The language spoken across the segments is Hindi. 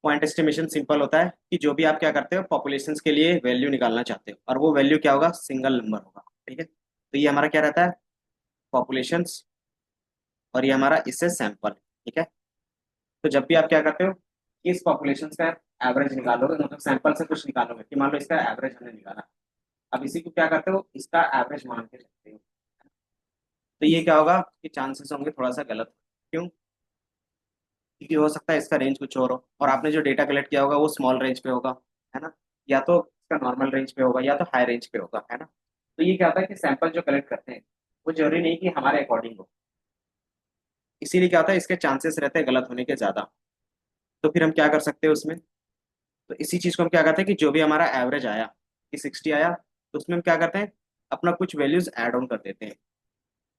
पॉइंट एस्टिमेशन सिंपल होता है कि जो भी आप क्या करते हो पॉपुलेशन के लिए वैल्यू निकालना चाहते हो और वो वैल्यू क्या होगा, सिंगल नंबर होगा। ठीक है, तो ये हमारा क्या रहता है, पॉपुलेशन, और ये हमारा इससे सैंपल। ठीक है, तो जब भी आप क्या करते हो कि इस पॉपुलेशन का एवरेज निकालोगे, मतलब सैंपल से कुछ निकालोगे कि मान लो इसका एवरेज हमने निकाला, अब इसी को क्या करते हो, इसका एवरेज मान के चलते हो। तो ये क्या होगा कि चांसेस होंगे थोड़ा सा गलत। क्यों? क्योंकि हो सकता है इसका रेंज कुछ और हो और आपने जो डेटा कलेक्ट किया होगा वो स्मॉल रेंज पे होगा, है ना, या तो इसका नॉर्मल रेंज पे होगा या तो हाई रेंज पे होगा, है ना। तो ये क्या होता है कि सैंपल जो कलेक्ट करते हैं वो जरूरी नहीं कि हमारे अकॉर्डिंग हो, इसीलिए क्या होता है इसके चांसेस रहते हैं गलत होने के ज्यादा। तो फिर हम क्या कर सकते हैं उसमें, तो इसी चीज को हम क्या करते हैं कि जो भी हमारा एवरेज आया कि 60 आया, तो उसमें हम क्या करते हैं, अपना कुछ वैल्यूज ऐड ऑन कर देते हैं।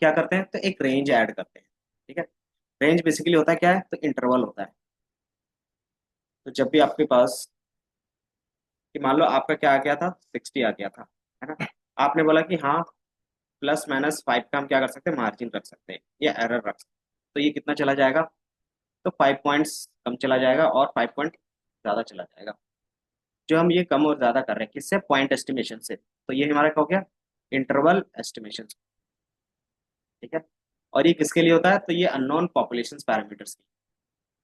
क्या करते हैं, तो एक रेंज ऐड करते हैं। ठीक है, रेंज बेसिकली होता है क्या है, तो इंटरवल होता है। तो जब भी आपके पास कि मान लो आपका क्या आ गया था, 60 आ गया था, है ना, आपने बोला कि हाँ ±5 का हम क्या कर सकते हैं, मार्जिन रख सकते हैं या एरर रख सकते हैं। तो ये कितना चला जाएगा, तो 5 पॉइंट्स कम चला जाएगा और 5 पॉइंट ज्यादा चला जाएगा। जो हम ये कम और ज्यादा कर रहे हैं किससे, पॉइंट एस्टिमेशन से, तो ये हमारा क्या हो गया, इंटरवल एस्टिमेशन। ठीक है, और ये किसके लिए होता है, तो ये अननोन पॉपुलेशन पैरामीटर्स की।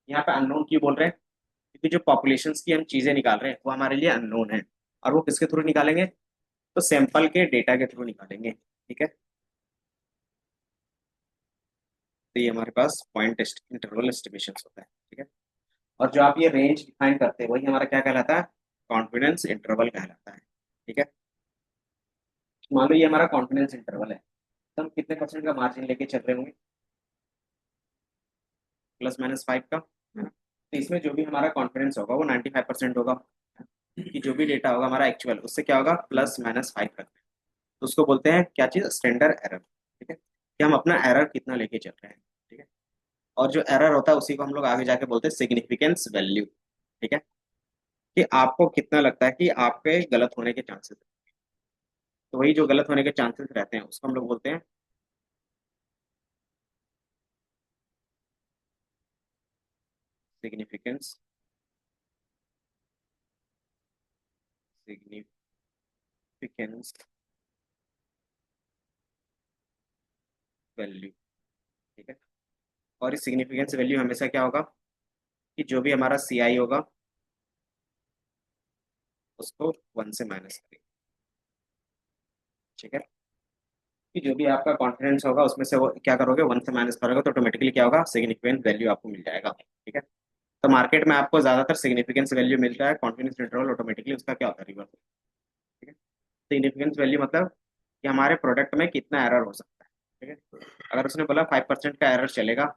यहाँ पे अननोन क्यों बोल रहे हैं, क्योंकि जो पॉपुलेशन की हम चीजें निकाल रहे हैं वो हमारे लिए अननोन है, और वो किसके थ्रू निकालेंगे, तो सैंपल के डेटा के थ्रू निकालेंगे। ठीक है, तो ये हमारे पास पॉइंट इंटरवल एस्टिमेशन होता है। ठीक है, और जो आप ये रेंज डिफाइन करते हैं वही हमारा क्या कहलाता है, कॉन्फिडेंस इंटरवल कहलाता है। ठीक है, मान लो ये हमारा कॉन्फिडेंस इंटरवल है, तो हम कितने परसेंट का मार्जिन लेके चल रहे होंगे, ±5 का, है ना। तो इसमें जो भी हमारा कॉन्फिडेंस होगा वो 95% होगा, कि जो भी डेटा होगा हमारा एक्चुअल उससे क्या होगा, ±5 रखते हैं। तो उसको बोलते हैं क्या चीज, स्टैंडर्ड एरर। ठीक है, कि हम अपना एरर कितना लेके चल रहे हैं। ठीक है, और जो एरर होता है उसी को हम लोग आगे जाके बोलते हैं सिग्निफिकेंस वैल्यू। ठीक है, कि आपको कितना लगता है कि आपके गलत होने के चांसेस, तो वही जो गलत होने के चांसेस रहते हैं उसको हम लोग बोलते हैं सिग्निफिकेंस, सिग्निफिकेंस वैल्यू। ठीक है, और इस सिग्निफिकेंस वैल्यू हमेशा क्या होगा, कि जो भी हमारा सी आई होगा उसको 1 से माइनस करें। ठीक है, कि जो भी आपका कॉन्फिडेंस होगा उसमें से वो क्या करोगे, 1 से माइनस करोगे तो ऑटोमेटिकली क्या होगा, सिग्निफिकेंस वैल्यू आपको मिल जाएगा। ठीक है, तो मार्केट में आपको ज्यादातर सिग्निफिकेंस वैल्यू मिलता है, कॉन्फिडेंस इंटरवल ऑटोमेटिकली उसका क्या होता है, रिवर्स। ठीक है, सिग्निफिकेंस वैल्यू मतलब कि हमारे प्रोडक्ट में कितना एरर हो सकता है। ठीक है, अगर उसने बोला 5% का एरर चलेगा,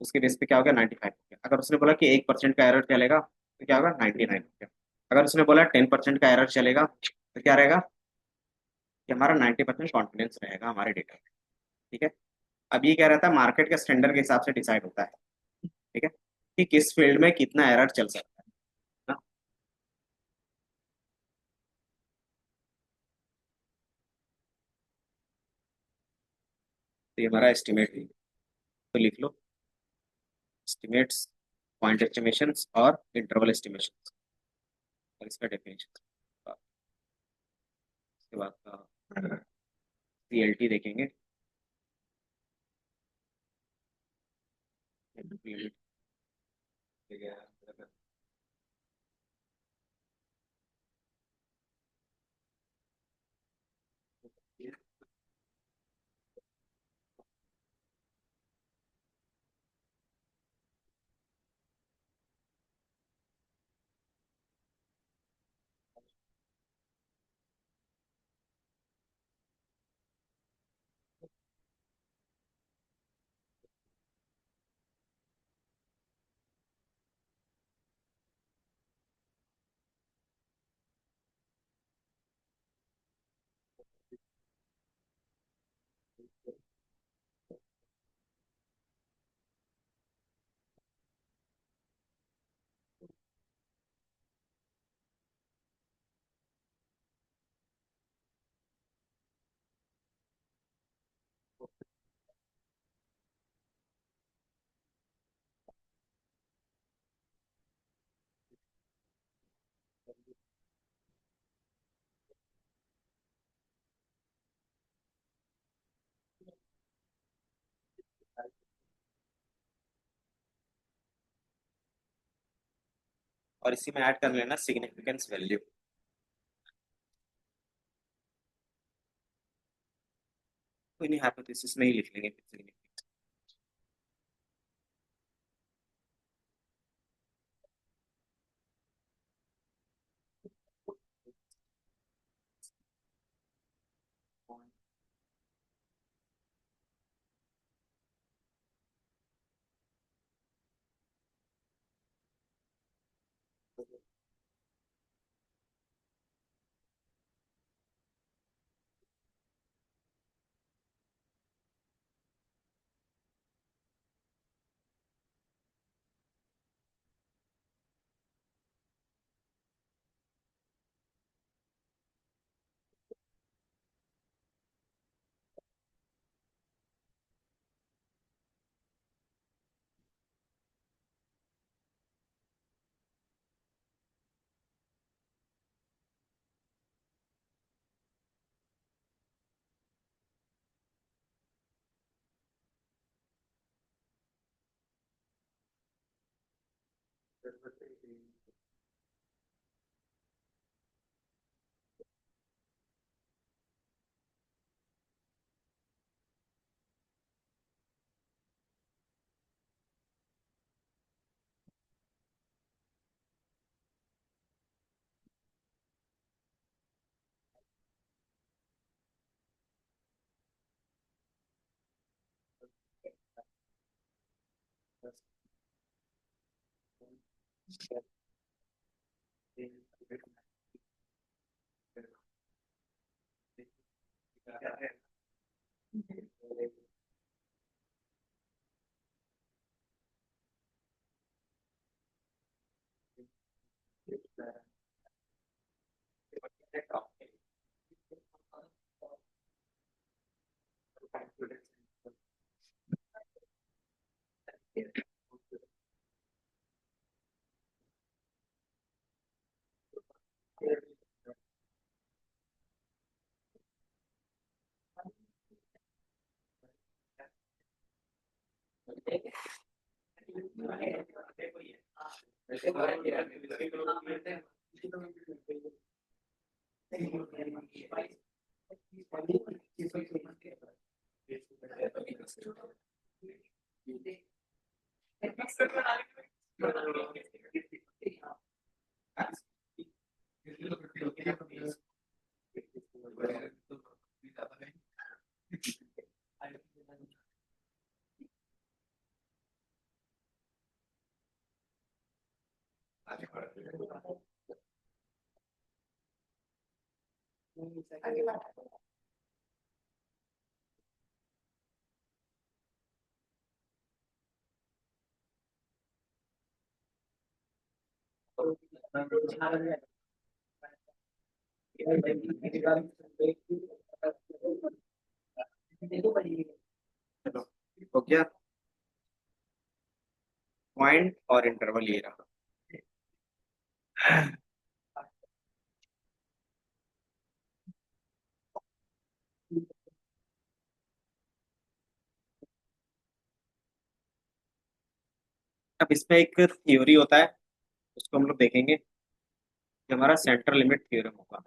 उसके बेस पे क्या हो गया, 95 हो गया। अगर उसने बोला कि 1% का एरर चलेगा तो क्या होगा, 99 हो गया। अगर उसने बोला 10% का एरर चलेगा तो क्या रहेगा, कि हमारा 90% कॉन्फिडेंस रहेगा हमारे डेटा में। ठीक है, अब ये क्या रहता है, मार्केट के स्टैंडर्ड के हिसाब से डिसाइड होता है। ठीक है, कि किस फील्ड में कितना एरर चल सकता है ना। तो ये हमारा एस्टिमेट है, तो लिख लो एस्टिमेट्स, पॉइंट एस्टिमेशंस और इंटरवल एस्टिमेशंस, और इसका डेफिनेशन। उसके बाद का सीएलटी देखेंगे। और इसी में ऐड कर लेना सिग्निफिकेंस वैल्यू। कोई नहीं, हाइपोथेसिस में ही लिख लेंगे फिर significance। चलो, हो गया। पॉइंट और इंटरवल ये रहा। अब इसमें एक थ्योरी होता है, उसको हम लोग देखेंगे, कि हमारा सेंट्रल लिमिट थ्योरम होगा।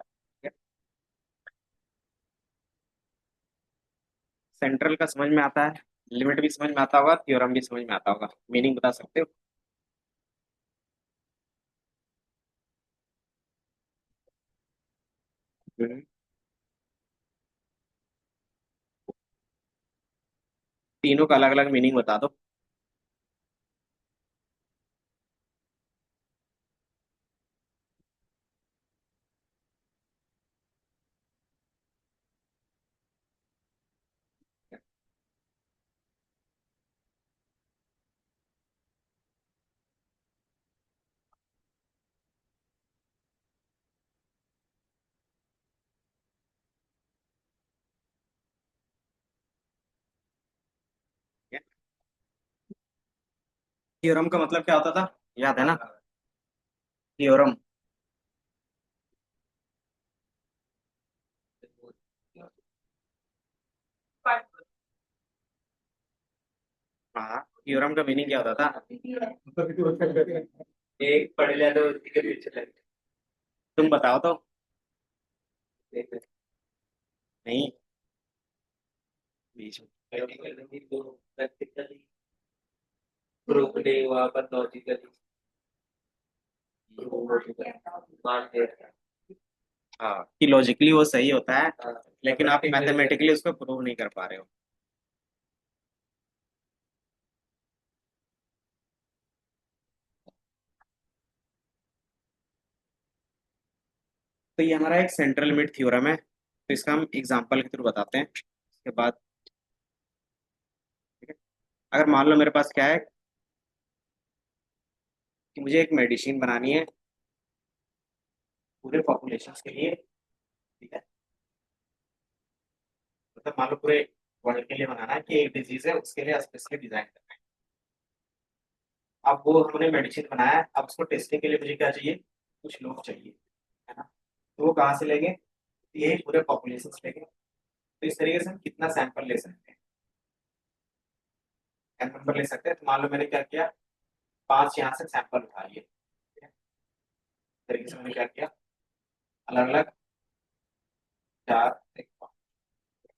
सेंट्रल का समझ में आता है, लिमिट भी समझ में आता होगा, थ्योरम भी समझ में आता होगा। मीनिंग बता सकते हो? हम्म। तीनों का अलग अलग मीनिंग बता दो। थ्योरम का मतलब क्या होता था, याद है ना? थ्योरम। हाँ, थ्योरम का मीनिंग क्या होता था? एक पढ़ लिया तो उसी के पीछे लग तुम बताओ तो। गए। नहीं, बीच में। प्रैक्टिकली तो प्रैक्टिकली प्रूफ नहीं हुआ पर लॉजिकली प्रूफ मान दे। हाँ, कि लॉजिकली वो सही होता है, हाँ, लेकिन आप मैथमेटिकली उसको प्रूव नहीं कर पा रहे हो। तो ये हमारा एक सेंट्रल लिमिट थ्योरम है, तो इसका हम एग्जांपल के थ्रू बताते हैं इसके बाद। ठीक है। अगर मान लो मेरे पास क्या है कि मुझे एक मेडिसिन बनानी है पूरे पॉपुलेशन के लिए। ठीक है। मतलब मान लो पूरे वर्ल्ड के लिए बनाना है कि एक डिजीज है उसके लिए स्पेसिफिक डिजाइन करना है। अब वो हमने मेडिसिन बनाया है, अब उसको टेस्टिंग के लिए मुझे क्या चाहिए, कुछ लोग चाहिए, है ना। तो वो कहाँ से लेंगे, ये पूरे पॉपुलेशन से लेंगे। तो इस तरीके से हम कितना सैंपल ले सकते हैं, एन नंबर ले सकते हैं। तो मान लो मैंने क्या किया, 5 यहाँ से सैंपल उठा लिए। ठीक है? इस तरीके से मैंने क्या किया, अलग अलग 4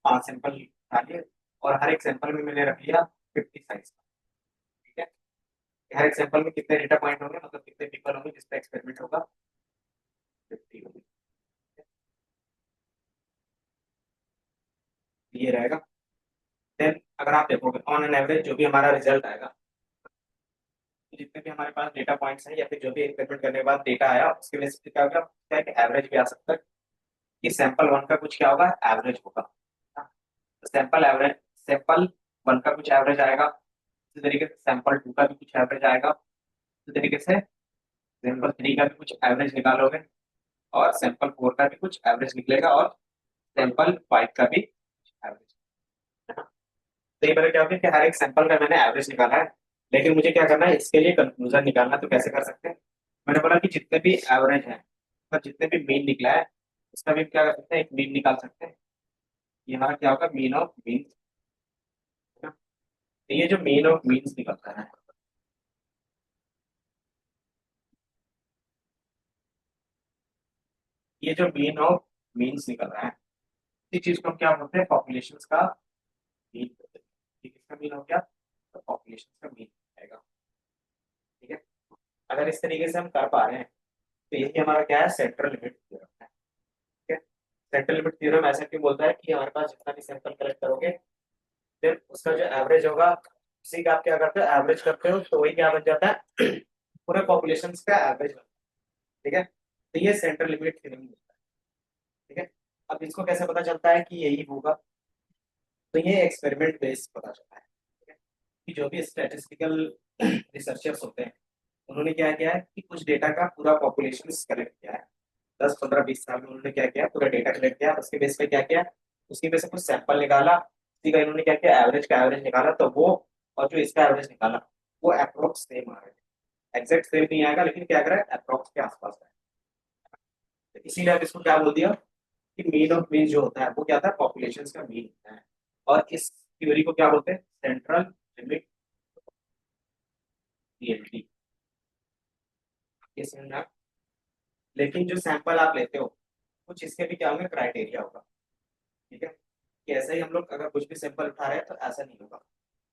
5 सैंपल उठा लिए, और हर एक सैंपल में मैंने रख लिया 50 साइज का। ठीक है। हर एक सैंपल में कितने डेटा पॉइंट होंगे, मतलब कितने पीपल होंगे जिस पे एक्सपेरिमेंट होगा, 50 होंगे। ये रहेगा। देन अगर आप देखोगे ऑन एन एवरेज जो भी हमारा रिजल्ट आएगा, तो जितने भी हमारे पास डेटा पॉइंट्स हैं या फिर जो भी एक्सपेरिमेंट करने के बाद डेटा आया उसके बेसिस पे क्या होगा, क्या है कि एवरेज भी आ सकता है कि सैंपल वन का कुछ क्या होगा, एवरेज होगा। हाँ, तो सैंपल वन का कुछ एवरेज आएगा, इसी तरीके से सैंपल टू का भी कुछ एवरेज आएगा, इसी तरीके से सैंपल थ्री का भी कुछ एवरेज निकालोगे, और सैंपल फोर का भी कुछ एवरेज निकलेगा, और सैंपल फाइव का भी एवरेज। तो ये बार क्या हो गया कि हर एक सैंपल का मैंने एवरेज निकाला है, लेकिन मुझे क्या करना है इसके लिए कंक्लूजन निकालना है। तो कैसे कर सकते हैं, मैंने बोला कि जितने भी एवरेज है और जितने भी मीन निकला है उसका भी क्या कर सकते हैं, एक मीन निकाल सकते हैं। ये हमारा क्या होगा, मीन ऑफ मीन। तो ये जो मीन ऑफ मीन्स निकलता है, ये जो मीन ऑफ मीन्स निकल रहा है, इस चीज को हम क्या बोलते हैं, पॉपुलेशन का मीन बोलते हैं। ठीक है, इसका मीन हो गया, तो पॉपुलेशन का मीन आएगा। ठीक है। अगर इस तरीके से हम कर पा रहे हैं तो यही हमारा क्या है, सेंट्रल लिमिट थ्योरम है। ठीक है। सेंट्रल लिमिट थ्योरम ऐसा क्यों बोलता है कि हमारे पास जितना भी सैंपल कलेक्ट करोगे, फिर उसका जो एवरेज होगा उसी का आप क्या करते हो, एवरेज करते हो, तो वही क्या बन जाता है पूरे पॉपुलेशन का एवरेज। ठीक है। तो ये सेंट्रल लिमिट थ्योरम होता है। ठीक है। अब इसको कैसे पता चलता है कि यही होगा, तो ये एक्सपेरिमेंट बेस्ड पता चलता है। ठीक है। कि जो भी स्टैटिस्टिकल रिसर्चर्स होते हैं उन्होंने क्या किया है कि कुछ डेटा का पूरा पॉपुलेशन कलेक्ट किया है, 10 15 20 साल में उन्होंने क्या किया, पूरा डेटा कलेक्ट किया, उसके बेस पे क्या किया, उसके बेस पे कुछ सैंपल निकाला, उसी का इन्होंने क्या किया, एवरेज का एवरेज निकाला, तो वो और जो इसका एवरेज निकाला वो अप्रोक्स सेम आ रहा है। एग्जैक्ट सेम नहीं आएगा, लेकिन क्या करें, अप्रोक्स के आसपास है। तो इसीलिए अब इसको क्या बोल दिया कि मीन ऑफ मीन जो होता है वो क्या था, पॉपुलेशन का मीन होता है। और इस थ्योरी को क्या बोलते हैं, सेंट्रल लिमिट थ्योरी। ये समझना। लेकिन जो सैंपल आप लेते हो कुछ इसके भी क्या होंगे, क्राइटेरिया होगा। ठीक है। कि ऐसे ही हम लोग अगर कुछ भी सैंपल उठा रहे हैं तो ऐसा नहीं होगा,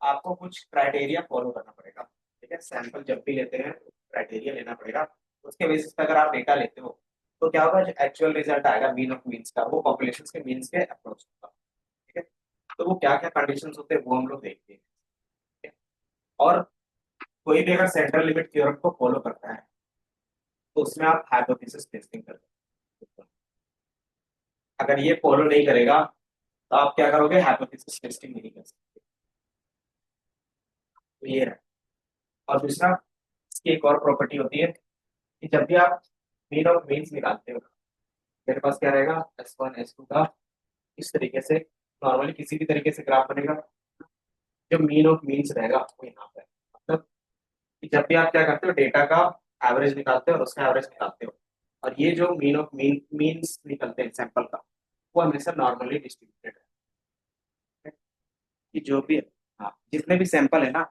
आपको कुछ क्राइटेरिया फॉलो करना पड़ेगा। ठीक है। सैंपल जब भी लेते हैं क्राइटेरिया लेना पड़ेगा, उसके बेसिस पे अगर आप डेटा लेते हो तो क्या होगा, जो एक्चुअल रिजल्ट आएगा मीन ऑफ मीन्स का वो पॉपुलेशन के मीन्स के अप्रोच होगा। ठीक है। तो वो क्या क्या कंडीशन होते हैं वो हम लोग देखते हैं। ठीक है? और कोई भी अगर सेंट्रल लिमिट थ्योरम को फॉलो करता है तो उसमें आप हाइपोथेसिस टेस्टिंग करते हैं। अगर ये फॉलो नहीं करेगा तो आप क्या करोगे, हाइपोथेसिस टेस्टिंग नहीं कर सकते। तो ये है। और दूसरा, इसकी एक और प्रॉपर्टी होती है कि जब भी आप मीन ऑफ मीन्स निकालते हो, मेरे पास क्या रहेगा, S1 S2 का इस तरीके से नॉर्मली किसी भी तरीके से ग्राफ बनेगा। जो मीन ऑफ मीन्स रहेगा वो यहाँ पे, मतलब कि जब भी आप क्या करते हो, डेटा का एवरेज निकालते हो और उसका एवरेज निकालते हो, और ये जो मीन ऑफ मीन्स निकलते हैं सैंपल का, वो हमेशा नॉर्मली डिस्ट्रीब्यूटेड है। कि जो भी, हाँ, जितने भी सैंपल है ना,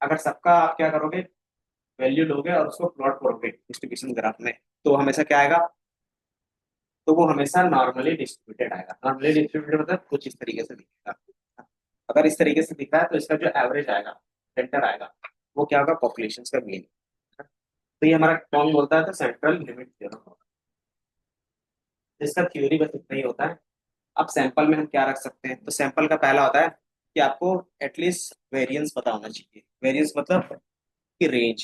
अगर सबका आप क्या करोगे, वैल्यू लोगे और उसको प्लॉट करोगे डिस्ट्रीब्यूशन ग्राफ में, तो हमेशा क्या आएगा, तो वो हमेशा नॉर्मली डिस्ट्रीब्यूटेड आएगा। नॉर्मली डिस्ट्रीब्यूटेड मतलब कुछ इस तरीके से दिखेगा। अगर इस तरीके से दिख रहा है तो इसका जो एवरेज आएगा, सेंटर आएगा, वो क्या होगा, पॉपुलेशन का मीन। तो ये हमारा कौन बोलता है, तो सेंट्रल लिमिट थ्योरम होगा। इसका थ्योरी बस इतना ही होता है। अब सैंपल में हम क्या रख सकते हैं, तो सैंपल का पहला होता है कि आपको एटलीस्ट वेरिएंस पता होना चाहिए। वेरिएंस मतलब कि रेंज,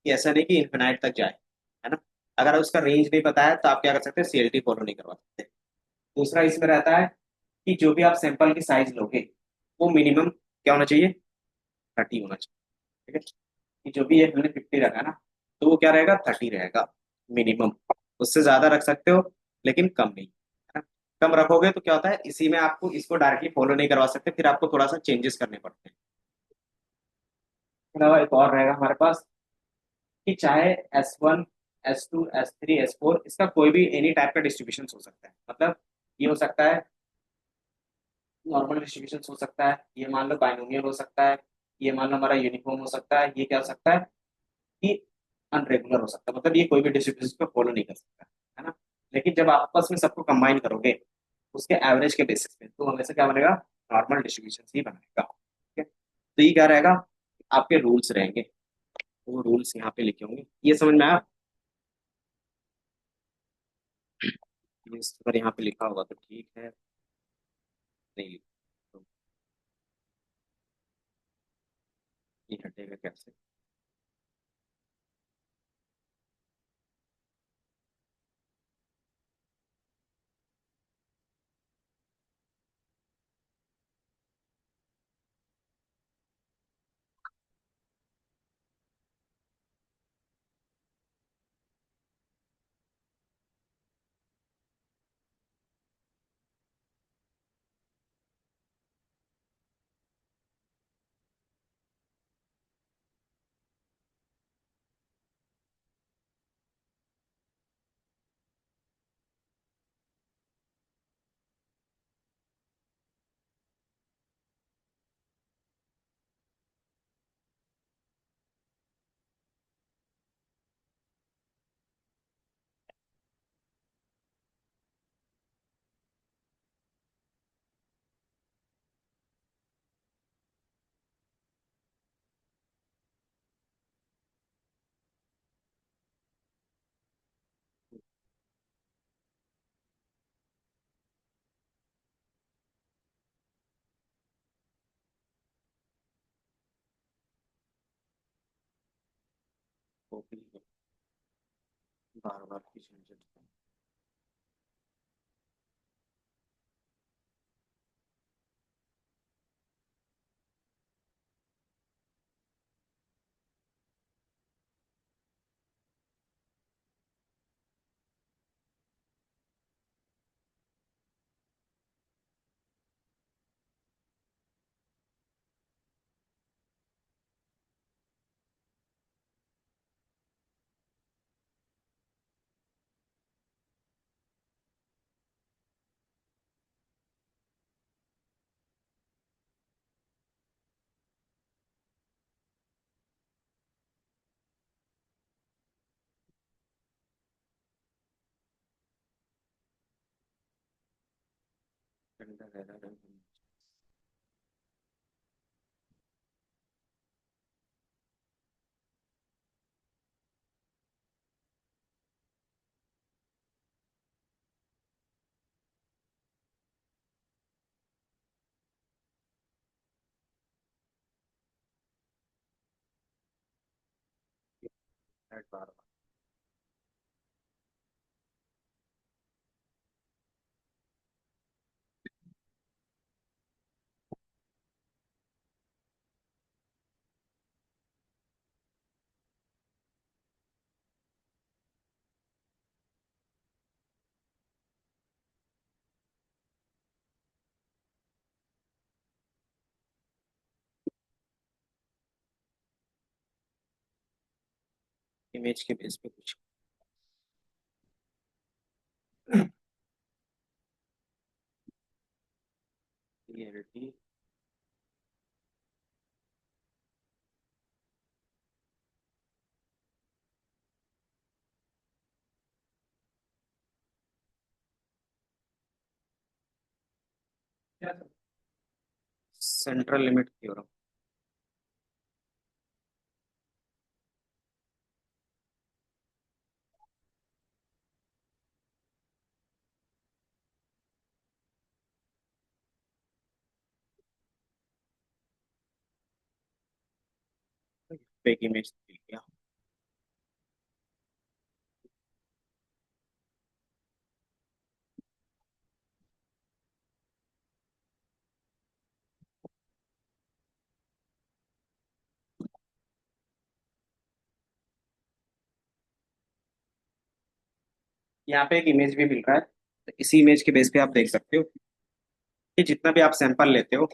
कि ऐसा नहीं कि इन्फिनाइट तक जाए, है ना। अगर उसका रेंज नहीं पता है तो आप क्या कर सकते हैं, सीएलटी फॉलो नहीं करवा सकते। दूसरा इसमें रहता है कि जो भी आप सैंपल की साइज लोगे वो मिनिमम क्या होना चाहिए, 30 होना चाहिए। ठीक है, कि जो भी ये हमने 50 रखा ना, तो वो क्या रहेगा, 30 रहेगा मिनिमम। उससे ज्यादा रख सकते हो लेकिन कम नहीं, है ना। कम रखोगे तो क्या होता है, इसी में आपको इसको डायरेक्टली फॉलो नहीं करवा सकते, फिर आपको थोड़ा सा चेंजेस करने पड़ते हैं। इसके अलावा एक और रहेगा हमारे पास कि चाहे S1, S2, S3, S4, इसका कोई भी एनी टाइप का डिस्ट्रीब्यूशन हो सकता है। मतलब ये हो सकता है नॉर्मल डिस्ट्रीब्यूशन हो सकता है, ये मान लो बाइनोमियल हो सकता है, ये मान लो हमारा यूनिफॉर्म हो सकता है, ये क्या हो सकता है कि अनरेगुलर हो सकता है। मतलब ये कोई भी डिस्ट्रीब्यूशन को फॉलो नहीं कर सकता, है ना। लेकिन जब आप आपस में सबको कंबाइन करोगे उसके एवरेज के बेसिस पे, तो हमेशा क्या बनेगा, नॉर्मल डिस्ट्रीब्यूशन ही बनाएगा। ठीक है, तो ये क्या रहेगा, आपके रूल्स रहेंगे। तो वो रूल्स यहाँ पे लिखे होंगे, ये समझ में आया। ये इस पर यहाँ पे लिखा होगा तो ठीक है, नहीं तो ये हटेगा कैसे। कॉपी बार बार की झंझट। गंदा गहरा रंग। बार बार इमेज के बेस पे कुछ क्लियरिटी। Central limit theorem. एक इमेज दिया। यहाँ पे एक इमेज भी मिल रहा है, तो इसी इमेज के बेस पे आप देख सकते हो कि जितना भी आप सैंपल लेते हो,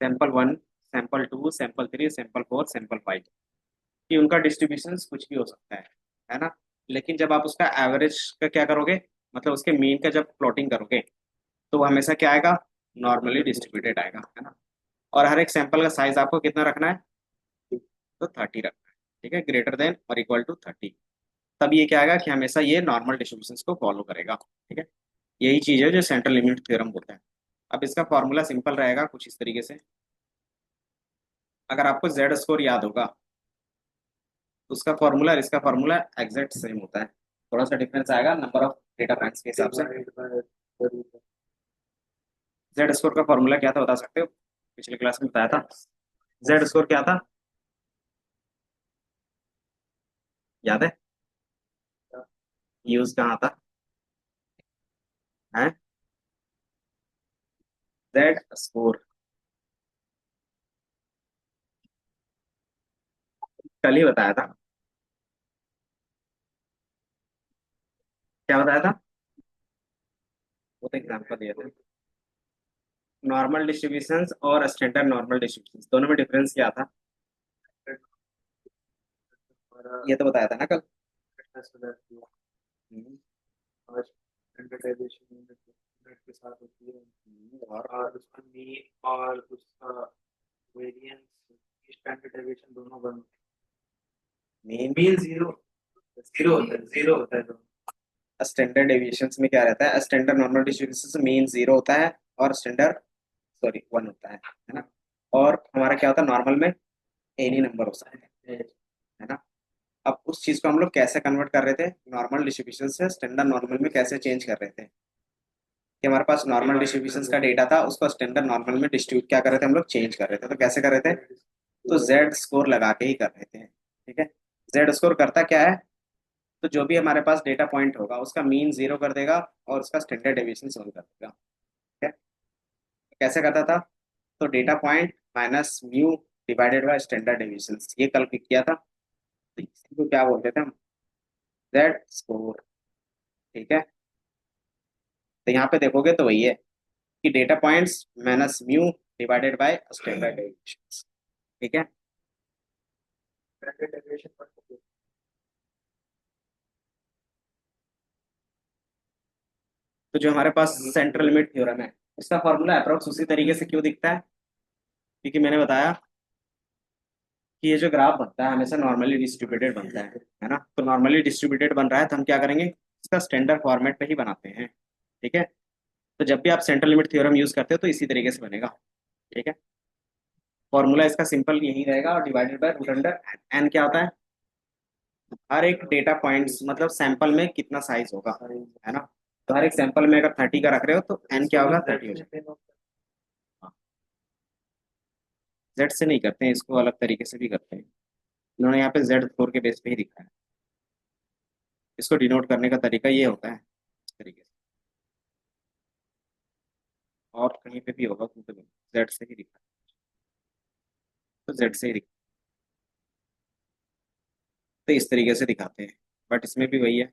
sample 1, sample 2, sample 3, sample 4, sample 5, कि उनका डिस्ट्रीब्यूशन कुछ भी हो सकता है ना। लेकिन जब आप उसका एवरेज का क्या करोगे, मतलब उसके मीन का जब प्लॉटिंग करोगे, तो वो हमेशा क्या आएगा, नॉर्मली डिस्ट्रीब्यूटेड आएगा, है ना। और हर एक सैंपल का साइज आपको कितना रखना है, तो 30 रखना है। ठीक है, ग्रेटर देन और इक्वल टू 30। तब ये क्या आएगा कि हमेशा ये नॉर्मल डिस्ट्रीब्यूशन को फॉलो करेगा। ठीक है, यही चीज है जो सेंट्रल लिमिट थ्योरम बोलता है। अब इसका फॉर्मूला सिंपल रहेगा कुछ इस तरीके से। अगर आपको जेड स्कोर याद होगा, तो उसका फॉर्मूला और इसका फॉर्मूला एग्जैक्ट सेम होता है। थोड़ा सा डिफरेंस आएगा नंबर ऑफ डेटा पॉइंट्स के हिसाब से। जेड स्कोर का फॉर्मूला क्या था बता सकते हो, पिछले क्लास में बताया था। जेड स्कोर क्या था, याद है, यूज कहाँ था, है जेड स्कोर। कल ही बताया था। क्या बताया था, वो तो एग्जाम्पल दिया था। नॉर्मल डिस्ट्रीब्यूशंस और स्टैंडर्ड नॉर्मल डिस्ट्रीब्यूशंस दोनों में डिफरेंस क्या था, ये तो बताया था ना कल। हम्म, के साथ होती है और और उसका मीन और उसका वेरिएंस स्टैंडर्ड डेविएशन दोनों बन मीन, मीन जीरो जीरो होता है, जीरो होता है दोनों। स्टैंडर्ड डेविएशंस में क्या रहता है, स्टैंडर्ड नॉर्मल डिस्ट्रीब्यूशन में मीन जीरो होता है और स्टैंडर्ड, सॉरी, वन होता है ना। और हमारा क्या होता है, नॉर्मल में एनी नंबर हो सकता है ना। अब उस चीज को हम लोग कैसे कन्वर्ट कर रहे थे, नॉर्मल डिस्ट्रीब्यूशन से स्टैंडर्ड नॉर्मल में कैसे चेंज कर रहे थे, कि हमारे पास नॉर्मल डिस्ट्रीब्यूशन का डेटा था, उसको स्टैंडर्ड नॉर्मल में डिस्ट्रीब्यूट क्या कर रहे थे हम लोग, चेंज कर रहे थे। तो कैसे कर रहे थे, तो जेड स्कोर लगा के ही कर रहे थे। ठीक है, जेड स्कोर करता क्या है, तो जो भी हमारे पास डेटा पॉइंट होगा उसका मीन जीरो कर देगा और उसका स्टैंडर्ड डेविएशन सोल्व कर देगा। ठीक है, कैसे करता था, तो data point minus mu divided by standard deviation, ये कल किया था। तो इसी को क्या बोलते थे हम, जेड स्कोर। ठीक है, तो यहाँ पे देखोगे तो वही है कि data points minus mu divided by standard deviation. ठीक है, स्टैंडर्ड डेविएशन पर तो जो हमारे पास सेंट्रल लिमिट थ्योरम है, इसका फॉर्मूला अप्रोक्स उसी तरीके से क्यों दिखता है, क्योंकि मैंने बताया कि ये जो ग्राफ बनता है हमेशा नॉर्मली डिस्ट्रीब्यूटेड बनता है ना। तो नॉर्मली डिस्ट्रीब्यूटेड बन रहा है तो हम क्या करेंगे, इसका स्टैंडर्ड फॉर्मेट पे ही बनाते हैं। ठीक है, तो जब भी आप सेंट्रल लिमिट थ्योरम यूज करते हो तो इसी तरीके से बनेगा। ठीक है, फॉर्मूला इसका सिंपल यही रहेगा, और divided by root under n क्या होता है, हर एक डेटा पॉइंट्स मतलब सैंपल में कितना साइज होगा, है ना। तो हर एक सैंपल में अगर 30 का रख रहे हो तो एन क्या होगा, 30 हो जाएगा। जेड से नहीं करते हैं इसको, अलग तरीके से भी करते हैं। इन्होंने यहाँ पे जेड स्कोर के बेस पे ही दिखा है। इसको डिनोट करने का तरीका ये होता है इस तरीके से, और कहीं पे भी होगा तो जेड से ही दिखा है, तो जेड से ही दिखा, तो इस तरीके से दिखाते हैं। बट इसमें भी वही है।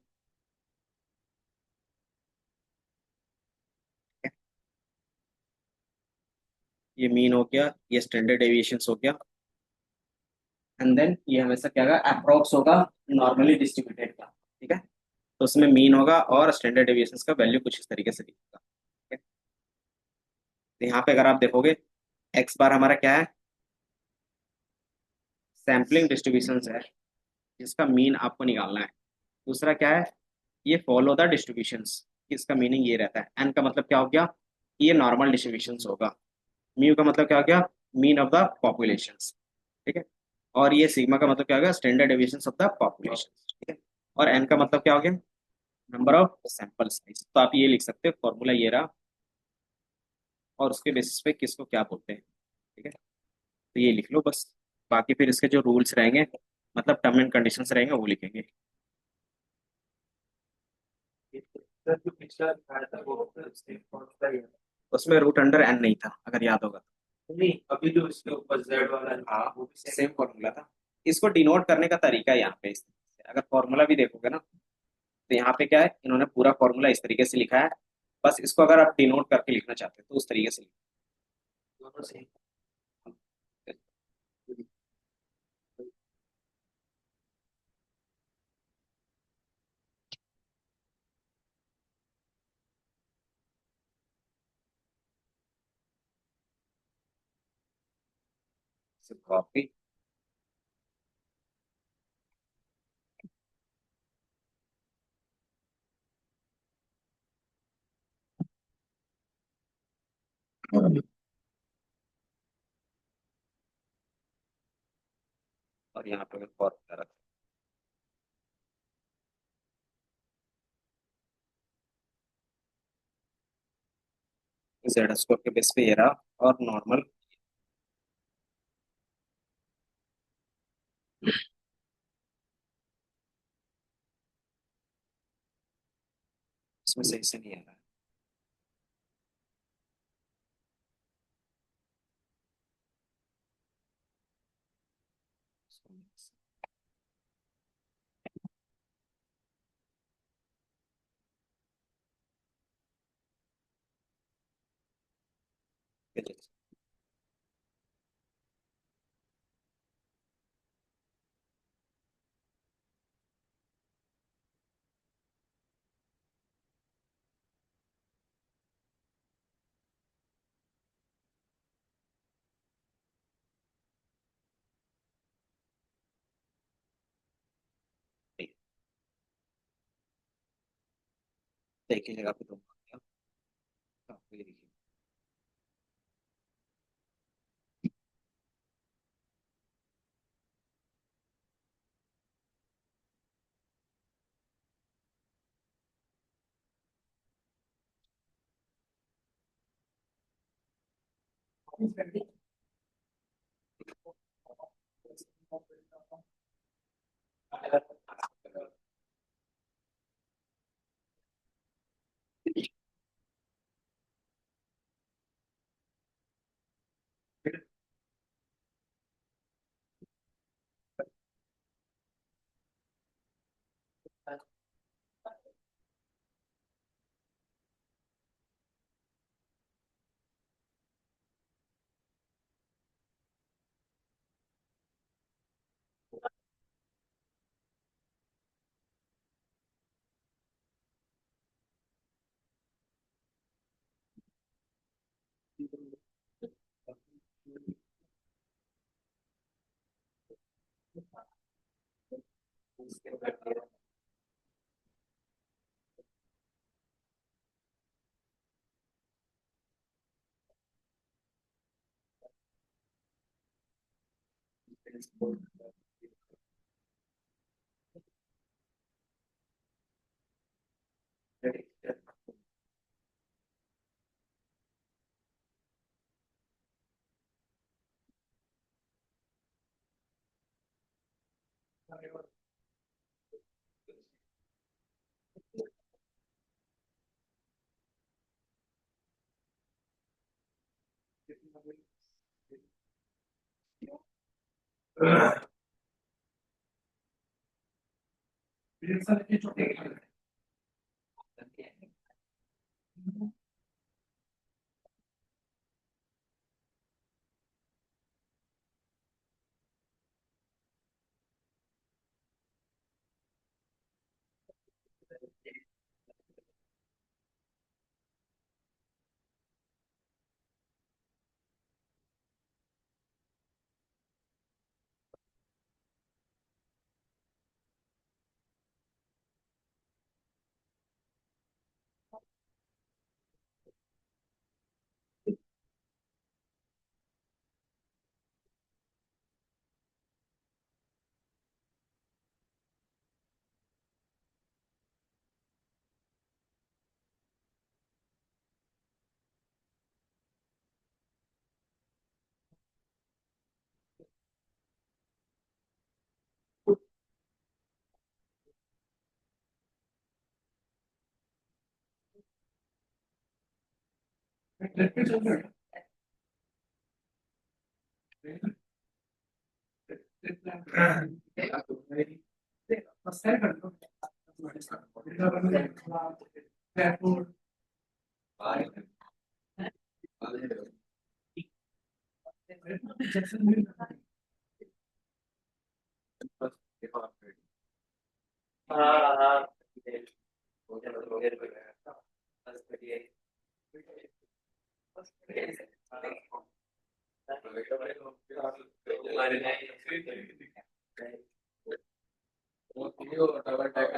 ये मीन हो गया, ये स्टैंडर्ड डेविएशन हो गया, एंड देन ये हमेशा क्या होगा, अप्रोक्स होगा नॉर्मली डिस्ट्रीब्यूटेड का। ठीक है, तो उसमें मीन होगा और स्टैंडर्ड डेविएशन का वैल्यू कुछ इस तरीके से दिखेगा। ठीक है, तो यहाँ पे अगर आप देखोगे एक्स बार हमारा क्या है, सैम्पलिंग डिस्ट्रीब्यूशन है जिसका मीन आपको निकालना है। दूसरा क्या है, ये फॉलो द डिस्ट्रीब्यूशंस, इसका मीनिंग ये रहता है। एन का मतलब क्या हो गया, ये नॉर्मल डिस्ट्रीब्यूशंस होगा। म्यू का मतलब क्या हो गया, मीन ऑफ द पॉपुलेशन। ठीक है। और ये सिग्मा का मतलब क्या होगा, standard deviation of the population. ठीक है। और एन का मतलब क्या हो गया, नंबर ऑफ सैंपल साइज। तो आप ये लिख सकते हो, फॉर्मूला ये रहा, और उसके बेसिस पे किसको क्या बोलते हैं। ठीक है। तो ये लिख लो बस। बाकी फिर इसके जो रूल्स रहेंगे, मतलब टर्म एंड कंडीशंस रहेंगे, वो लिखेंगे। सर जो पिछला दिखाया था वो सेम फॉर्मूला ही है। उसमें रूट अंडर एन नहीं था, अगर याद होगा। नहीं, अभी जो इसके ऊपर जेड वाला है, हाँ, वो भी सेम। सेम फॉर्मूला था। इसको डिनोट करने का तरीका यहाँ पे इस तरीके से, अगर फॉर्मूला भी देखोगे ना, तो यहाँ पे क्या है, इन्होंने पूरा फॉर्मूला इस तरीके से लिखा है। बस इसको अगर आप डिनोट करके लिखना चाहते हो तो उस तरीके से दोनों सेम। लिखो। कॉपी। और यहाँ पे मैं फॉर्मूला रखता हूँ, जेड स्कोर के बेस पे ये रहा, और नॉर्मल इसमें सही से नहीं आ रहा है। एक ही जगह पे दो मान लिया। हाँ, ये देखिए। हाँ हाँ बस बढ़िया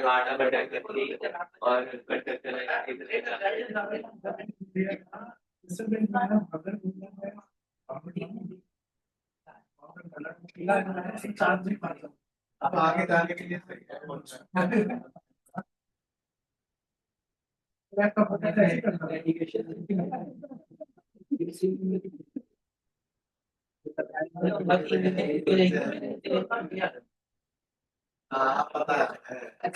आटा बटा करके और कट अब आगे जाने के लिए हाँ पता है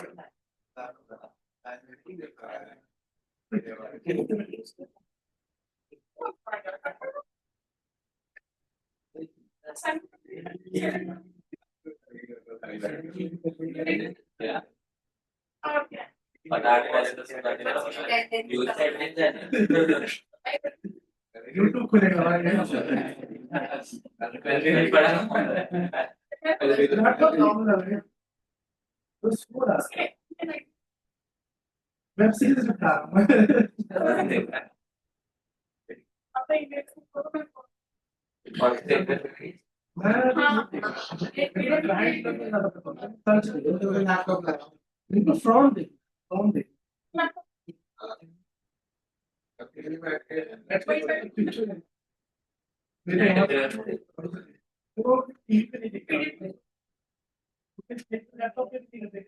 बनाने वाले तो सुनाने वाले यूज साइड में जाना यूट्यूब खुलेगा पहले नहीं पढ़ा वेब सीरीज बता रहा हूँ फ्रॉम देख मेरे यहाँ वो टीवी पे नहीं दिख रहा लैपटॉप पे नहीं दिख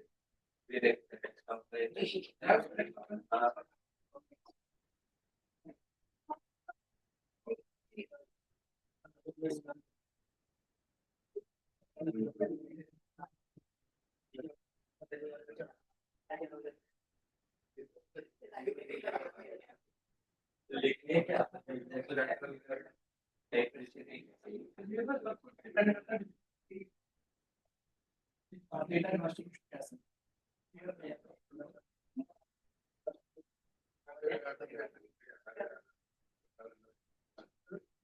लिखने क्या डेटा मास्टर कैसे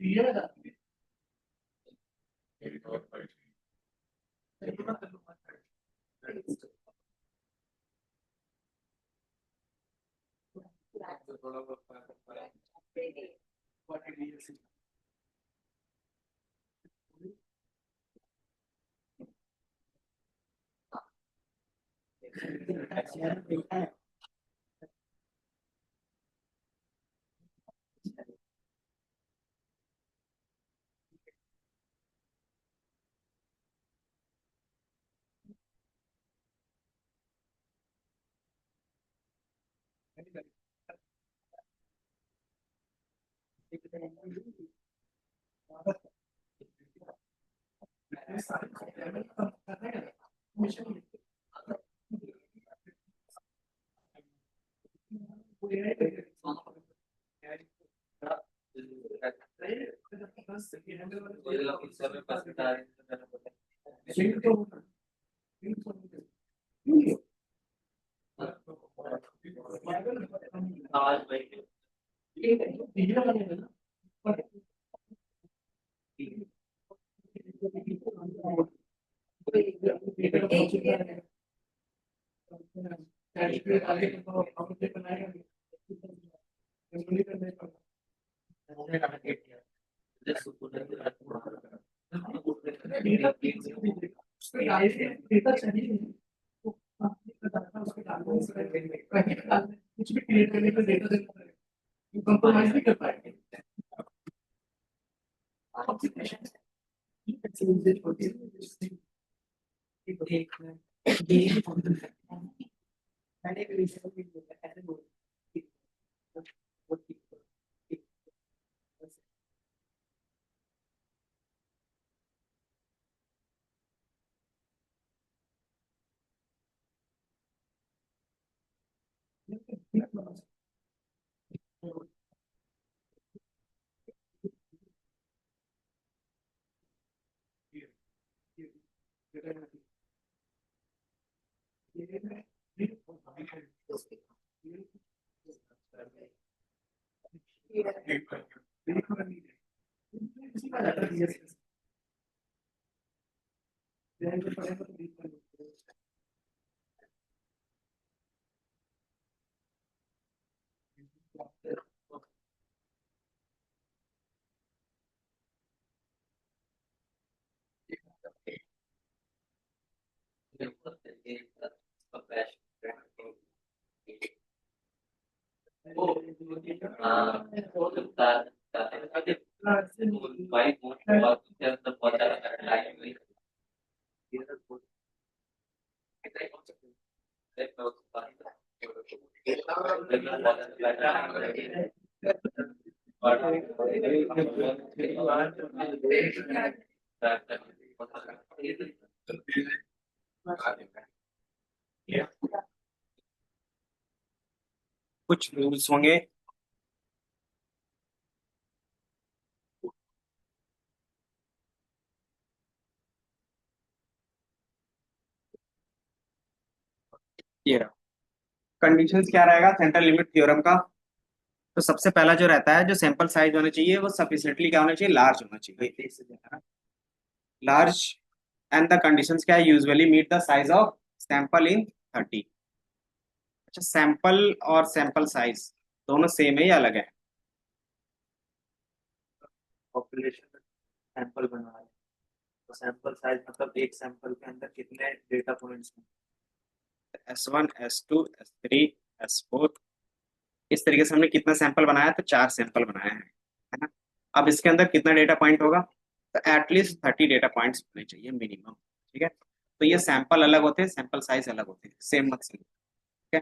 ये आवाज भाई कुछ भी क्रिएट करने का डेटा देना पड़ेगा कंप्रोमाइज नहीं कर पाएंगे कुछ रूल्स होंगे। ये रहा, कंडीशंस क्या रहेगा सेंट्रल लिमिट थ्योरम का। तो सबसे पहला जो रहता है, जो सैंपल साइज होना चाहिए वो सफिशिएंटली क्या होना चाहिए, लार्ज होना चाहिए, लार्ज। एंड द कंडीशंस क्या है, usually meet the size of sample in 30। अच्छा, सैंपल और सैंपल साइज दोनों सेम है या अलग है? पॉपुलेशन सैंपल बना है, तो सैंपल साइज मतलब एक सैंपल के अंदर कितने डेटा पॉइंट्स हैं। S1 S2 S3 S4, इस तरीके से हमने कितना सैंपल बनाया, तो 4 सैंपल बनाए हैं, है ना। अब इसके अंदर कितना डेटा पॉइंट होगा, तो एटलीस्ट 30 डेटा पॉइंट्स होने चाहिए मिनिमम। ठीक है, तो ये सैंपल अलग होते हैं, सैंपल साइज अलग होते हैं, सेम मत समझो। ठीक है,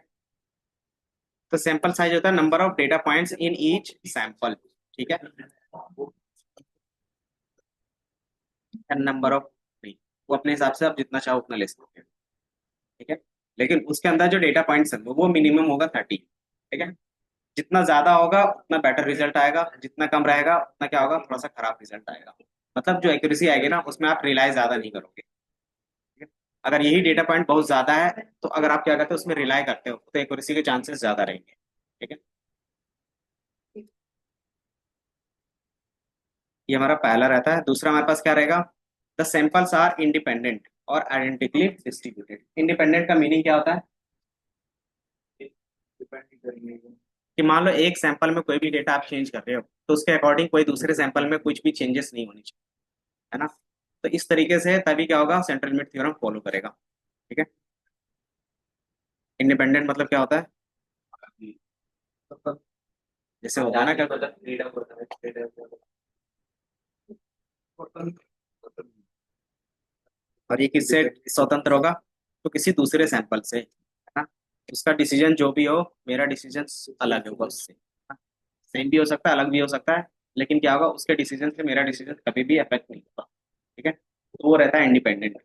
तो सैंपल साइज होता है number of data points in each sample. ठीक है, नंबर ऑफ, वो अपने हिसाब से आप जितना चाहो उतना ले सकते हैं। ठीक है, लेकिन उसके अंदर जो डेटा पॉइंट्स है वो मिनिमम होगा 30। ठीक है, जितना ज्यादा होगा उतना बेटर रिजल्ट आएगा, जितना कम रहेगा उतना क्या होगा, थोड़ा सा खराब रिजल्ट आएगा। मतलब जो एक्यूरेसी आएगी ना उसमें आप रिलाई ज्यादा नहीं करोगे। ठीक है? अगर यही डेटा पॉइंट बहुत ज्यादा है तो अगर आप क्या करते हो उसमें रिलाई करते हो तो एक्यूरेसी के चांसेस ज्यादा रहेंगे। ठीक है, ये हमारा पहला रहता है। दूसरा हमारे पास क्या रहेगा, द सैंपल्स आर इंडिपेंडेंट और आइडेंटिकली डिस्ट्रीब्यूटेड। इंडिपेंडेंट का मीनिंग क्या होता है, डिपेंड करेंगे। कि मान लो एक सैंपल में कोई भी डेटा आप चेंज कर रहे हो तो उसके अकॉर्डिंग कोई दूसरे सैंपल में कुछ भी चेंजेस नहीं होनी चाहिए, है ना। तो इस तरीके से तभी क्या होगा, सेंट्रल लिमिट थ्योरम फॉलो करेगा। ठीक है, इंडिपेंडेंट मतलब क्या होता है, जैसे होता है ना क्या, मतलब फ्रीडम होता है, फ्रीडम। और ये किससे स्वतंत्र होगा, तो किसी दूसरे सैंपल से, है ना। उसका डिसीजन जो भी हो, मेरा डिसीजन अलग होगा उससे, सेम भी हो सकता है अलग भी हो सकता है, लेकिन क्या होगा उसके डिसीजन से मेरा डिसीजन कभी भी अफेक्ट नहीं होगा। ठीक है, तो वो रहता है इंडिपेंडेंट।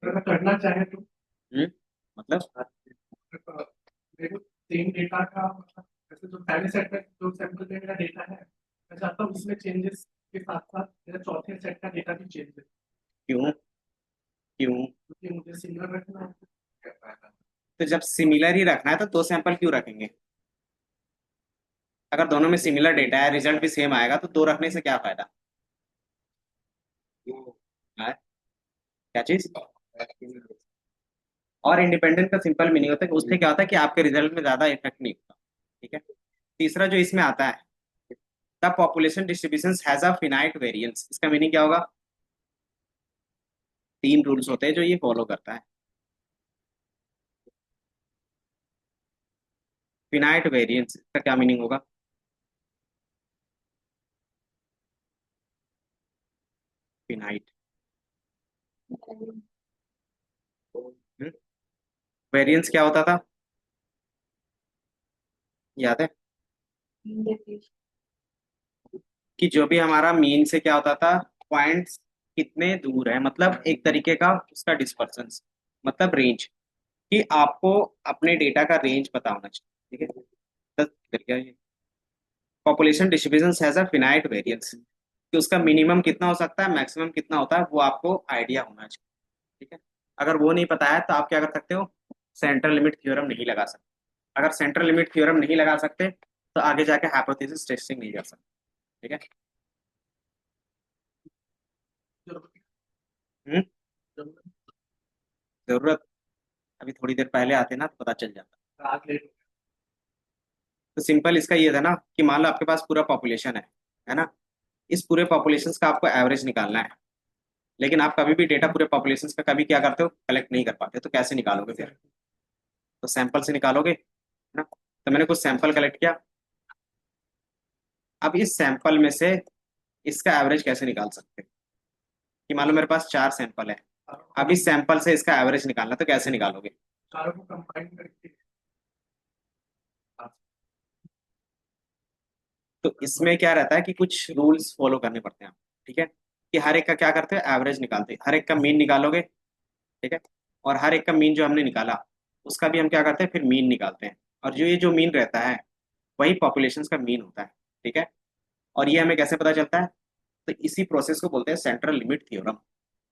अगर करना चाहे तो मतलब मेरे को सेम डेटा का जैसे जो पहले सेट में जो सैंपल में मेरा डेटा है, मैं चाहता हूँ उसमें चेंजेस के साथ साथ मेरा चौथे सेट का डेटा भी चेंज है, क्यों, क्यों? क्योंकि मुझे सिमिलर रखना है। तो जब सिमिलर ही रखना है तो 2 सैंपल क्यों रखेंगे? अगर दोनों में सिमिलर डेटा है, रिजल्ट भी सेम आएगा, तो 2 रखने से क्या फायदा है? क्या चीज, और इंडिपेंडेंट का सिंपल मीनिंग होता है कि उससे क्या होता है कि आपके रिजल्ट में ज्यादा इफेक्ट नहीं होता। ठीक है, तीसरा जो इसमें आता है, the population distribution has a finite variance. इसका मीनिंग क्या होगा, 3 रूल्स होते हैं जो ये फॉलो करता है। फिनाइट वेरिएंस इसका क्या मीनिंग होगा, फिनाइट, वेरिएंस क्या होता था, याद है, कि जो भी हमारा मीन से क्या होता था, पॉइंट्स कितने दूर है, मतलब एक तरीके का उसका डिस्पर्सन, मतलब रेंज, कि आपको अपने डेटा का रेंज पता होना चाहिए। ठीक है, तरीका, population distribution has a finite variance, कि उसका मिनिमम कितना हो सकता है, मैक्सिमम कितना होता है, वो आपको आइडिया होना चाहिए। ठीक है, अगर वो नहीं पता है तो आप क्या कर सकते हो, सेंट्रल लिमिट थ्योरम नहीं लगा सकते। अगर सेंट्रल लिमिट थ्योरम नहीं लगा सकते तो आगे जाके हाइपोथेसिस टेस्टिंग नहीं कर सकते। ठीक है। जरूरत हम्म। जरूरत जरूरत, अभी थोड़ी देर पहले आते ना तो पता चल जाता। रात लेट तो सिंपल इसका ये था ना कि मान लो आपके पास पूरा पॉपुलेशन है ना, इस पूरे पॉपुलेशन का आपको एवरेज निकालना है। लेकिन आप कभी भी डेटा पूरे पॉपुलेशन का कभी क्या करते हो, कलेक्ट नहीं कर पाते, तो कैसे निकालोगे फिर? तो सैंपल से निकालोगे, है ना। तो मैंने कुछ सैंपल कलेक्ट किया। अब इस सैंपल में से इसका एवरेज कैसे निकाल सकते हैं? कि मान लो मेरे पास 4 सैंपल है। अब इस सैंपल से इसका एवरेज निकालना, तो कैसे निकालोगे? चारों को कंबाइन करके तो इसमें क्या रहता है कि कुछ रूल्स फॉलो करने पड़ते हैं। ठीक है। कि हर एक का क्या करते हैं, एवरेज निकालते हैं, हर एक का मीन निकालोगे। ठीक है। और हर एक का मीन जो हमने निकाला उसका भी हम क्या करते हैं, फिर मीन निकालते हैं। और जो ये जो मीन रहता है वही पॉपुलेशन का मीन होता है। ठीक है। और ये हमें कैसे पता चलता है? तो इसी प्रोसेस को बोलते हैं सेंट्रल लिमिट थ्योरम।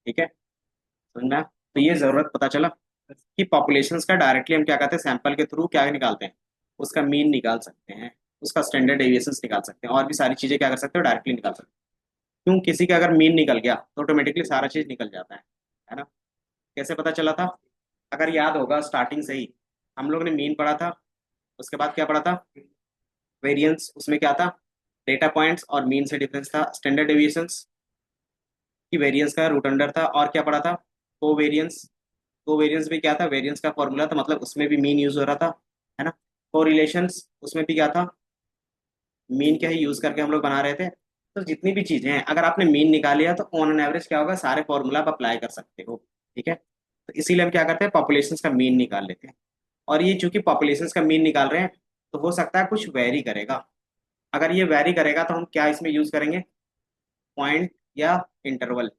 ठीक है, समझना। तो ये जरूरत पता चला कि पॉपुलेशंस का डायरेक्टली हम क्या करते हैं, सैंपल के थ्रू क्या निकालते हैं, उसका मीन निकाल सकते हैं, उसका स्टैंडर्ड डेविएशंस निकाल सकते हैं, और भी सारी चीजें क्या कर सकते हो, डायरेक्टली निकाल सकते हैं। क्यों? किसी का अगर मीन निकल गया तो ऑटोमेटिकली सारा चीज निकल जाता है ना। कैसे पता चला था? अगर याद होगा स्टार्टिंग से ही हम लोग ने मीन पढ़ा था, उसके बाद क्या पढ़ा था, वेरिएंस, उसमें क्या था, डेटा पॉइंट्स और मीन से डिफरेंस था, स्टैंडर्ड डेविएशंस की वेरिएंस का रूट अंडर था, और क्या पढ़ा था, कोवेरियंस। कोवेरियंस भी क्या था, वेरिएंस का फॉर्मूला था, मतलब उसमें भी मीन यूज हो रहा था, है ना। कोरिलेशंस, उसमें भी क्या था, मीन का ही यूज करके हम लोग बना रहे थे। तो जितनी भी चीजें हैं अगर आपने मीन निकाल लिया तो ऑन एन एवरेज क्या होगा, सारे फॉर्मूला आप अप्लाई कर सकते हो। ठीक है। तो इसीलिए हम क्या करते हैं, पॉपुलेशन का मीन निकाल लेते हैं। और ये चूंकि पॉपुलेशन का मीन निकाल रहे हैं तो हो सकता है कुछ वेरी करेगा। अगर ये वेरी करेगा तो हम क्या इसमें यूज करेंगे, पॉइंट या इंटरवल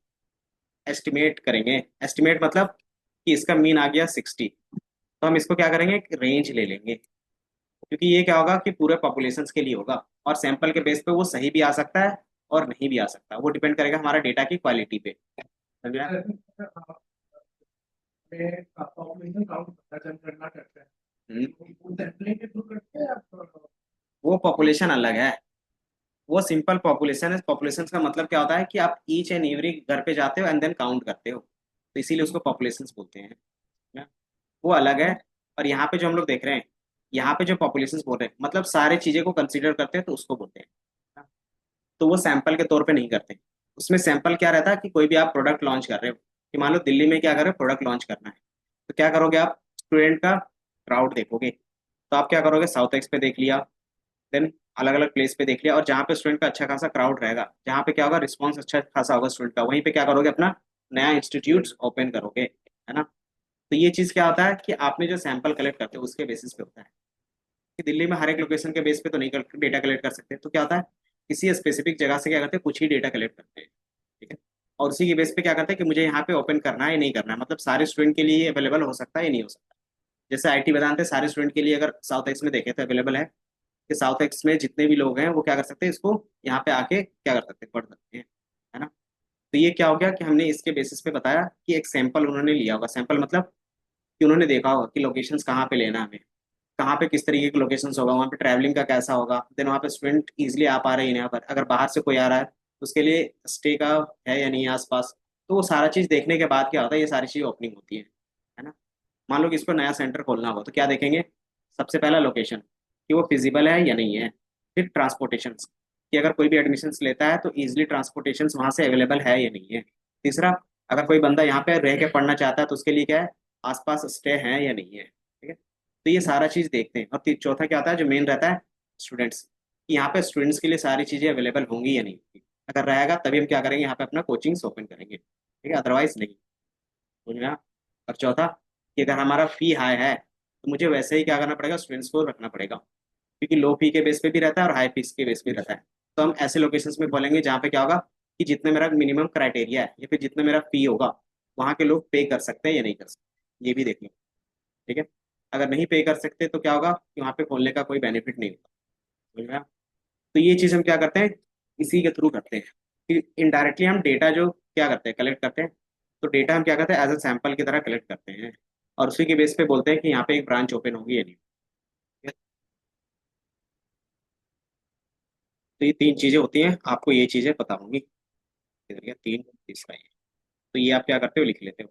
एस्टिमेट करेंगे। एस्टिमेट मतलब कि इसका मीन आ गया 60, तो हम इसको क्या करेंगे, रेंज ले लेंगे। क्योंकि ये क्या होगा कि पूरे पॉपुलेशन के लिए होगा, और सैंपल के बेस पे वो सही भी आ सकता है और नहीं भी आ सकता, वो डिपेंड करेगा हमारा डेटा की क्वालिटी पे। समझा? में पॉपुलेशन काउंट जनगणना करते हैं हम्म। वो सैंपलिंग के थ्रू करते हैं या वो पॉपुलेशन अलग है, वो सिंपल पॉपुलेशन है। पॉपुलेशन का मतलब क्या होता है कि आप ईच एंड एवरी घर पे जाते हो एंड देन काउंट करते हो, तो इसीलिए उसको पॉपुलेशन बोलते हैं ना। वो अलग है। और यहाँ पे जो हम लोग देख रहे हैं, यहाँ पे जो पॉपुलेशन बोल रहे हैं मतलब सारे चीजें को कंसीडर करते हैं तो उसको बोलते हैं। तो वो सैंपल के तौर पे नहीं करते। उसमें सैंपल क्या रहता है कि कोई भी आप प्रोडक्ट लॉन्च कर रहे हो, कि मान लो दिल्ली में क्या कर रहे हो, प्रोडक्ट लॉन्च करना है, तो क्या करोगे आप, स्टूडेंट का क्राउड देखोगे। तो आप क्या करोगे, साउथ एक्स पे देख लिया, देन अलग अलग प्लेस पे देख लिया, और जहाँ पे स्टूडेंट का अच्छा खासा क्राउड रहेगा, जहाँ पे क्या होगा, रिस्पॉन्स अच्छा खासा होगा स्टूडेंट का, वहीं पे क्या करोगे, अपना नया इंस्टीट्यूट ओपन करोगे, है ना। तो ये चीज क्या होता है कि आपने जो सैंपल कलेक्ट करते हो उसके बेसिस पे होता है। कि दिल्ली में हर एक लोकेशन के बेस पे तो नहीं डेटा कलेक्ट कर सकते, तो क्या होता है, किसी स्पेसिफिक जगह से क्या करते हैं, कुछ ही डेटा कलेक्ट करते हैं। ठीक है। और उसी के बेस पे क्या करते हैं कि मुझे यहाँ पे ओपन करना है या नहीं करना है, मतलब सारे स्टूडेंट के लिए अवेलेबल हो सकता है या नहीं हो सकता। जैसे आईटी वेदांत है, सारे स्टूडेंट के लिए अगर साउथ एक्स में देखें तो अवेलेबल है, कि साउथ एक्स में जितने भी लोग हैं वो क्या कर सकते हैं, इसको यहाँ पे आके क्या कर सकते हैं, पढ़ सकते हैं, है ना। तो ये क्या हो गया कि हमने इसके बेसिस पे बताया कि एक सैंपल उन्होंने लिया होगा, सैंपल मतलब कि उन्होंने देखा होगा कि लोकेशंस कहाँ पे लेना है हमें, कहाँ पे किस तरीके के लोकेशंस होगा, वहाँ पे ट्रैवलिंग का कैसा होगा, देन वहाँ पे स्टूडेंट इजिली आ पा रहे हैं यहाँ पर, अगर बाहर से कोई आ रहा है तो उसके लिए स्टे का है या नहीं है आसपास। तो वो सारा चीज़ देखने के बाद क्या होता है, ये सारी चीज़ ओपनिंग होती है ना। मान लो कि इसको नया सेंटर खोलना हो तो क्या देखेंगे, सबसे पहला लोकेशन, कि वो फिजिबल है या नहीं है। फिर ट्रांसपोर्टेशन, कि अगर कोई भी एडमिशन लेता है तो ईजिली ट्रांसपोर्टेशन वहाँ से अवेलेबल है या नहीं है। तीसरा, अगर कोई बंदा यहाँ पे रह के पढ़ना चाहता है तो उसके लिए क्या है, आसपास स्टे है या नहीं है। ठीक है। तो ये सारा चीज़ देखते हैं। और चौथा क्या होता है, जो मेन रहता है, स्टूडेंट्स, कि यहाँ पे स्टूडेंट्स के लिए सारी चीज़ें अवेलेबल होंगी या नहीं होंगी। अगर रहेगा तभी हम क्या करेंगे, यहाँ पे अपना कोचिंग्स ओपन करेंगे, ठीक है, अदरवाइज नहीं। समझ में आया? और चौथा, कि अगर हमारा फी हाई है तो मुझे वैसे ही क्या करना पड़ेगा, स्टूडेंट्स को रखना पड़ेगा, क्योंकि लो फी के बेस पे भी रहता है और हाई फीस के बेस पे रहता है। तो हम ऐसे लोकेशंस में खोलेंगे जहाँ पे क्या होगा कि जितने मेरा मिनिमम क्राइटेरिया है या फिर जितना मेरा फी होगा वहाँ के लोग पे कर सकते हैं या नहीं कर सकते, ये भी देख लो। ठीक है। अगर नहीं पे कर सकते तो क्या होगा कि वहाँ पे खोलने का कोई बेनिफिट नहीं होगा। समझ में आया? तो ये चीज़ हम क्या करते हैं, इसी के थ्रू करते हैं कि इनडायरेक्टली हम डेटा जो क्या करते हैं, कलेक्ट करते हैं, तो डेटा हम क्या करते हैं, एज अ सैंपल की तरह कलेक्ट करते हैं और उसी के बेस पे बोलते हैं कि यहाँ पे एक ब्रांच ओपन होगी या नहीं। ठीक है? तो ये तीन चीजें होती हैं, आपको ये चीजें पता होंगी। ठीक है, तीन तीसरा ये। तो ये आप क्या करते हो, लिख लेते हो।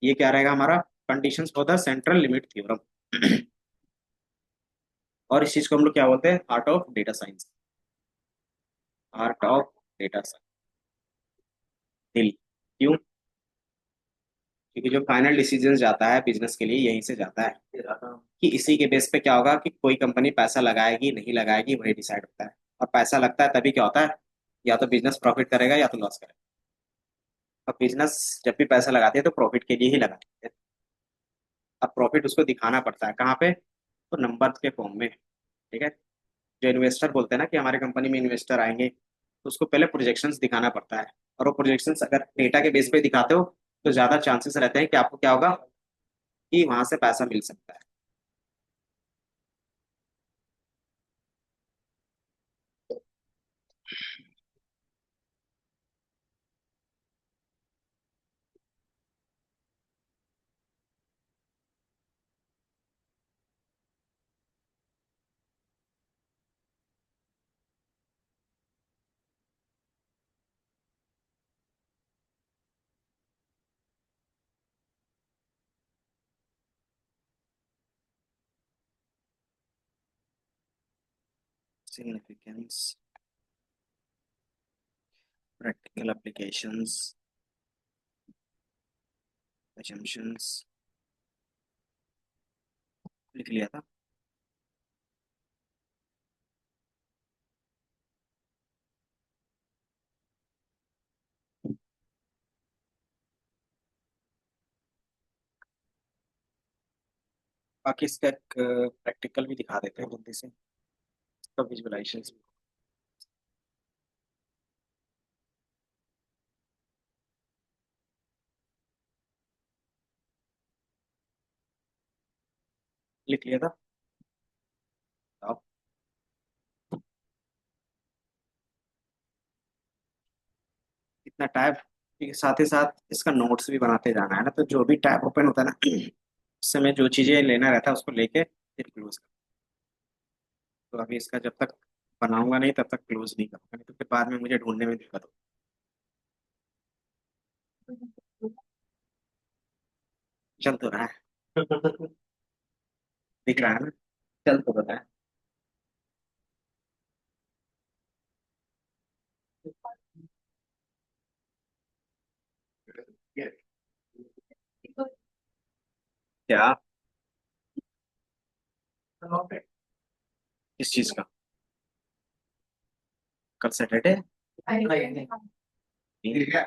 ये क्या रहेगा हमारा, conditions for the central limit theorem. और इस चीज को हम लोग क्या बोलते हैं, art of data science. Art of data science, दिल। क्यों? क्योंकि जो फाइनल डिसीजन जाता है बिजनेस के लिए यहीं से जाता है, कि इसी के बेस पे क्या होगा कि कोई कंपनी पैसा लगाएगी नहीं लगाएगी वही डिसाइड होता है। और पैसा लगता है तभी क्या होता है, या तो बिजनेस प्रॉफिट करेगा या तो लॉस करेगा। और बिजनेस जब भी पैसा लगाती है तो प्रॉफिट के लिए ही लगाती है। अब प्रॉफिट उसको दिखाना पड़ता है कहाँ पे, तो नंबर के फॉर्म में। ठीक है। जो इन्वेस्टर बोलते हैं ना कि हमारे कंपनी में इन्वेस्टर आएंगे, तो उसको पहले प्रोजेक्शंस दिखाना पड़ता है। और वो प्रोजेक्शंस अगर डेटा के बेस पे दिखाते हो तो ज्यादा चांसेस रहते हैं कि आपको क्या होगा, कि वहां से पैसा मिल सकता है। सिग्निफिकेंस, प्रैक्टिकल एप्लीकेशंस, assumptions, लिख लिया था। बाकी इसका एक प्रैक्टिकल भी दिखा देते हैं जल्दी से, इसका विजुअलाइजेशन। लिख लिया था। आप इतना टैब, ठीक है, साथ ही साथ इसका नोट्स भी बनाते जाना है ना, तो जो भी टैब ओपन होता है ना उस समय जो चीजें लेना रहता है उसको लेके फिर क्लोज कर। तो अभी इसका जब तक बनाऊंगा नहीं तब तक क्लोज नहीं करूंगा, नहीं तो फिर बाद में मुझे ढूंढने में दिक्कत हो। चल तो रहा है, दिख रहा है ना, चल तो रहा है। क्या? किस चीज का? कल सैटरडे? ठीक है।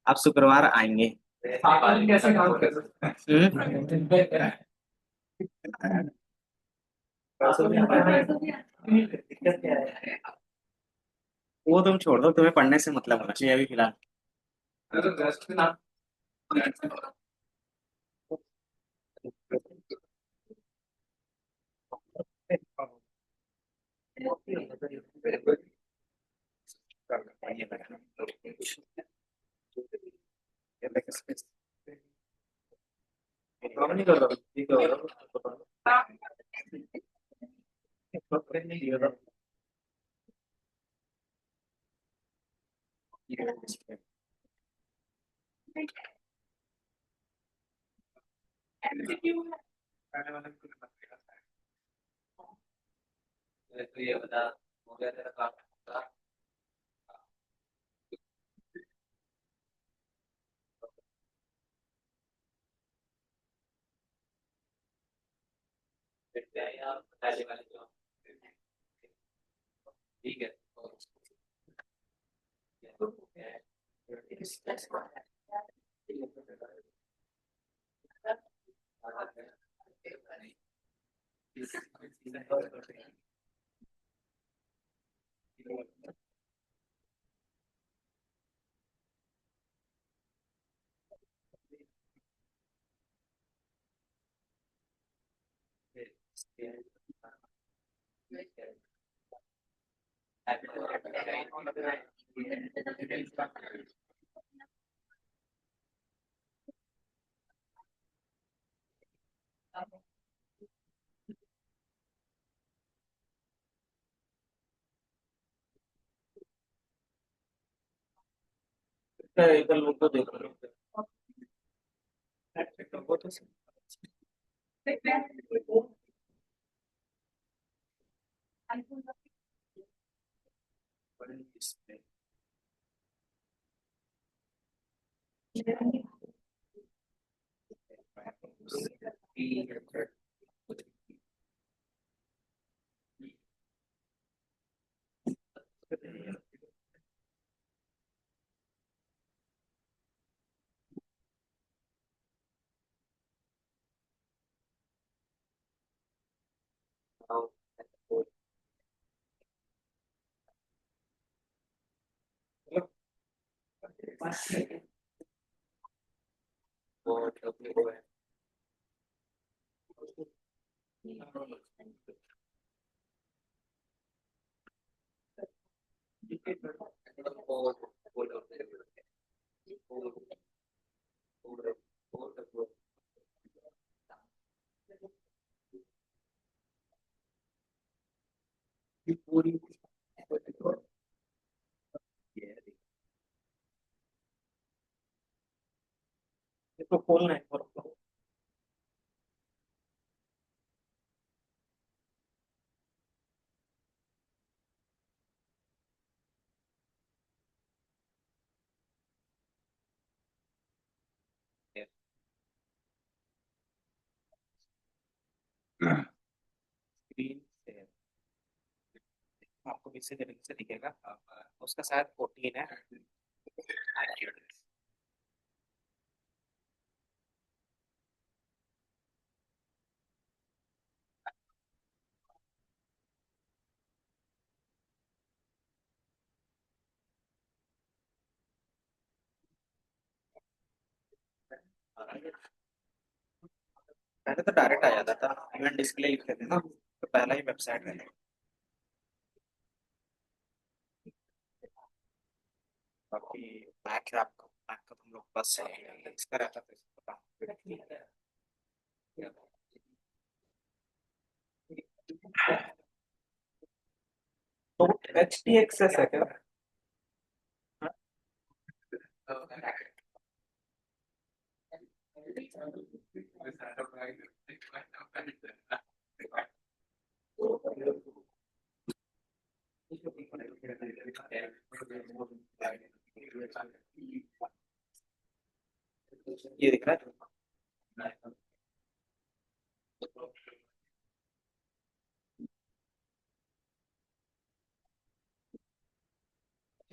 आप शुक्रवार आएंगे? कैसे काम कर सकते हम्म? हैं? दिक्कत क्या है? वो तुम छोड़ दो, तुम्हें पढ़ने से मतलब होना चाहिए अभी फिलहाल। काम नहीं कर रहा, ठीक है। तो ये बता, हो गया तेरा काम? देखते हैं यार, पहले वाले जो, ठीक है। एक बार लोग को देख लो वो तो पूरी इसको खोलना है और स्क्रीन से आपको किसी तरीके से दिखेगा उसका शायद 14 है। पहले तो डायरेक्ट आ जाता था इवेंट डिस्प्ले लिखते थे ना तो पहला ही वेबसाइट रहता। बाकी मैक है आपका मैक का तुम लोग बस है इसका रहता था इसको पता। तो एच टी एक्सेस है क्या? ये दिख रहा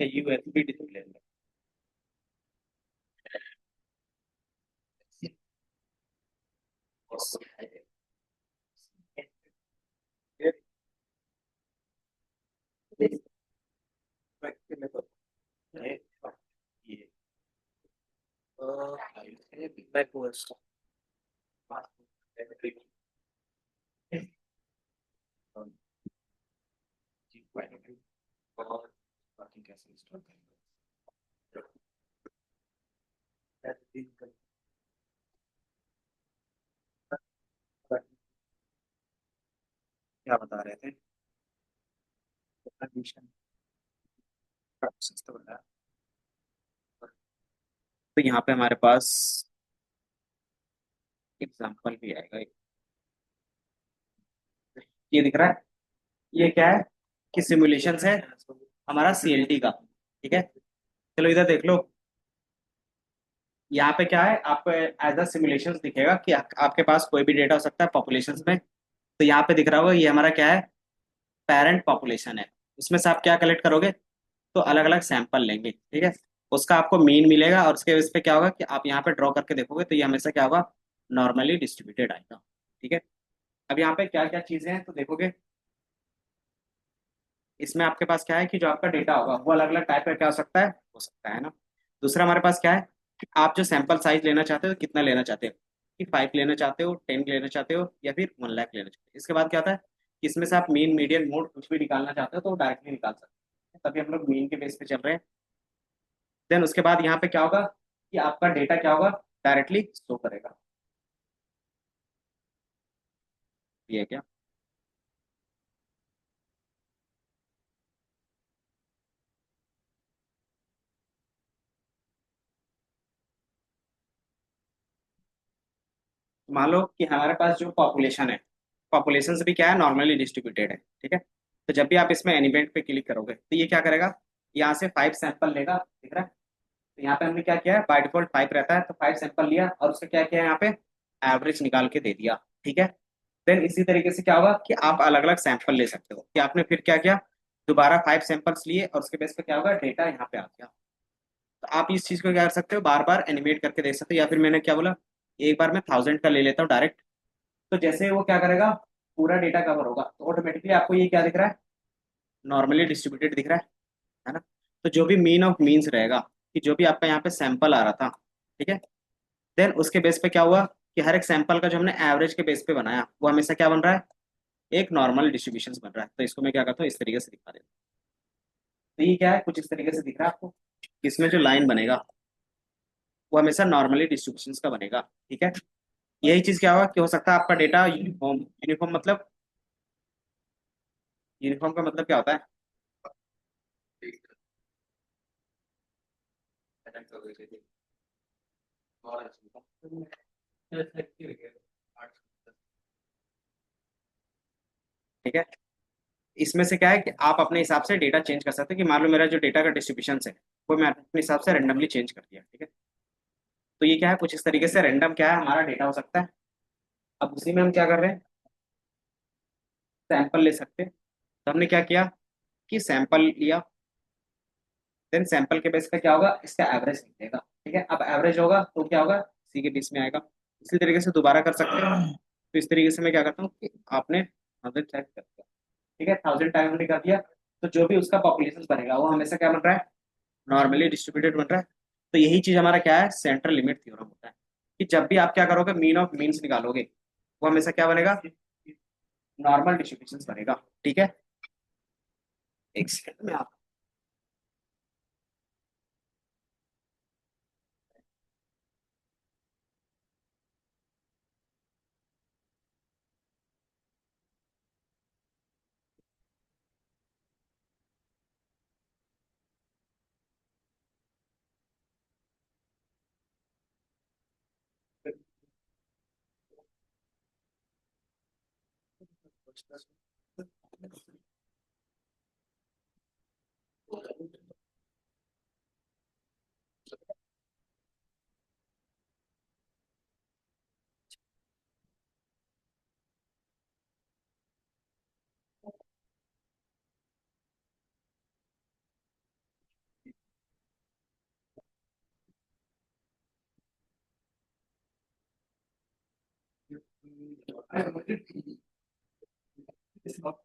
है यूएसबी डिस्प्ले ये बैक और बाकी कैसे इंस्टॉल करेंगे। क्या बता रहे थे? एडमिशन प्रोसेस तो बताया। तो यहाँ पे हमारे पास एग्जाम्पल भी आएगा ये दिख रहा है। ये क्या है कि सिमुलेशन है हमारा सीएलटी का। ठीक है चलो इधर देख लो। यहाँ पे क्या है आपको एज अ सिमुलेशन दिखेगा कि आपके पास कोई भी डेटा हो सकता है पॉपुलेशन में। तो यहाँ पे दिख रहा होगा ये हमारा क्या है पेरेंट पॉपुलेशन है। उसमें से आप क्या कलेक्ट करोगे तो अलग अलग सैंपल लेंगे। ठीक है उसका आपको मीन मिलेगा और उसके बेस पे क्या होगा कि आप यहाँ पे ड्रॉ करके देखोगे तो ये हमेशा क्या होगा नॉर्मली डिस्ट्रीब्यूटेड आएगा। ठीक है अब यहाँ पे क्या क्या चीजें हैं तो देखोगे इसमें आपके पास क्या है कि जो आपका डेटा होगा वो अलग अलग टाइप का क्या हो सकता है ना। दूसरा हमारे पास क्या है कि आप जो सैंपल साइज लेना चाहते हो कितना लेना चाहते हो कि 5 लेना चाहते हो 10 लेना चाहते हो या फिर 1 लाख लेना चाहते हो। इसके बाद क्या होता है कि इसमें से आप मीन मीडियन मोड कुछ भी निकालना चाहते हो तो डायरेक्टली निकाल सकते हैं। तभी हम लोग मीन के बेस पे चल रहे हैं देन उसके बाद यहाँ पे क्या होगा कि आपका डेटा क्या होगा, डायरेक्टली शो करेगा। ये है क्या? मान लो कि हमारे पास जो पॉपुलेशन है, पॉपुलेशन से भी क्या है, नॉर्मली डिस्ट्रीब्यूटेड है, ठीक है। तो जब भी आप इसमें एनिमेट पे क्लिक करोगे तो ये क्या करेगा, यहाँ से 5 सैंपल लेगा, दिख रहा है। तो यहाँ पे हमने क्या किया है, बाय डिफॉल्ट 5 रहता है, तो 5 सैंपल लिया और उसका क्या किया है, यहाँ पे एवरेज निकाल के दे दिया, ठीक है। देन इसी तरीके से क्या होगा कि आप अलग अलग सैंपल ले सकते हो, कि आपने फिर क्या किया, दोबारा 5 सैंपल्स लिए और उसके बेस पे क्या होगा, डेटा यहाँ पे आ गया। तो आप इस चीज को क्या कर सकते हो, बार बार एनिमेट करके देख सकते हो, या फिर मैंने क्या बोला, एक बार मैं 1000 का ले लेता हूँ डायरेक्ट। तो जैसे वो क्या करेगा, पूरा डेटा कवर होगा तो ऑटोमेटिकली आपको ये क्या दिख रहा है, नॉर्मली डिस्ट्रीब्यूटेड दिख रहा है ना। तो जो भी मीन ऑफ मीन्स रहेगा, कि जो भी आपका यहाँ पे सैंपल आ रहा था, ठीक है, देन उसके बेस पे क्या हुआ कि हर एक सैंपल का जो हमने एवरेज के बेस पे बनाया वो हमेशा क्या बन रहा है, एक नॉर्मल डिस्ट्रीब्यूशन बन रहा है। तो इसको मैं क्या करता हूँ, इस तरीके से दिखा देता हूँ। तो ये क्या है, कुछ इस तरीके से दिख रहा है आपको, इसमें जो लाइन बनेगा वो हमेशा नॉर्मली डिस्ट्रीब्यूशन का बनेगा, ठीक है। यही चीज क्या होगा कि हो सकता है आपका डेटा यूनिफॉर्म, यूनिफॉर्म मतलब, यूनिफॉर्म का मतलब क्या होता है, ठीक है। इसमें से क्या है कि आप अपने हिसाब से डेटा चेंज कर सकते हो, कि मान लो मेरा जो डेटा का डिस्ट्रीब्यूशन है वो मैं अपने हिसाब से रेंडमली चेंज कर दिया, ठीक है। तो ये क्या है, कुछ इस तरीके से रेंडम क्या है हमारा डेटा हो सकता है। अब उसी में हम क्या कर रहे हैं, सैंपल ले सकते हैं। तो हमने क्या किया कि सैंपल लिया, देन सैंपल के बेस पे क्या होगा, इसका एवरेज निकलेगा, ठीक है। अब एवरेज होगा तो क्या होगा, सी के बीच में आएगा। इसी तरीके से दोबारा कर सकते हैं। तो इस तरीके से मैं क्या करता हूँ कि आपने 100 चेक कर दिया, ठीक है, 1000 टाइम हमने कर दिया। तो जो भी उसका पॉपुलेशन बनेगा वो हमेशा क्या बन रहा है, नॉर्मली डिस्ट्रीब्यूटेड बन रहा है। तो यही चीज हमारा क्या है, सेंट्रल लिमिट थ्योरम होता है, कि जब भी आप क्या करोगे, मीन ऑफ मीन्स निकालोगे वो हमेशा क्या बनेगा, नॉर्मल डिस्ट्रीब्यूशन बनेगा, ठीक है। एक सेकंड में आप, It's not.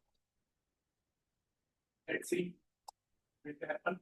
Let's see. It happen.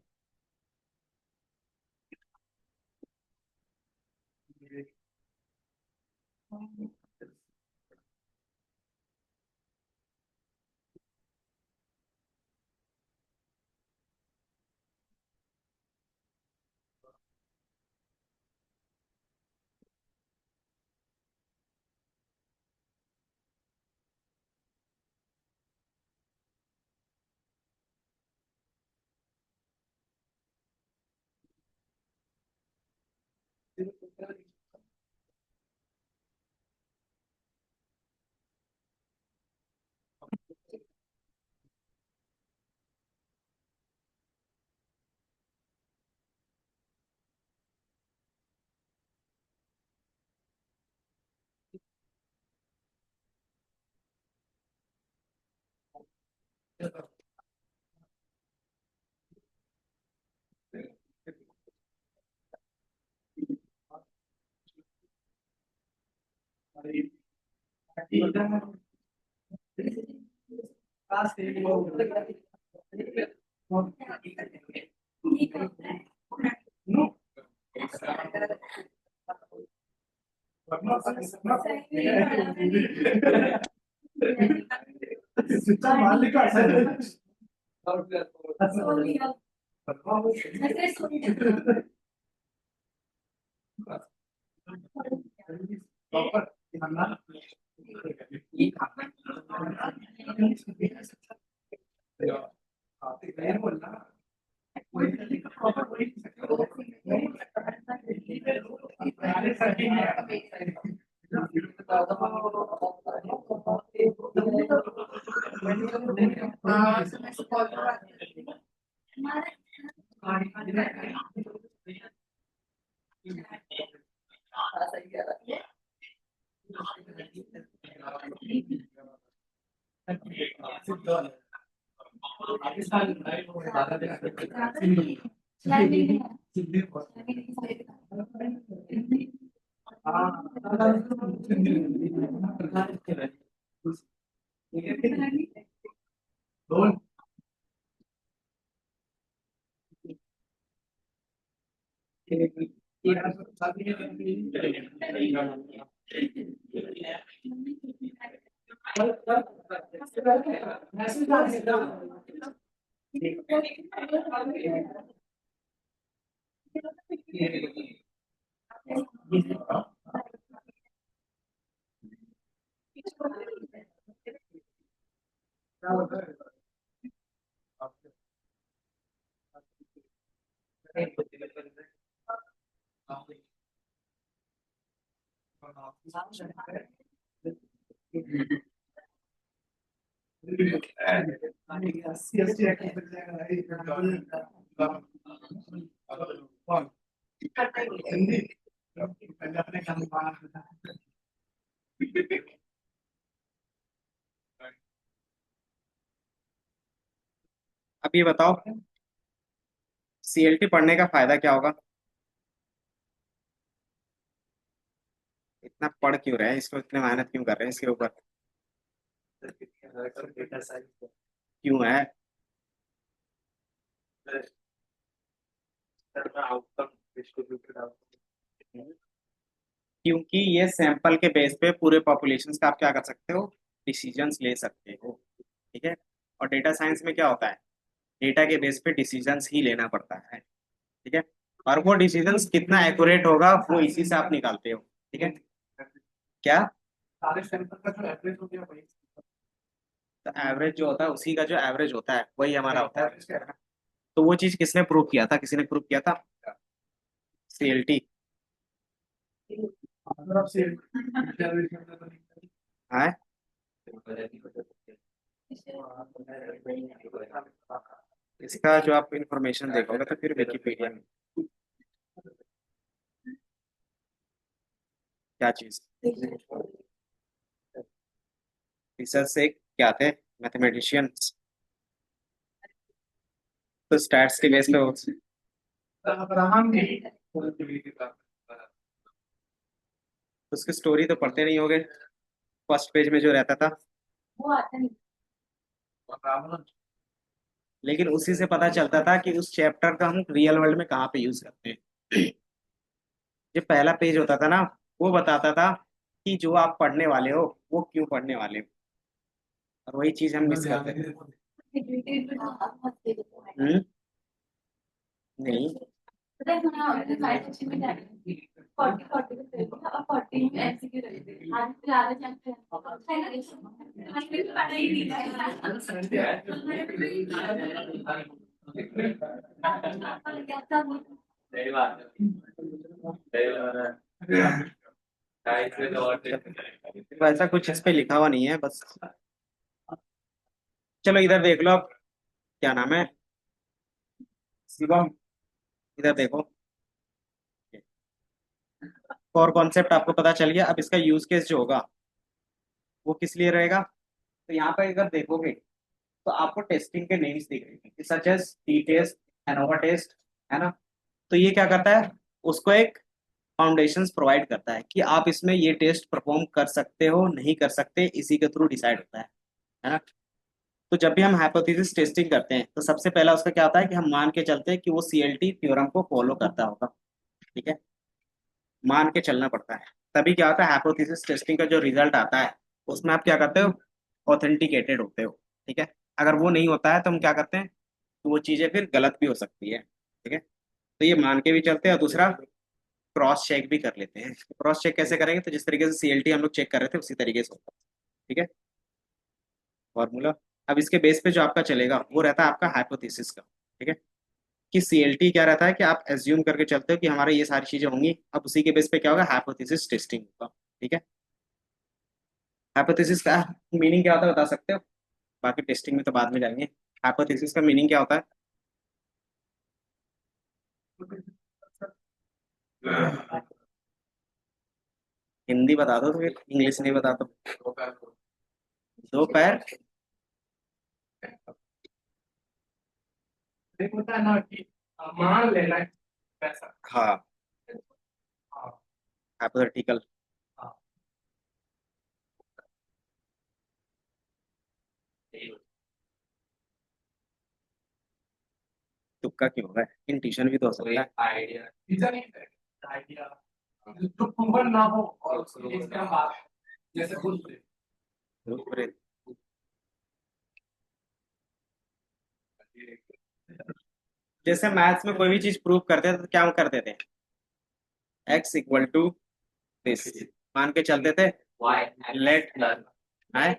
No. Switch मालिक का प्रॉपर बोलना प्रॉपर दोन हिंदी पहले अपने काम अब ये बताओ सीएलटी पढ़ने का फायदा क्या होगा? इतना पढ़ क्यों रहे हैं इसको, इतने मेहनत क्यों कर रहे हैं इसके ऊपर? डेटा साइंस क्यों है? Outcome distributed outcome. क्योंकि ये सैंपल के बेस पे पूरे पॉपुलेशन का आप क्या कर सकते हो, डिसीजंस ले सकते हो। ठीक है। और डेटा साइंस में क्या होता है, डेटा के बेस पे डिसीजंस ही लेना पड़ता है। ठीक है। और वो डिसीजंस कितना एक्यूरेट होगा वो इसी से आप निकालते हो। ठीक है। क्या? सारे सैंपल का जो एवरेज हो गया वही तो एवरेज जो होता है उसी का जो एवरेज होता है वही हमारा होता है। तो वो चीज किसने प्रूव किया था, किसी ने प्रूव किया था? सीएलटी। अगर आप से है। इसका जो आप इंफॉर्मेशन देखोगे तो फिर विकिपीडिया में क्या चीज, रिसर्च से क्या आते हैं मैथमेटिशियंस, तो स्टैट्स के बेस पे अब्राहम ने उसकी स्टोरी तो पढ़ते नहीं होगे, फर्स्ट पेज में जो रहता था, वो आता नहीं लेकिन उसी से पता चलता था कि उस चैप्टर का हम रियल वर्ल्ड में कहाँ पे यूज करते हैं। जो पहला पेज होता था ना, वो बताता था कि जो आप पढ़ने वाले हो वो क्यों पढ़ने वाले हो, और वही चीज हम मिस करते थे। हम्म। नहीं। पता है हमारा फाइव सेक्शन में जाएंगे 40 और 40 में एमसीक्यू रहते हैं आज ज्यादा चैप्टर है ना हमें तो पता ही नहीं था सही बात है। तो ऐसा कुछ इस पे लिखा हुआ नहीं है बस। चलो इधर देख लो अब, क्या नाम है, शिवम, इधर देखो। और कॉन्सेप्ट आपको पता चल गया। अब इसका यूज केस जो होगा वो किस लिए रहेगा, तो यहाँ पर अगर देखोगे तो आपको टेस्टिंग के नेम्स दिख रहे हैं, such as t test, ANOVA test, है ना। तो ये क्या करता है, उसको एक फाउंडेशंस प्रोवाइड करता है कि आप इसमें ये टेस्ट परफॉर्म कर सकते हो नहीं कर सकते, इसी के थ्रू डिसाइड होता है ना। तो जब भी हम हाइपोथेसिस टेस्टिंग करते हैं तो सबसे पहला उसका क्या होता है कि हम मान के चलते हैं कि वो सीएलटी थ्योरम को फॉलो करता होगा। ठीक है। मान के चलना पड़ता है, तभी क्या होता है हाइपोथेसिस टेस्टिंग का जो रिजल्ट आता है उसमें आप क्या करते हो, ऑथेंटिकेटेड होते हो। ठीक है। अगर वो नहीं होता है तो हम क्या करते हैं, तो वो चीजें फिर गलत भी हो सकती है। ठीक है। तो ये मान के भी चलते हैं। और दूसरा क्रॉस चेक भी कर लेते हैं। क्रॉस चेक कैसे करेंगे, तो जिस तरीके से सीएलटी हम लोग चेक कर रहे थे उसी तरीके से होगा। ठीक है, फॉर्मूला। अब इसके बेस पे जो आपका चलेगा वो रहता है आपका हाइपोथेसिस का। ठीक है, कि सीएलटी क्या रहता है कि आप एज्यूम करके चलते हो कि हमारे ये सारी चीजें होंगी, अब उसी के बेस पे क्या होगा, हाइपोथेसिस टेस्टिंग होगा। ठीक है, हाइपोथेसिस का मीनिंग क्या होता है बता सकते हो? बाकी टेस्टिंग में तो बाद में जाएंगे। हाइपोथेसिस का मीनिंग क्या होता है? हिंदी बता दो तो फिर, इंग्लिश नहीं बता दो। दो पैर। एक होता है ना कि मान लेना है पैसा। हाँ, हाँ हाइपोथेटिकल। हाँ। तुक्का क्यों होगा, इन ट्यूशन भी तो हो सकता है। आइडिया। रीजन ही है आइडिया जो प्रूवन ना हो और उसके लिए क्या बात है, जैसे खुद से जैसे मैथ्स में कोई भी चीज प्रूव करते थे तो क्या हम करते थे, एक्स इक्वल टू दिस मान के चलते थे। वाई लेट है,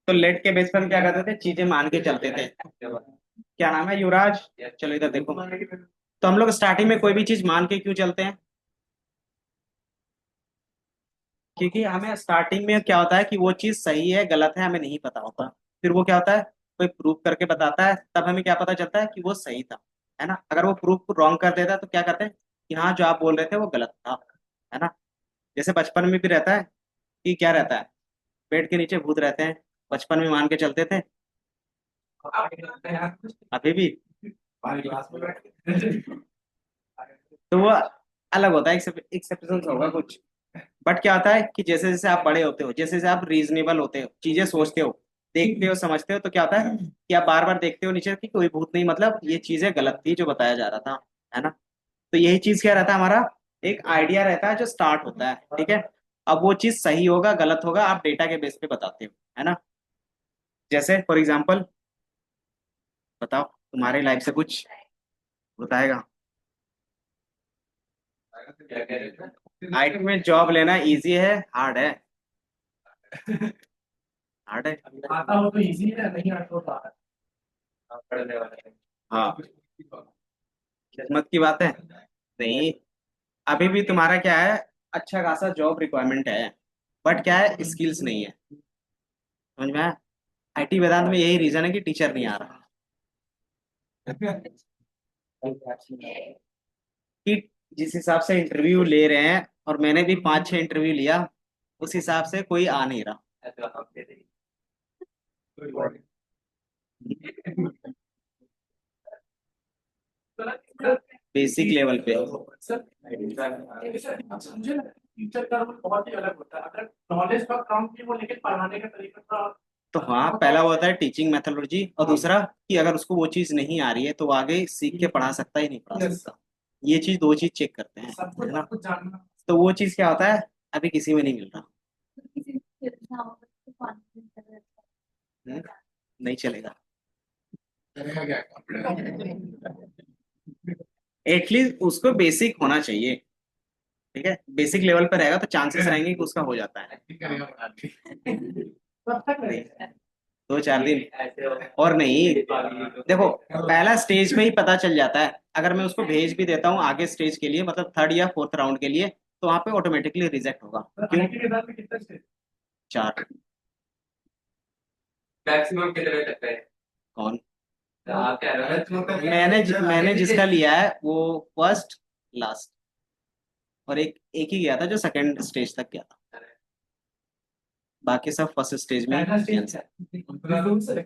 तो लेट के बेस पर हम क्या करते थे, चीजें मान के चलते थे। क्या नाम है, युवराज? चलो इधर देखो, तो हम लोग स्टार्टिंग में कोई भी चीज मान के क्यों चलते हैं? क्योंकि हमें स्टार्टिंग में क्या होता है कि वो चीज सही है गलत है हमें नहीं पता होता। फिर वो क्या होता है, कोई प्रूव करके बताता है, तब हमें क्या पता चलता है कि वो सही था। है ना, अगर वो प्रूफ रॉन्ग कर देता है तो क्या करते हैं कि हाँ जो आप बोल रहे थे वो गलत था। है ना, जैसे बचपन में भी रहता है कि क्या रहता है, पेड़ के नीचे भूत रहते हैं, बचपन में मान के चलते थे, अभी भी। क्लास में बैठ के तो वो अलग होता है, एक्सेप्शन होगा कुछ। बट क्या होता है कि जैसे जैसे आप बड़े होते हो, जैसे जैसे आप रीजनेबल होते हो, चीजें सोचते हो, देखते हो, समझते हो, तो क्या होता है कि आप बार बार देखते हो नीचे कि कोई भूत नहीं, मतलब ये चीजें गलत थी जो बताया जा रहा था। है ना, तो यही चीज क्या रहता है हमारा, एक आइडिया रहता है जो स्टार्ट होता है। ठीक है, अब वो चीज सही होगा गलत होगा आप डेटा के बेस पे बताते हो। है ना, जैसे फॉर एग्जाम्पल बताओ, तुम्हारे लाइफ से कुछ बताएगा। क्या कह रहे थे? आईटी में जॉब लेना इजी है हार्ड है? हार्ड है। आता हो तो इजी है, नहीं आता हो तो hard पढ़ने वाले हाँ, किस्मत की बात है। नहीं, अभी भी तुम्हारा क्या है, अच्छा खासा जॉब रिक्वायरमेंट है, बट क्या है, स्किल्स नहीं है। समझ में आया? आईटी वेदांत में यही रीजन है कि टीचर नहीं आ रहा, कि जिस हिसाब से इंटरव्यू ले रहे हैं, और मैंने भी 5-6 इंटरव्यू लिया, उस हिसाब से कोई आ नहीं रहा। ऐसा हम दे देंगे। बेसिक लेवल पे। सर मुझे ना टीचर का रोल बहुत ही अलग होता है, अगर नॉलेज का काम की वो, लेकिन पढ़ाने का तरीका का तो हाँ, पहला वो होता है टीचिंग मेथोडोलॉजी, और दूसरा कि अगर उसको वो चीज नहीं आ रही है तो वो आगे सीख के पढ़ा सकता ही नहीं पढ़ा सकता। ये चीज, दो चीज चेक करते हैं। है ना, सब कुछ जानना। तो वो चीज क्या होता है, अभी किसी में नहीं मिल रहा। हम्म, नहीं चलेगा। एटलीस्ट उसको बेसिक होना चाहिए। ठीक है, बेसिक लेवल पर रहेगा तो चांसेस रहेंगे कि उसका हो जाता है। कब तक रहेगा? 2-4 दिन। ऐसे हो और नहीं, देखो पहला स्टेज में ही पता चल जाता है, अगर मैं उसको भेज भी देता हूँ आगे स्टेज के लिए, मतलब थर्ड या फोर्थ राउंड के लिए, तो वहां पे ऑटोमेटिकली रिजेक्ट होगा। क्यों? आईटी के साथ में कितना स्टेज? 4। मैक्सिमम कितने तक है? कौन? आप कह रहे हो मैंने जिसका लिया है वो फर्स्ट, लास्ट, और एक एक ही गया था जो सेकंड स्टेज तक गया था, बाकी सब फर्स्ट स्टेज में पहला ही स्टेज cancel। है।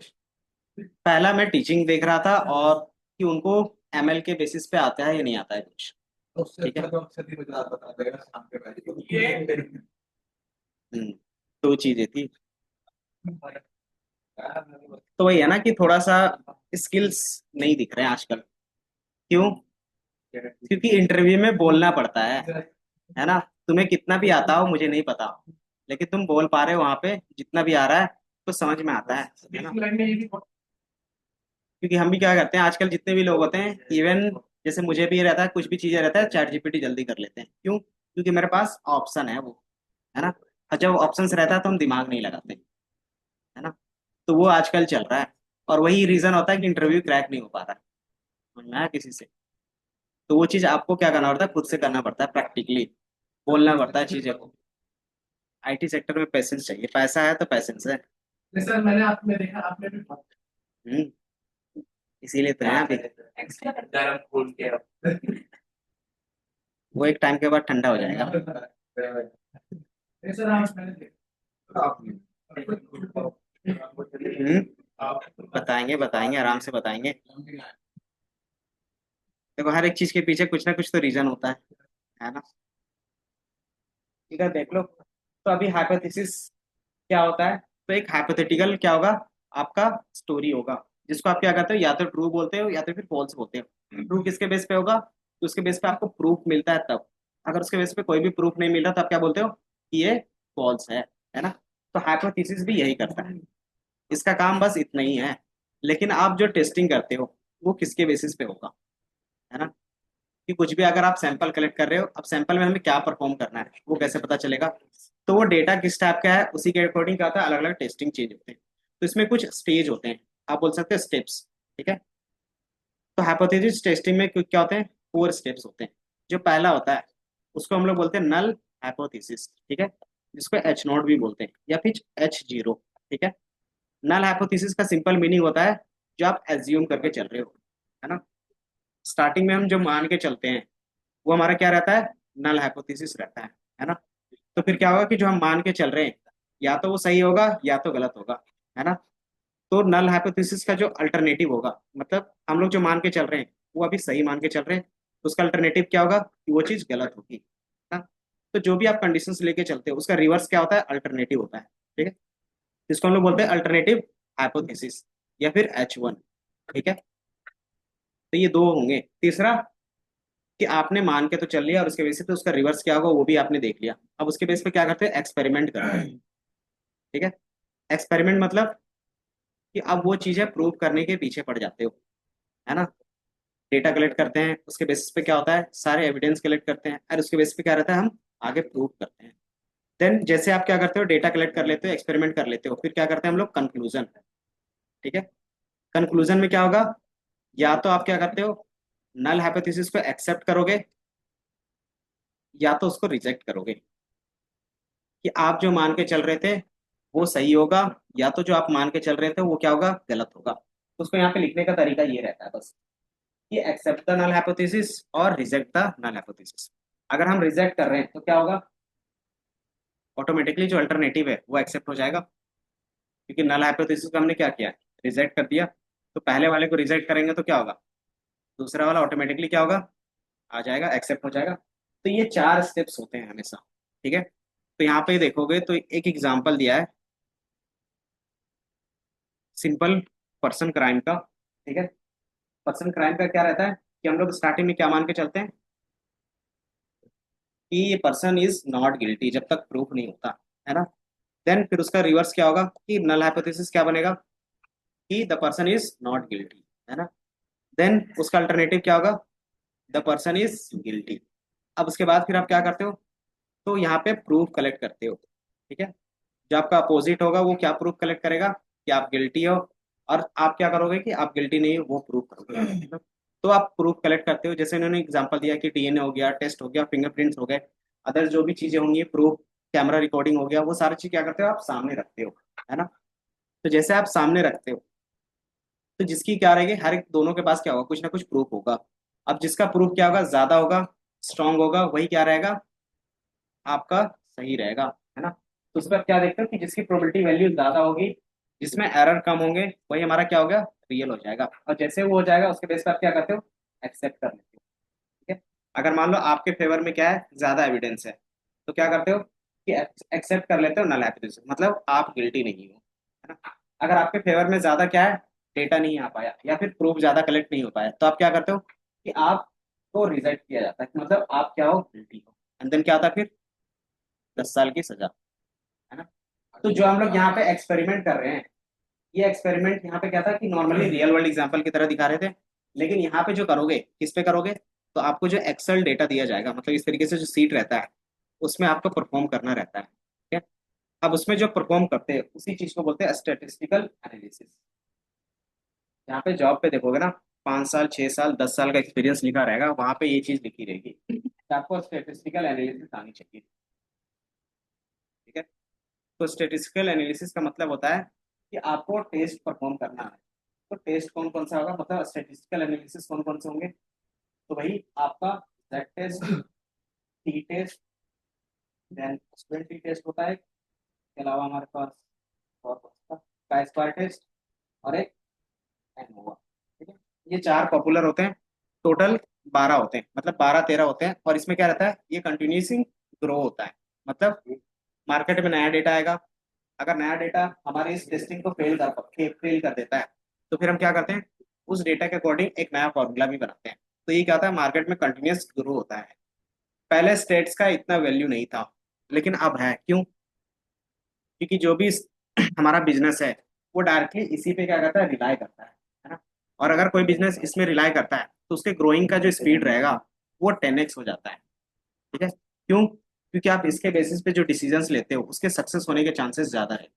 पहला मैं टीचिंग देख रहा था, और कि उनको एमएल के बेसिस पे आता है या नहीं आता है कुछ। ठीक है, दो चीजें थी। तो वही है ना कि थोड़ा सा स्किल्स नहीं दिख रहे हैं आजकल। क्यों? क्योंकि इंटरव्यू में बोलना पड़ता है ना, तुम्हें कितना भी आता हो मुझे नहीं पता, लेकिन तुम बोल पा रहे हो वहां पे जितना भी आ रहा है तो समझ में आता है ना। बेसिक लाइन में ये भी क्योंकि हम भी क्या करते हैं आजकल, जितने भी लोग होते हैं, इवन जैसे मुझे भी रहता है, कुछ भी चीजें रहता है चैट जीपीटी जल्दी कर लेते हैं। क्यों? क्योंकि मेरे पास ऑप्शन है वो, है ना। और जब ऑप्शंस रहता है तो हम दिमाग नहीं लगाते, है ना। तो वो आजकल चल रहा है, और वही रीजन होता है कि इंटरव्यू क्रैक नहीं हो पा रहा है, समझ में आया किसी से। तो वो चीज आपको क्या करना पड़ता है, खुद से करना पड़ता है, प्रैक्टिकली बोलना पड़ता है चीजें को। आईटी सेक्टर में पैसेंस चाहिए, पैसा है तो पैसेंस है। सर मैंने आप में देखा, आपने भी हम्म, इसीलिए तो है अभी। गर्म खून के वो एक टाइम के बाद ठंडा हो जाएगा। सर आप मैंने देखा। हम्म, बताएंगे बताएंगे, आराम से बताएंगे। देखो, हर एक चीज के पीछे कुछ ना कुछ तो रीजन होता है ना। इधर देख लो, तो अभी हाइपोथेसिस क्या होता है। तो एक हाइपोथेटिकल क्या होगा, आपका स्टोरी होगा, जिसको आप क्या करते हो, या तो ट्रू बोलते हो या तो फिर फॉल्स बोलते हो। ट्रू किसके बेस पे होगा, तो उसके बेस पे आपको प्रूफ मिलता है तब। अगर उसके बेस पे कोई भी प्रूफ नहीं मिल रहा तो आप क्या बोलते हो कि ये फॉल्स है ना। तो हाइपोथेसिस भी यही करता है, इसका काम बस इतना ही है। लेकिन आप जो टेस्टिंग करते हो वो किसके बेसिस पे होगा, है ना। कि कुछ भी अगर आप सैंपल कलेक्ट कर रहे हो, अब सैंपल में हमें क्या परफॉर्म करना है वो कैसे पता चलेगा। तो वो डेटा किस टाइप का है उसी के अकॉर्डिंग क्या होता है, अलग अलग टेस्टिंग चेंज होते हैं। तो इसमें कुछ स्टेज होते हैं, आप बोल सकते हैं स्टेप्स, ठीक है। तो हाइपोथेसिस टेस्टिंग में क्या होते हैं, 4 स्टेप्स होते हैं। जो पहला होता है उसको हम लोग बोलते हैं नल हाइपोथेसिस, ठीक है, जिसको एच नॉट भी बोलते हैं या फिर H0, ठीक है। नल हाइपोथेसिस का सिंपल मीनिंग होता है जो आप एज्यूम करके चल रहे हो, है ना। स्टार्टिंग में हम जो मान के चलते हैं वो हमारा क्या रहता है, नल हाइपोथेसिस रहता है ना। तो फिर क्या होगा कि जो हम मान के चल रहे हैं या तो वो सही होगा या तो गलत होगा, है ना। तो नल हाइपोथेसिस का जो अल्टरनेटिव होगा, मतलब हम लोग जो मान के चल रहे हैं वो अभी सही मान के चल रहे हैं, तो उसका अल्टरनेटिव क्या होगा कि वो चीज गलत होगी, है ना। तो जो भी आप कंडीशंस लेके चलते हो उसका रिवर्स क्या होता है, अल्टरनेटिव होता है, ठीक है। जिसको हम लोग बोलते हैं अल्टरनेटिव हाइपोथेसिस या फिर H1, ठीक है। तो ये दो होंगे। तीसरा कि आपने मान के तो चल लिया और उसके बेसिस पे उसका रिवर्स क्या होगा वो भी आपने देख लिया। अब उसके बेस पे क्या करते हैं, एक्सपेरिमेंट करते हैं, ठीक है। एक्सपेरिमेंट मतलब कि अब वो चीजें प्रूव करने के पीछे पड़ जाते हो, है ना। डेटा कलेक्ट करते हैं, उसके बेसिस पे क्या होता है, सारे एविडेंस कलेक्ट करते हैं, और उसके बेसिस पे क्या रहता है, हम आगे प्रूव करते हैं। देन जैसे आप क्या करते हो, डेटा कलेक्ट कर लेते हो, एक्सपेरिमेंट कर लेते हो, फिर क्या करते हैं हम लोग, कंक्लूजन, ठीक है। कंक्लूजन में क्या होगा, या तो आप क्या करते हो, नल हाइपोथेसिस को एक्सेप्ट करोगे या तो उसको रिजेक्ट करोगे, कि आप जो मान के चल रहे थे वो सही होगा या तो जो आप मान के चल रहे थे वो क्या होगा, गलत होगा। उसको यहाँ पे लिखने का तरीका ये रहता है बस, कि एक्सेप्ट द नल हाइपोथेसिस और रिजेक्ट द नल हाइपोथेसिस। अगर हम रिजेक्ट कर रहे हैं तो क्या होगा, ऑटोमेटिकली जो अल्टरनेटिव है वो एक्सेप्ट हो जाएगा, क्योंकि नल हाइपोथेसिस को हमने क्या किया, रिजेक्ट कर दिया। तो पहले वाले को रिजेक्ट करेंगे तो क्या होगा, दूसरा वाला ऑटोमेटिकली क्या होगा, आ जाएगा, एक्सेप्ट हो जाएगा। तो ये 4 स्टेप्स होते हैं हमेशा, ठीक है। तो यहाँ पे देखोगे तो एक एग्जाम्पल दिया है, सिंपल पर्सन क्राइम का, ठीक है। पर्सन क्राइम का क्या रहता है कि हम लोग स्टार्टिंग में क्या मान के चलते हैं कि ये पर्सन इज नॉट गिल्टी, जब तक प्रूफ नहीं होता, है ना। देन फिर उसका रिवर्स क्या होगा कि नल हाइपोथेसिस क्या बनेगा कि the person is not guilty, है ना। देन उसका अल्टरनेटिव क्या होगा, द पर्सन इज गिल्टी। अब उसके बाद फिर आप क्या करते हो, तो यहाँ पे प्रूफ कलेक्ट करते हो, ठीक है। जो आपका अपोजिट होगा वो क्या प्रूफ कलेक्ट करेगा कि आप गिल्टी हो, और आप क्या करोगे कि आप गिल्टी नहीं हो वो प्रूफ करोगे, है ना? तो आप प्रूफ कलेक्ट करते हो, जैसे उन्होंने एग्जांपल दिया कि डीएनए हो गया, टेस्ट हो गया, फिंगरप्रिंट्स हो गए, अदर जो भी चीजें होंगी, प्रूफ, कैमरा रिकॉर्डिंग हो गया, वो सारी चीज क्या करते हो, आप सामने रखते हो, है ना। तो जैसे आप सामने रखते हो तो जिसकी क्या रहेगी, हर एक दोनों के पास क्या होगा, कुछ ना कुछ प्रूफ होगा। अब जिसका प्रूफ क्या होगा, ज्यादा होगा, स्ट्रांग होगा, वही क्या रहेगा, आपका सही रहेगा, है ना। तो उस पर क्या देखते हो कि जिसकी प्रोबेबिलिटी वैल्यू ज्यादा होगी, जिसमें एरर कम होंगे, वही हमारा क्या होगा, रियल हो जाएगा। और जैसे वो हो जाएगा उसके बेस पर आप क्या करते हो, एक्सेप्ट कर लेते हो, ठीक है। अगर मान लो आपके फेवर में क्या है, ज्यादा एविडेंस है, तो क्या करते हो कि एक्सेप्ट कर लेते हो नल हाइपोथेसिस, मतलब आप गिल्टी नहीं हो, है ना। अगर आपके फेवर में ज्यादा क्या है, डेटा नहीं आ पाया या फिर प्रूफ ज्यादा कलेक्ट नहीं हो पाया, तो आप क्या करते हो कि आपको रिजेक्ट किया जाता है, मतलब आप क्या हो, गिल्टी हो। एंड देन क्या होता है फिर, 10 साल की सजा, है ना। तो जो हम लोग यहाँ पे एक्सपेरिमेंट कर रहे हैं ये एक्सपेरिमेंट यहाँ पे क्या था कि नॉर्मली रियल वर्ल्ड एग्जांपल की तरह दिखा रहे थे, लेकिन यहाँ पे जो करोगे किस पे करोगे, तो आपको जो एक्सेल डेटा दिया जाएगा, मतलब इस तरीके से जो सीट रहता है उसमें आपको परफॉर्म करना रहता है, ठीक है। अब उसमें जो परफॉर्म करते हैं उसी चीज को बोलते हैं स्टेटिस्टिकल एनालिसिस। यहाँ पे जॉब पे देखोगे ना, 5 साल 6 साल 10 साल का एक्सपीरियंस लिखा रहेगा, वहां पे ये चीज लिखी रहेगी कि आपको स्टेटिस्टिकल एनालिसिस आनी चाहिए, ठीक है। तो स्टेटिस्टिकल एनालिसिस का मतलब होता है कि आपको टेस्ट परफॉर्म करना है। तो टेस्ट कौन कौन सा होगा, मतलब स्टेटिस्टिकल एनालिसिस कौन कौन से होंगे, तो भाई आपका z test, t test, then square t test होता है, इसके अलावा हमारे पास और कौन सा का स्क्वायर टेस्ट, और एक एनोवा, ठीक है। ये 4 पॉपुलर होते हैं, टोटल 12 होते हैं, मतलब 12-13 होते हैं। और इसमें क्या रहता है, ये कंटिन्यूसिंग ग्रो होता है, मतलब मार्केट में नया डेटा आएगा, अगर नया डेटा हमारे इस टेस्टिंग को फेल कर देता है, तो फिर हम क्या करते हैं, उस डेटा के अकॉर्डिंग एक नया फॉर्मूला भी बनाते हैं। तो ये क्या होता है, मार्केट में कंटिन्यूस ग्रो होता है। पहले स्टेट्स का इतना वैल्यू नहीं था, लेकिन अब है, क्यों, क्योंकि जो भी हमारा बिजनेस है वो डायरेक्टली इसी पे क्या करता है, रिलाई करता है ना। और अगर कोई बिजनेस इसमें रिलाई करता है तो उसके ग्रोइंग का जो स्पीड रहेगा वो 10x हो जाता है, ठीक है। क्यों, क्योंकि आप इसके बेसिस पे जो डिसीजंस लेते हो उसके सक्सेस होने के चांसेस ज्यादा है,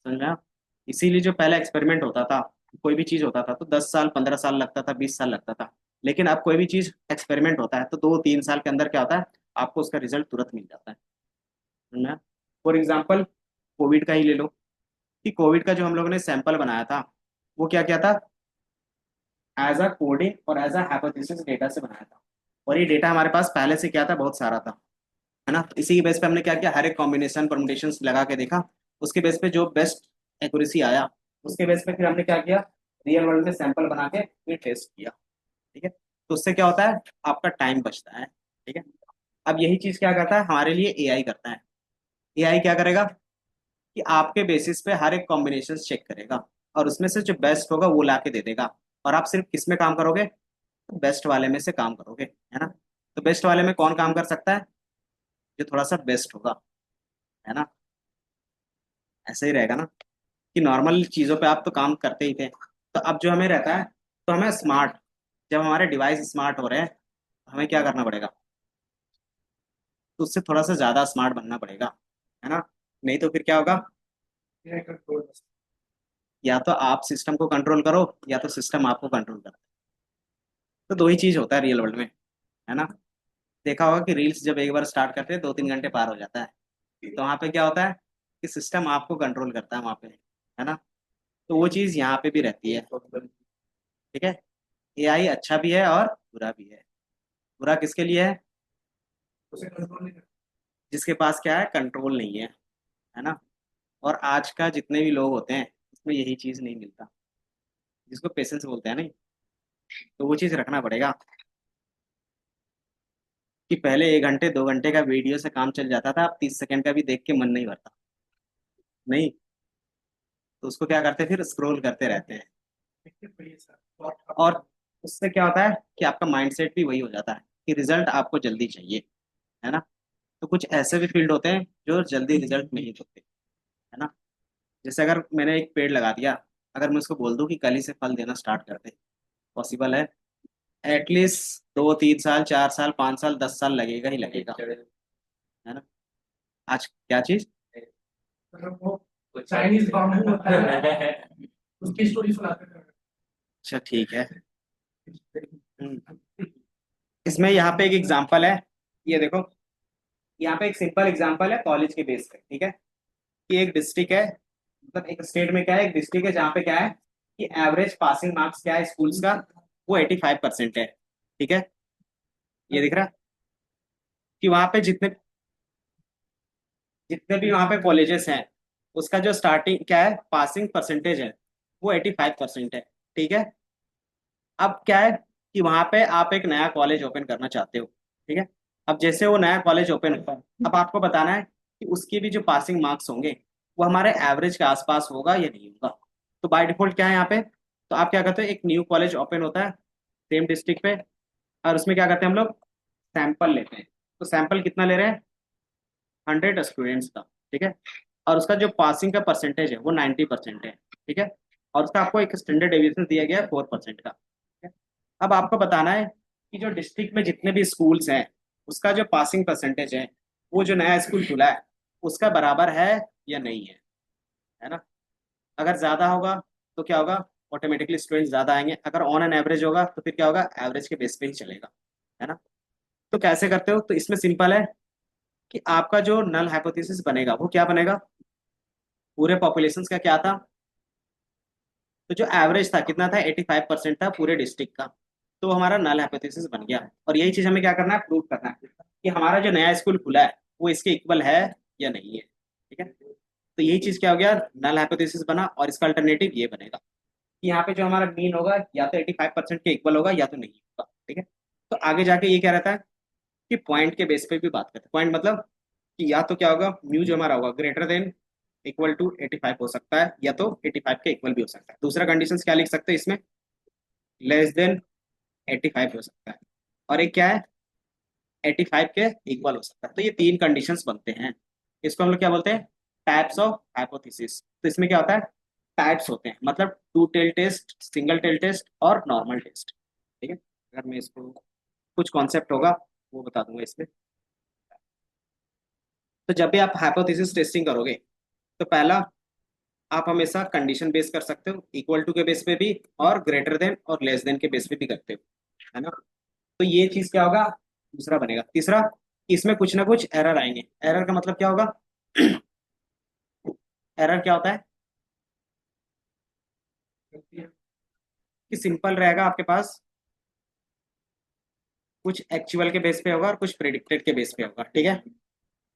समझ में आप। इसीलिए जो पहला एक्सपेरिमेंट होता था, कोई भी चीज होता था तो 10 साल 15 साल लगता था, 20 साल लगता था, लेकिन अब कोई भी चीज एक्सपेरिमेंट होता है तो 2-3 साल के अंदर क्या होता है, आपको उसका रिजल्ट तुरंत मिल जाता है, समझ में। फॉर एग्जाम्पल कोविड का ही ले लो, कि कोविड का जो हम लोगों ने सैंपल बनाया था वो क्या क्या था, एज अ कोडिंग और एज अ हाइपोथेसिस डेटा से बनाया था। और ये डेटा हमारे पास पहले से क्या था, बहुत सारा था, है ना। तो इसी की बेस पे हमने क्या किया, हर एक कॉम्बिनेशन परमुटेशन लगा के देखा, उसके बेस पे जो बेस्ट एक्यूरेसी आया, उसके बेस पे फिर हमने क्या किया, रियल वर्ल्ड में सैंपल बना के फिर टेस्ट किया, ठीक है। तो उससे क्या होता है, आपका टाइम बचता है, ठीक है। अब यही चीज क्या करता है हमारे लिए, एआई करता है। एआई क्या करेगा कि आपके बेसिस पे हर एक कॉम्बिनेशन चेक करेगा, और उसमें से जो बेस्ट होगा वो ला के दे देगा, और आप सिर्फ किस में काम करोगे, बेस्ट वाले में से काम करोगे, है ना। तो बेस्ट वाले में कौन काम कर सकता है, जो थोड़ा सा बेस्ट होगा, है ना। ऐसा ही रहेगा ना, कि नॉर्मल चीज़ों पे आप तो काम करते ही थे, तो अब जो हमें रहता है, तो हमें स्मार्ट, जब हमारे डिवाइस स्मार्ट हो रहे हैं तो हमें क्या करना पड़ेगा, तो उससे थोड़ा सा ज़्यादा स्मार्ट बनना पड़ेगा, है ना। नहीं तो फिर क्या होगा, ये कंट्रोल। या तो आप सिस्टम को कंट्रोल करो या तो सिस्टम आपको कंट्रोल करे। तो दो ही चीज़ होता है रियल वर्ल्ड में, है ना। देखा होगा कि रील्स जब एक बार स्टार्ट करते हैं 2-3 घंटे पार हो जाता है, तो वहाँ पे क्या होता है कि सिस्टम आपको कंट्रोल करता है वहाँ पे, है ना। तो वो चीज़ यहाँ पे भी रहती है, ठीक है। एआई अच्छा भी है और बुरा भी है। बुरा किसके लिए है, उसे कंट्रोल नहीं जिसके पास क्या है, कंट्रोल नहीं है ना। और आज का जितने भी लोग होते हैं उसमें यही चीज नहीं मिलता, जिसको पेशेंस बोलते हैं नहीं, तो वो चीज रखना पड़ेगा। कि पहले 1 घंटे 2 घंटे का वीडियो से काम चल जाता था, अब 30 सेकंड का भी देख के मन नहीं भरता, नहीं, तो उसको क्या करते हैं, फिर स्क्रॉल करते रहते हैं। चाहिए सर। बहुत और उससे क्या होता है कि आपका माइंडसेट भी वही हो जाता है कि रिजल्ट आपको जल्दी चाहिए, है ना। तो कुछ ऐसे भी फील्ड होते हैं जो जल्दी रिजल्ट नहीं देते, है ना। जैसे अगर मैंने एक पेड़ लगा दिया, अगर मैं उसको बोल दूं कि कल ही से फल देना स्टार्ट कर दे, पॉसिबल है, एटलीस्ट 2-3 साल 4 साल 5 साल 10 साल लगेगा ही लगेगा, है ना। आज क्या चीज, मतलब वो चाइनीज बाम्बू होता है, उसकी स्टोरी सुनाते थे। अच्छा ठीक है। हम्म, इसमें यहाँ पे एक एग्जांपल है, ये देखो, यहाँ पे एक सिंपल एग्जांपल है कॉलेज के बेस पे, ठीक है। कि एक डिस्ट्रिक्ट है, मतलब एक स्टेट में क्या है, एक डिस्ट्रिक्ट है जहाँ पे क्या है कि एवरेज पासिंग मार्क्स क्या है स्कूल्स का, वो 85% है, ठीक है। ये दिख रहा है कि वहाँ पे जितने जितने भी वहाँ पे कॉलेजेस हैं, उसका जो स्टार्टिंग क्या है, पासिंग परसेंटेज है, वो 85% है, ठीक है। अब क्या है कि वहाँ पे आप एक नया कॉलेज ओपन करना चाहते हो, ठीक है। अब जैसे वो नया कॉलेज ओपन होता है, अब आपको बताना है कि उसकी भी जो पासिंग मार्क्स होंगे वो हमारे एवरेज के आसपास होगा या नहीं होगा। तो बाय डिफॉल्ट क्या है यहाँ पे, तो आप क्या करते हो, एक न्यू कॉलेज ओपन होता है सेम डिस्ट्रिक्ट पे, और उसमें क्या करते हैं हम लोग, सैंपल लेते हैं। तो सैंपल कितना ले रहे हैं, 100 स्टूडेंट्स का, ठीक है। और उसका जो पासिंग का परसेंटेज है वो 90% है, ठीक है, और उसका आपको एक स्टैंडर्ड डेविएशन दिया गया है 4% का। ठीक है? अब आपको बताना है कि जो डिस्ट्रिक्ट में जितने भी स्कूल्स हैं उसका जो पासिंग परसेंटेज है वो जो नया स्कूल खुला है उसका बराबर है या नहीं है ना। अगर ज्यादा होगा तो क्या होगा, ऑटोमेटिकली स्टूडेंट ज्यादा आएंगे। अगर ऑन एन एवरेज होगा तो फिर क्या होगा, एवरेज के बेस पे ही चलेगा, है ना। तो कैसे करते हो, तो इसमें सिंपल है कि आपका जो नल हाइपोथेसिस बनेगा वो क्या बनेगा, पूरे पॉपुलेशन का क्या था, तो जो एवरेज था कितना था, 85% था पूरे डिस्ट्रिक्ट का। तो हमारा नल हाइपोथेसिस बन गया, और यही चीज हमें क्या करना है, प्रूव करना है कि हमारा जो नया स्कूल खुला है वो इसके इक्वल है या नहीं है। ठीक है, तो यही चीज क्या हो गया, नल हाइपोथेसिस बना, और इसका अल्टरनेटिव ये बनेगा कि यहाँ पे जो हमारा मीन होगा या तो 85% के इक्वल होगा या तो नहीं होगा। ठीक है, तो आगे जाके ये क्या रहता है कि पॉइंट के बेस पे भी बात करते हैं। पॉइंट मतलब कि या तो क्या होगा, म्यू जो हमारा होगा ग्रेटर देन इक्वल टू 85 हो सकता है, या तो 85 के इक्वल भी हो सकता है। दूसरा कंडीशन क्या लिख सकते हैं इसमें, लेस देन 85 हो सकता है, और एक क्या है, 85 के इक्वल हो सकता है। तो ये तीन कंडीशंस बनते हैं। इसको हम लोग क्या बोलते हैं, टाइप्स ऑफ हाइपोथेसिस। तो इसमें क्या होता है, टाइप्स होते हैं, मतलब two tail test, single tail test और नॉर्मल टेस्ट। ठीक है, अगर मैं इसको कुछ कॉन्सेप्ट होगा वो बता दूंगा इसमें। तो जब भी आप हाइपोथेसिस टेस्टिंग करोगे तो पहला, आप हमेशा कंडीशन बेस कर सकते हो, इक्वल टू के बेस पे भी, और ग्रेटर देन और लेस देन के बेस पे भी करते हो, है ना। तो ये चीज क्या होगा, दूसरा बनेगा। तीसरा, इसमें कुछ ना कुछ एरर आएंगे। एरर का मतलब क्या होगा, एरर क्या होता है कि सिंपल रहेगा आपके पास, कुछ एक्चुअल के बेस पे होगा और कुछ प्रिडिक्टेड के बेस पे होगा। ठीक है,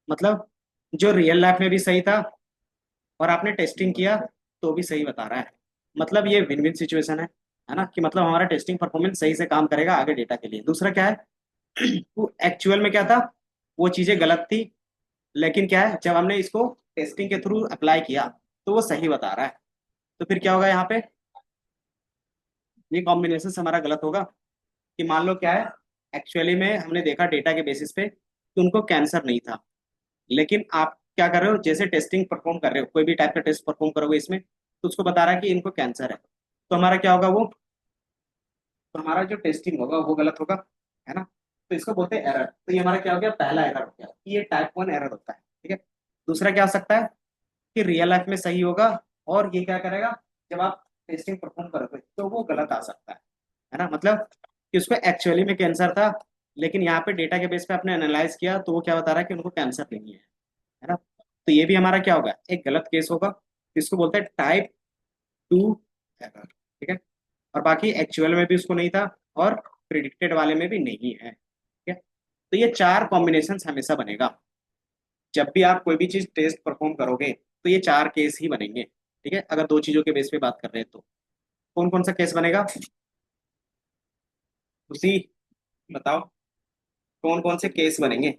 मतलब जो रियल लाइफ में भी सही था और आपने टेस्टिंग किया तो भी सही बता रहा है, मतलब ये विन विन सिचुएशन है ना, कि मतलब हमारा टेस्टिंग परफॉर्मेंस सही से काम करेगा आगे डेटा के लिए। दूसरा क्या है, वो एक्चुअल में क्या था, वो चीजें गलत थी, लेकिन क्या है जब हमने इसको टेस्टिंग के थ्रू अप्लाई किया तो वो सही बता रहा है। तो फिर क्या होगा यहाँ पे, ये कॉम्बिनेशन हमारा गलत होगा। कि मान लो क्या है, एक्चुअली में हमने देखा डेटा के बेसिस पे कि उनको कैंसर नहीं था, लेकिन आप क्या कर रहे हो, जैसे टेस्टिंग परफॉर्म कर रहे हो, कोई भी टाइप का टेस्ट परफॉर्म करोगे इसमें तो उसको बता रहा है कि इनको कैंसर है, तो हमारा क्या होगा वो, तो हमारा जो टेस्टिंग होगा वो गलत होगा, है ना। तो इसको बोलते हैं एरर। तो ये हमारा क्या हो गया, पहला एरर हो गया, ये टाइप 1 एरर होता है। ठीक है, दूसरा क्या हो सकता है कि रियल लाइफ में सही होगा, और ये क्या करेगा, जब आप टेस्टिंग परफॉर्म करोगे तो वो गलत आ सकता है ना। मतलब कि उसको एक्चुअली में कैंसर था, लेकिन यहाँ पे डेटा के बेस पे आपने एनालाइज किया तो वो क्या बता रहा है कि उनको कैंसर नहीं है ना। तो ये भी हमारा क्या होगा, एक गलत केस होगा। इसको बोलते हैं टाइप 2 एरर। ठीक है, और बाकी एक्चुअल में भी उसको नहीं था और प्रिडिक्टेड वाले में भी नहीं है। ठीक है, तो ये चार कॉम्बिनेशन हमेशा बनेगा जब भी आप कोई भी चीज टेस्ट परफॉर्म करोगे, तो ये चार केस ही बनेंगे। ठीक है, अगर दो चीजों के बेस पे बात कर रहे हैं तो कौन कौन सा केस बनेगा, उसी बताओ, कौन कौन से केस बनेंगे।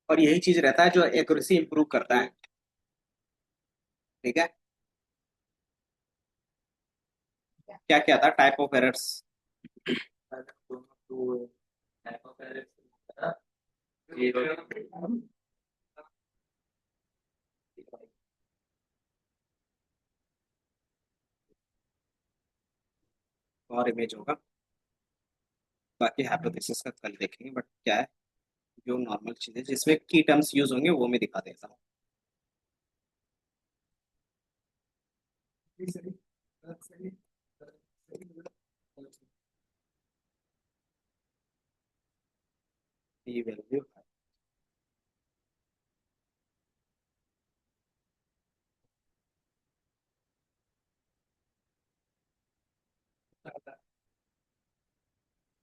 और यही चीज रहता है जो एक्यूरेसी इंप्रूव करता है। ठीक है, क्या क्या था टाइप ऑफ एरर्स, और इमेज होगा, बाकी हाइपोथेसिस का कल देखेंगे। बट क्या है, जो नॉर्मल चीजें जिसमें की टर्म्स यूज होंगे वो मैं दिखा देता हूँ। सही सही सही ये वैल्यू,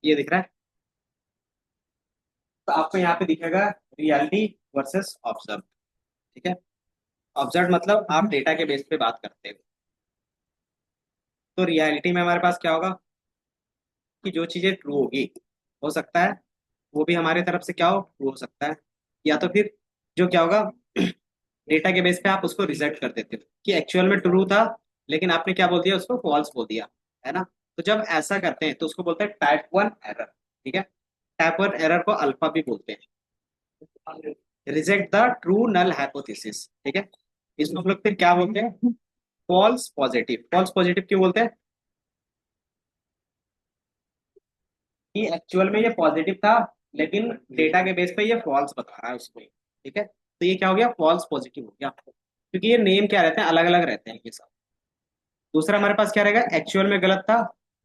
ये दिख रहा है, तो आपको यहाँ पे दिखेगा रियलिटी वर्सेस ऑब्जर्व। ठीक है, ऑब्जर्व मतलब आप डेटा के बेस पे बात करते हो, तो रियलिटी में हमारे पास क्या होगा कि जो चीजें ट्रू होगी, हो सकता है वो भी हमारे तरफ से क्या हो, ट्रू हो सकता है, या तो फिर जो क्या होगा, डेटा के बेस पे आप उसको रिजेक्ट कर देते हो कि एक्चुअल में ट्रू था, लेकिन आपने क्या बोल दिया, उसको फॉल्स बोल दिया, है ना। तो जब ऐसा करते हैं तो उसको बोलते हैं टाइप 1 एरर। ठीक है, टाइप वन एरर को अल्फा भी बोलते हैं। Reject the true null hypothesis, ठीक है। इसको हम लोग फिर क्या बोलते हैं, फॉल्स पॉजिटिव। फॉल्स पॉजिटिव क्यों बोलते हैं, कि एक्चुअल में ये पॉजिटिव था लेकिन डेटा के बेस पे ये फॉल्स बता रहा है उसको, ठीक है। तो ये क्या हो गया, फॉल्स पॉजिटिव हो गया, क्योंकि ये नेम क्या रहते हैं, अलग अलग रहते हैं ये सब। दूसरा हमारे पास क्या रहेगा, एक्चुअल में गलत था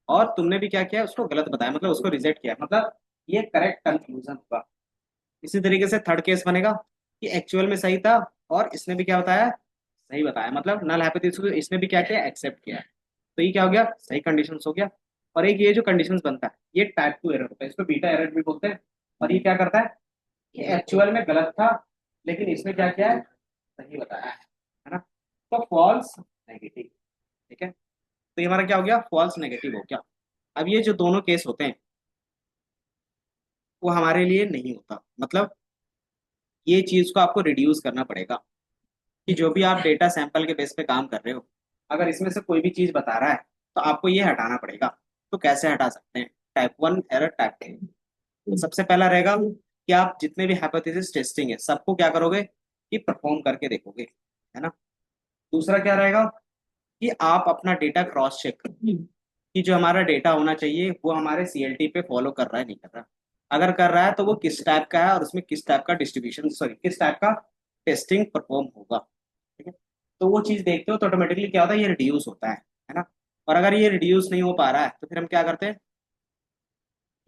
और तुमने भी क्या किया, उसको गलत बताया, मतलब उसको रिजेक्ट किया, मतलब ये करेक्ट कंक्लूजन होगा। इसी तरीके से थर्ड केस बनेगा कि एक्चुअल में सही था और इसने भी क्या बताया, सही बताया, मतलब नल हाइपोथेसिस को इसने भी क्या किया, एक्सेप्ट किया है। तो ये क्या हो गया, सही कंडीशन हो गया। और एक ये जो कंडीशंस बनता है ये टाइप टू एरर होता है, इसको बीटा एरर भी बोलते हैं। और ये क्या करता है, कि एक्चुअल में गलत था लेकिन इसने क्या किया है, सही बताया है ना। तो फॉल्स नेगेटिव, ठीक है। तो ये हमारा क्या हो गया, फॉल्स नेगेटिव हो गया। अब ये जो दोनों केस होते हैं वो हमारे लिए नहीं होता, मतलब ये चीज को आपको रिड्यूस करना पड़ेगा, कि जो भी आप डेटा सैंपल के बेस पे काम कर रहे हो, अगर इसमें से कोई भी चीज बता रहा है तो आपको ये हटाना पड़ेगा। तो कैसे हटा सकते हैं, type one error type two. तो सबसे पहला रहेगा कि आप जितने भी हाइपोथेसिस टेस्टिंग है सबको क्या करोगे, कि परफॉर्म करके देखोगे, है ना। दूसरा क्या रहेगा, कि आप अपना डेटा क्रॉस चेक करोगे कि जो हमारा डेटा होना चाहिए वो हमारे सीएलटी पे फॉलो कर रहा है नहीं कर रहा। अगर कर रहा है तो वो किस टाइप का है और उसमें किस टाइप का डिस्ट्रीब्यूशन, सॉरी किस टाइप का टेस्टिंग परफॉर्म होगा, ठीक है। तो वो चीज देखते हो तो ऑटोमेटिकली क्या होता है, ये रिड्यूस होता है ना। और अगर ये रिड्यूस नहीं हो पा रहा है तो फिर हम क्या करते हैं,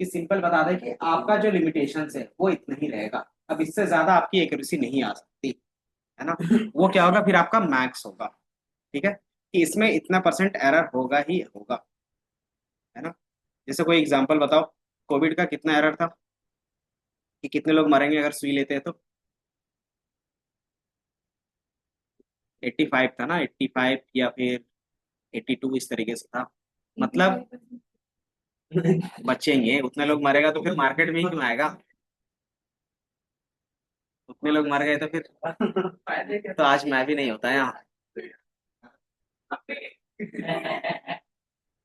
कि सिंपल बता दें कि आपका जो लिमिटेशन है वो इतना ही रहेगा, अब इससे ज्यादा आपकी एक्यूरेसी नहीं आ सकती, है ना। वो क्या होगा, फिर आपका मैक्स होगा, ठीक है, कि इसमें इतना परसेंट एरर होगा ही होगा, है ना। जैसे कोई एग्जांपल बताओ, कोविड का कितना एरर था, कि कितने लोग मरेंगे अगर सुई लेते हैं तो। 85 था ना, 85 या फिर 82 इस तरीके से था, मतलब बचेंगे उतने लोग, मरेगा तो फिर मार्केट में ही क्यों आएगा, उतने लोग मर गए तो फिर तो आज मैं भी नहीं होता यहाँ।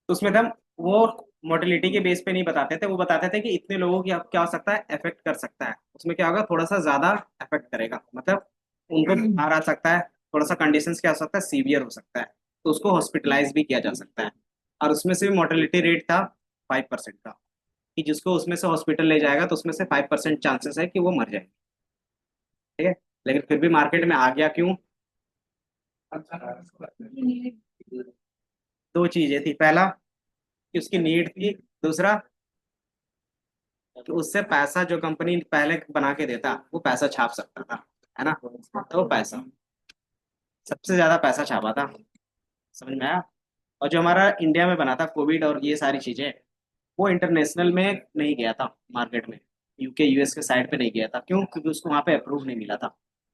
तो उसमें था, वो मोर्टेलिटी के बेस पे नहीं बताते थे, वो बताते थे कि इतने लोगों की अब क्या हो सकता है, इफेक्ट कर सकता है, उसमें क्या होगा, थोड़ा सा ज्यादा इफेक्ट करेगा, मतलब उनको बुखार आ सकता है, थोड़ा सा कंडीशंस क्या हो सकता है, सीवियर हो सकता है, तो उसको हॉस्पिटलाइज भी किया जा सकता है। और उसमें से भी मोर्टेलिटी रेट था 5% का, कि जिसको उसमें से हॉस्पिटल ले जाएगा तो उसमें से 5% चांसेस है कि वो मर जाए, ठीक है। लेकिन फिर भी मार्केट में आ गया क्यों, दो चीजें थी, पहला कि उसकी नीड थी, दूसरा कि उससे पैसा जो कंपनी पहले बना के देता वो पैसा छाप सकता था, है ना। तो पैसा, सबसे ज्यादा पैसा छापा था, समझ में आया। और जो हमारा इंडिया में बना था कोविड और ये सारी चीजें, वो इंटरनेशनल में नहीं गया था मार्केट में, यूके यूएस के साइड पे नहीं गया था, क्यों, क्योंकि उसको वहाँ पे अप्रूव नहीं मिला था।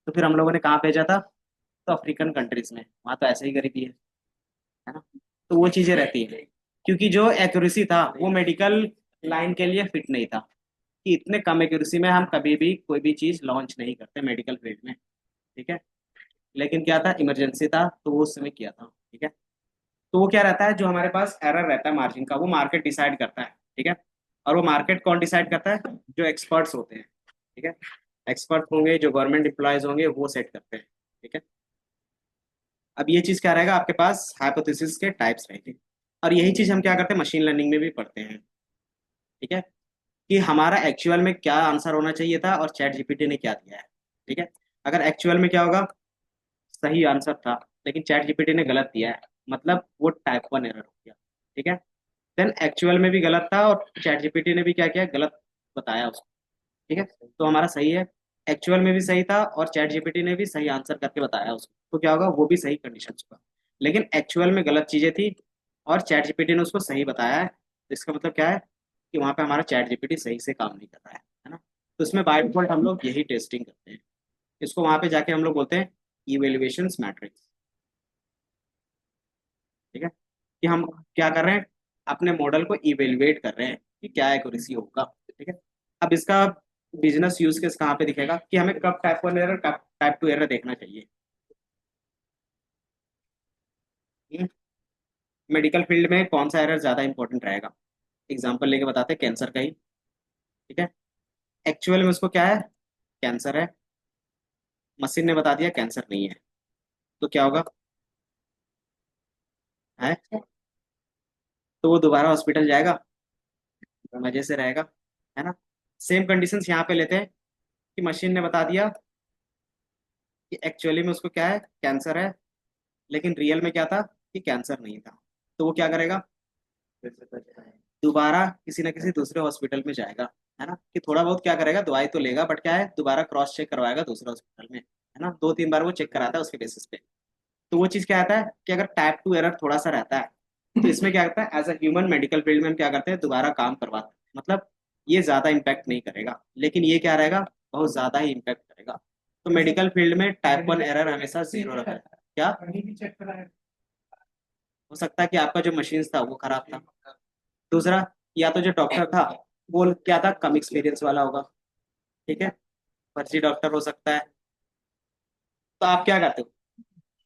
तो फिर हम लोगों ने कहाँ भेजा था, तो अफ्रीकन कंट्रीज में, वहाँ तो ऐसे ही गरीबी है ना। तो वो चीजें रहती है, क्योंकि जो एक्यूरेसी था वो मेडिकल लाइन के लिए फिट नहीं था, कि इतने कम एक्यूरेसी में हम कभी भी कोई भी चीज लॉन्च नहीं करते मेडिकल फील्ड में, ठीक है। लेकिन क्या था, इमरजेंसी था तो वो उस समय किया था, ठीक है। तो वो क्या रहता है, जो हमारे पास एरर रहता है मार्जिन का, वो मार्केट डिसाइड करता है, ठीक है। और वो मार्केट कौन डिसाइड करता है, जो एक्सपर्ट्स होते हैं, ठीक है। एक्सपर्ट होंगे, जो गवर्नमेंट एम्प्लॉयज होंगे वो सेट करते हैं, ठीक है। अब ये चीज क्या रहेगा, आपके पास हाइपोथेसिस के टाइप्स रहेंगे। और यही चीज हम क्या करते हैं, मशीन लर्निंग में भी पढ़ते हैं, ठीक है, कि हमारा एक्चुअल में क्या आंसर होना चाहिए था और चैट जीपीटी ने क्या दिया है, ठीक है। अगर एक्चुअल में क्या होगा, सही आंसर था लेकिन चैट जीपीटी ने गलत दिया है, मतलब वो टाइप वन एरर हो गया, ठीक है। देन एक्चुअल में भी गलत था और चैट जीपीटी ने भी क्या किया, गलत बताया उसको, ठीक है। तो हमारा सही है, एक्चुअल में भी सही था और चैट जीपीटी ने भी सही आंसर करके बताया उसको, तो क्या होगा, वो भी सही कंडीशन होगा। लेकिन एक्चुअल में गलत चीजें थी और चैट जीपीटी ने उसको सही बताया है, तो इसका मतलब क्या है, कि वहां पे हमारा चैट जीपीटी सही से काम नहीं कर रहा है ना। तो इसमें बाय डिफॉल्ट हम लोग यही टेस्टिंग करते हैं, इसको वहां पे जाके हम लोग बोलते हैं इवेल्युएशन मैट्रिक्स, ठीक है। कि हम क्या कर रहे हैं, अपने मॉडल को इवेलुएट कर रहे हैं कि क्या एक्यूरेसी होगा, ठीक है। अब इसका बिजनेस यूज केस कहाँ पे दिखेगा, कि हमें कब टाइप वन एरर कब टाइप टू एरर देखना चाहिए। मेडिकल फील्ड में कौन सा एरर ज्यादा इंपॉर्टेंट रहेगा, एग्जांपल लेके बताते हैं कैंसर का ही। ठीक है। एक्चुअल में उसको क्या है, कैंसर है, मशीन ने बता दिया कैंसर नहीं है, तो क्या होगा, है तो वो दोबारा हॉस्पिटल जाएगा, मजे से रहेगा, है ना। सेम कंडीशंस यहाँ पे लेते हैं कि मशीन ने बता दिया कि एक्चुअली में उसको क्या है, कैंसर है, लेकिन रियल में क्या था कि कैंसर नहीं था, तो वो क्या करेगा, फिर से बचना है। दोबारा किसी ना किसी दूसरे हॉस्पिटल में जाएगा, है ना, कि थोड़ा बहुत क्या करेगा, दवाई तो लेगा, बट क्या है, दोबारा क्रॉस चेक करवाएगा दूसरे हॉस्पिटल में, है ना, 2-3 बार वो चेक कराता है उसके बेसिस पे। तो वो चीज़ क्या आता है कि अगर टाइप 2 एरर थोड़ा सा रहता है, तो इसमें क्या करता है, as a human medical field में हम क्या करते हैं, दोबारा काम करवाते हैं, मतलब ये ज़्यादा इम्पैक्ट नहीं करेगा, लेकिन ये क्या रहेगा, बहुत ज़्यादा ही इम्पैक्ट करेगा। तो मेडिकल फील्ड में टाइप 1 एरर हमेशा जीरो रहा है। क्या कहीं भी चेक करा है। हो सकता है कि आपका जो मशीन था वो खराब था। दूसरा, या तो जो डॉक्टर था वो क्या था, कम एक्सपीरियंस वाला होगा, ठीक है, फर्जी डॉक्टर हो सकता है। तो आप क्या करते हो,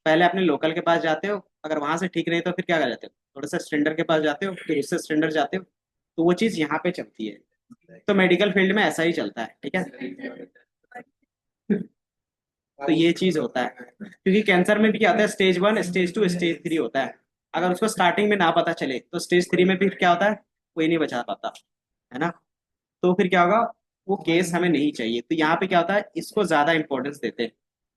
पहले अपने लोकल के पास जाते हो, अगर वहां से ठीक नहीं तो फिर क्या कर जाते हो, थोड़ा सा स्टैंडर्ड के पास जाते हो, फिर उससे स्टैंडर्ड जाते हो, तो वो चीज़ यहाँ पे चलती है। तो मेडिकल फील्ड में ऐसा ही चलता है, ठीक है। तो ये चीज होता है, क्योंकि कैंसर में भी क्या होता है, स्टेज 1 स्टेज 2 स्टेज 3 होता है। अगर उसको स्टार्टिंग में ना पता चले तो स्टेज 3 में फिर क्या होता है, कोई नहीं बचा पाता, है ना। तो फिर क्या होगा, वो केस हमें नहीं चाहिए, तो यहाँ पे क्या होता है, इसको ज्यादा इंपॉर्टेंस देते हैं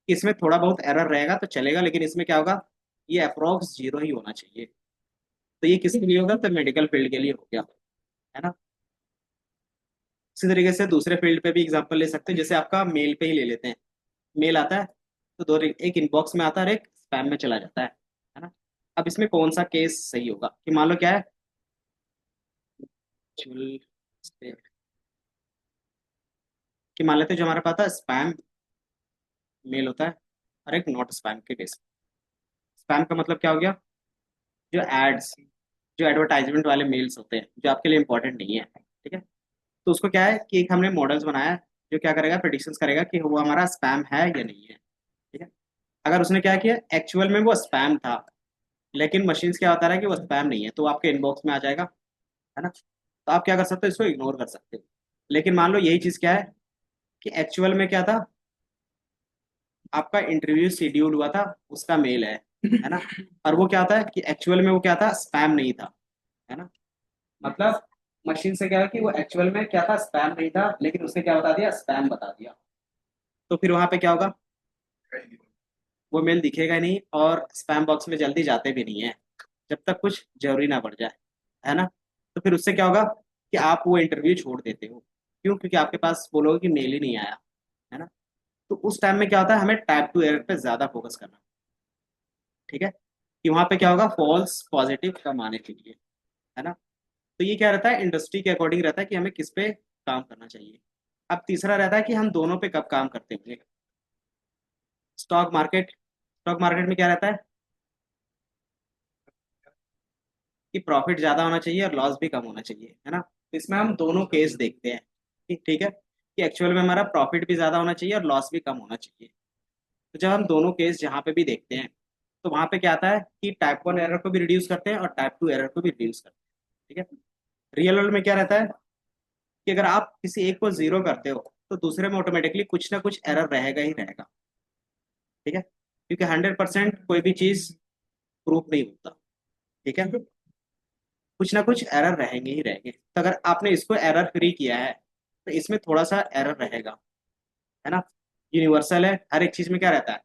कि इसमें थोड़ा बहुत एरर रहेगा तो चलेगा, लेकिन इसमें क्या होगा, ये अप्रोक्स जीरो ही होना चाहिए। तो ये किसके लिए होगा, तो मेडिकल फील्ड के लिए हो गया, है ना। इसी तरीके से दूसरे फील्ड पे भी एग्जांपल ले सकते हैं, जैसे आपका मेल पे ही ले लेते हैं। मेल आता है तो दो, एक इनबॉक्स में आता है और एक स्पैम में चला जाता है ना। अब इसमें कौन सा केस सही होगा, कि मान लो क्या है, चल, कि मान लेते हैं जो हमारे पास था स्पैम मेल होता है और एक नॉट स्पैम के केस। स्पैम का मतलब क्या हो गया, जो एड्स, जो एडवर्टाइजमेंट वाले मेल्स होते हैं जो आपके लिए इंपॉर्टेंट नहीं है, ठीक है। तो उसको क्या है कि एक हमने मॉडल्स बनाया है जो क्या करेगा, प्रेडिक्शंस करेगा कि वो हमारा स्पैम है या नहीं है, ठीक है। अगर उसने क्या किया, एक्चुअल में वो स्पैम था, लेकिन मशीन्स क्या बता रहा है कि वो स्पैम नहीं है, तो वो आपके इनबॉक्स में आ जाएगा, है ना। तो आप क्या कर सकते हो, इसको इग्नोर कर सकते हो। लेकिन मान लो यही चीज क्या है कि एक्चुअल में क्या था, आपका इंटरव्यू शेड्यूल हुआ था, उसका मेल है ना, और वो क्या होता है कि एक्चुअल में वो क्या था, स्पैम नहीं था, है ना। मतलब मशीन से क्या है कि वो एक्चुअल में क्या था, स्पैम नहीं था, लेकिन उसने क्या बता दिया, स्पैम बता दिया। तो फिर वहां पे क्या होगा, वो मेल दिखेगा नहीं और स्पैम बॉक्स में जल्दी जाते भी नहीं है, जब तक कुछ जरूरी ना पड़ जाए, है ना। तो फिर उससे क्या होगा कि आप वो इंटरव्यू छोड़ देते हो, क्यों, क्योंकि आपके पास बोलोगे कि मेल ही नहीं आया, है ना। तो उस टाइम में क्या होता है, हमें टाइप 2 एरर पे ज्यादा फोकस करना, ठीक है, कि वहां पे क्या होगा, फॉल्स पॉजिटिव कम आने के लिए, है ना। तो ये क्या रहता है, इंडस्ट्री के अकॉर्डिंग रहता है कि हमें किस पे काम करना चाहिए। अब तीसरा रहता है कि हम दोनों पे कब काम करते होंगे। स्टॉक मार्केट में क्या रहता है कि प्रॉफिट ज्यादा होना चाहिए और लॉस भी कम होना चाहिए, है ना। तो इसमें हम दोनों केस देखते हैं, ठीक है, कि एक्चुअल में हमारा प्रॉफिट भी ज्यादा होना चाहिए और लॉस भी कम होना चाहिए। तो जब हम दोनों केस जहाँ पे भी देखते हैं, तो वहां पे क्या आता है कि टाइप 1 एरर को भी रिड्यूस करते हैं और टाइप 2 एरर को भी रिड्यूस करते हैं, ठीक है। रियल वर्ल्ड में क्या रहता है कि अगर आप किसी एक को जीरो करते हो तो दूसरे में ऑटोमेटिकली कुछ ना कुछ एरर रहेगा ही रहेगा, ठीक है, क्योंकि 100% कोई भी चीज प्रूफ नहीं होता, ठीक है, कुछ ना कुछ एरर रहेंगे ही रहेंगे। तो अगर आपने इसको एरर फ्री किया है तो इसमें थोड़ा सा एरर रहेगा, है ना। यूनिवर्सल है, हर एक चीज में क्या रहता है,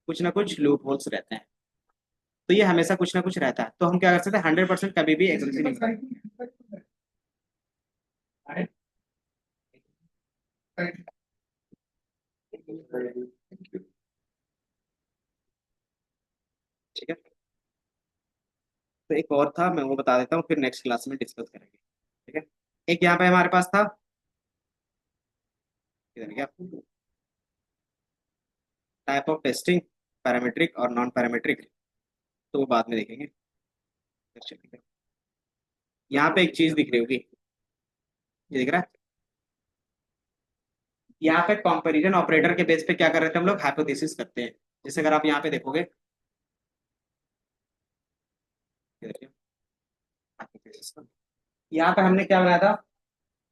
कुछ ना कुछ लूप होल्स रहते हैं, तो ये हमेशा कुछ ना कुछ रहता है, तो हम क्या कर सकते हैं, 100% कभी भी एक्यूरेसी नहीं कर सकते, ठीक है। तो एक और था, मैं वो बता देता हूँ, फिर नेक्स्ट क्लास में डिस्कस करेंगे, ठीक है। एक यहाँ पे हमारे पास था, किधर गया, टाइप ऑफ टेस्टिंग, पैरामीट्रिक और नॉन पैरामीट्रिक, तो वो बाद में देखेंगे। चलिए, यहाँ पे एक चीज दिख रही होगी, ये दिख रहा है, यहाँ पे कंपैरिजन ऑपरेटर के बेस पे क्या कर रहे थे हम लोग, हाइपोथेसिस करते हैं। जैसे अगर आप यहाँ पे देखोगे, ये देखिए, hypothesis का। यहाँ पे हमने क्या बनाया था,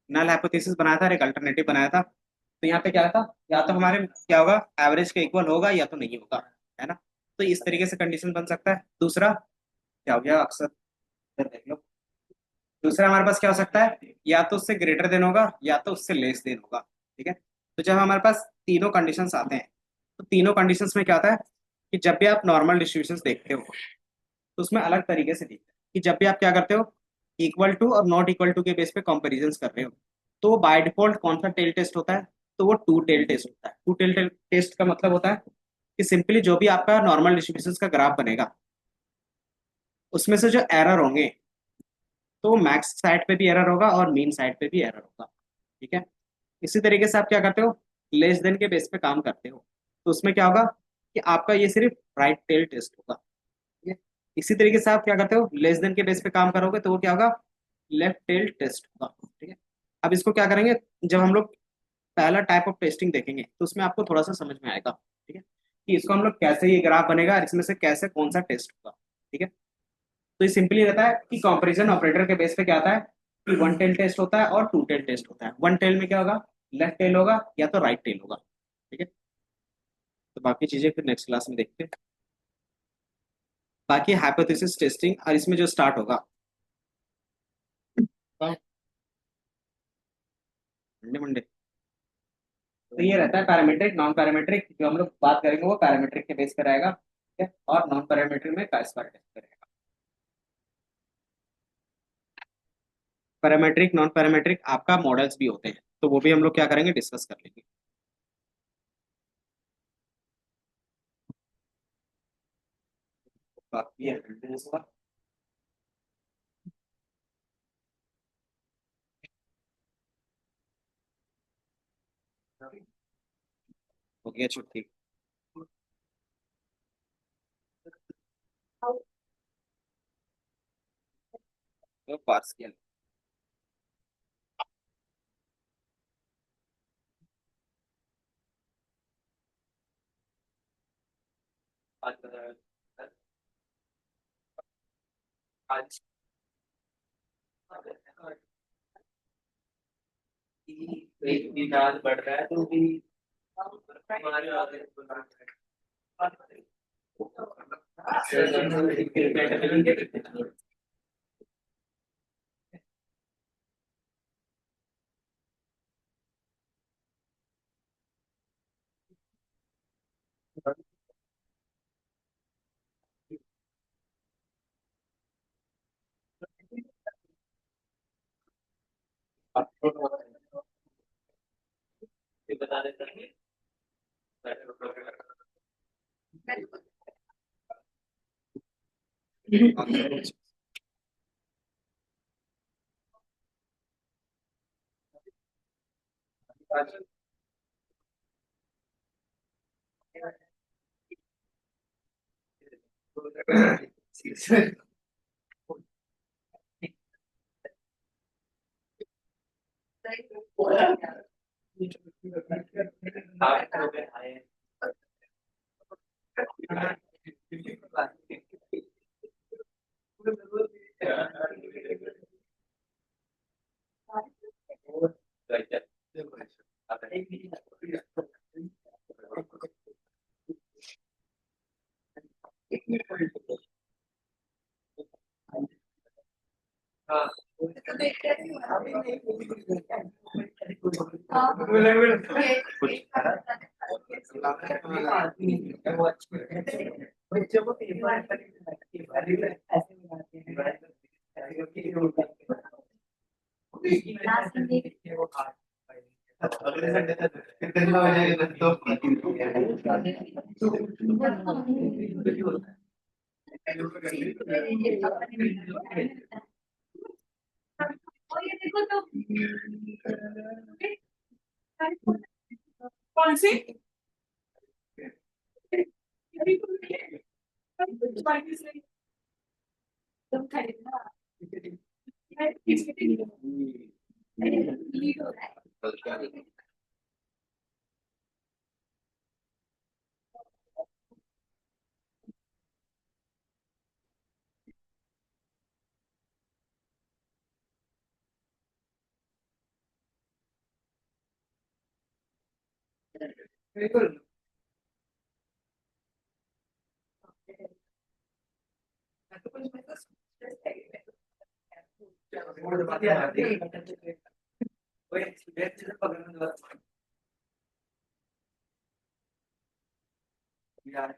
नल हाइपोथेसिस बनाया था और एक अल्टरनेटिव बनाया था। तो यहाँ पे क्या था, या तो हमारे क्या होगा, एवरेज के इक्वल होगा या तो नहीं होगा, है ना। तो इस तरीके से कंडीशन बन सकता है। दूसरा क्या हो गया, अक्सर इधर देख लो। दूसरा हमारे पास क्या हो सकता है, या तो उससे ग्रेटर देन होगा या तो उससे लेस देन होगा। ठीक है। तो जब हमारे पास तीनों कंडीशंस आते हैं, तो तीनों कंडीशंस में क्या होता है कि जब भी आप नॉर्मल डिस्ट्रीब्यूशंस देखते हो तो उसमें अलग तरीके से दिखता है कि जब भी आप क्या करते हो, इक्वल टू और नॉट इक्वल टू के बेस पे कंपेरिजन कर रहे हो, तो बाय डिफॉल्ट कौन सा टेल टेस्ट होता है, तो वो टू टेल टेस्ट होता है। टू टेल टेस्ट का मतलब होता है कि सिंपली जो भी आपका नॉर्मल डिस्ट्रीब्यूशन का ग्राफ बनेगा, उसमें से जो एरर होंगे, तो मैक्स साइड पे भी एरर होगा और मीन साइड पे भी एरर होगा। ठीक है। इसी तरीके से आप क्या करते हो, लेस देन के बेस पे काम करते हो, तो उसमें क्या होगा कि आपका ये सिर्फ राइट टेल टेस्ट होगा। ठीक है। इसी तरीके से आप क्या करते हो, लेस देन के बेस पे काम करोगे तो वो क्या होगा, लेफ्ट टेल टेस्ट होगा। ठीक है। अब इसको क्या करेंगे, जब हम लोग पहला टाइप ऑफ टेस्टिंग देखेंगे तो उसमें आपको थोड़ा सा समझ में आएगा। ठीक है, कि इसको हम लोग कैसे, ये ग्राफ बनेगा और इसमें से कैसे कौन सा टेस्ट होगा। ठीक है। तो ये सिंपली रहता है कि कंपैरिजन ऑपरेटर के बेस पे क्या आता है कि वन टेल टेस्ट होता है और टू टेल टेस्ट होता है। वन टेल में क्या होगा, लेफ्ट टेल होगा या तो राइट टेल होगा। ठीक है। तो बाकी चीजें फिर नेक्स्ट क्लास में देखते हैं। बाकी हाइपोथेसिस टेस्टिंग और इसमें जो स्टार्ट होगा मंडे मंडे, तो ये रहता है पैरामीट्रिक नॉन पैरामीट्रिक। जो हम लोग बात करेंगे वो पैरामीट्रिक के बेस पर रहेगा। ठीक है। और नॉन पैरामीट्रिक में का स्क्वायर टेस्ट करेगा। पैरामीट्रिक नॉन पैरामीट्रिक आपका मॉडल्स भी होते हैं, तो वो भी हम लोग क्या करेंगे, डिस्कस कर लेंगे। बाकी ये attendance होगा। हो गया छुट्टी, तो पास किया। आज एक दिन आज बढ़ रहा है तो भी हमारे बता देते हैं। हाँ। अगले संडे तक कितना बजेगा तो कौन सी बिल्कुल। यार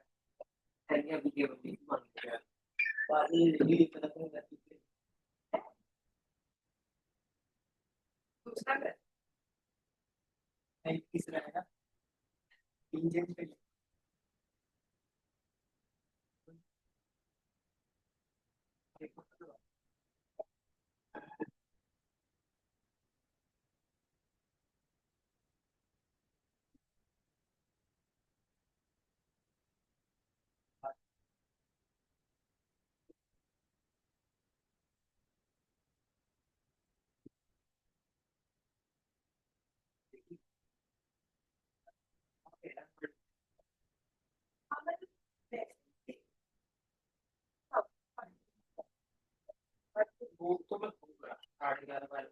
तीसरा है ना इंजन पे वो तो मैं दूंगा 8,000 बार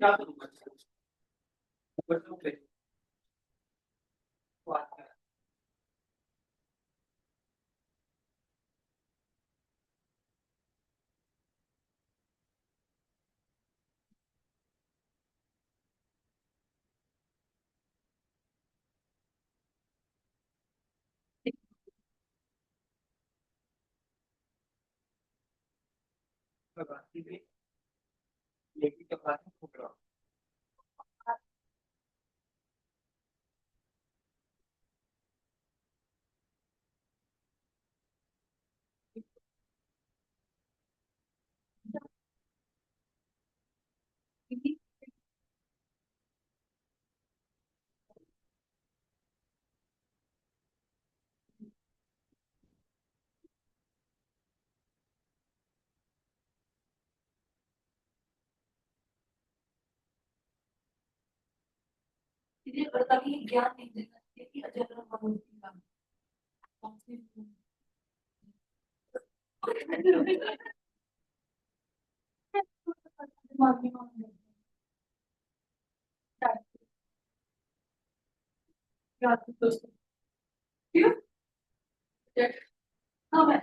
क्या करूंगा ऊपर से ऊपर वो आता है। तो बाकी भी लेकिन तो बात है फूट रहा इन्हें पता भी ज्ञान नहीं देना चाहिए कि अजर मनोती का क्यों हाँ मैं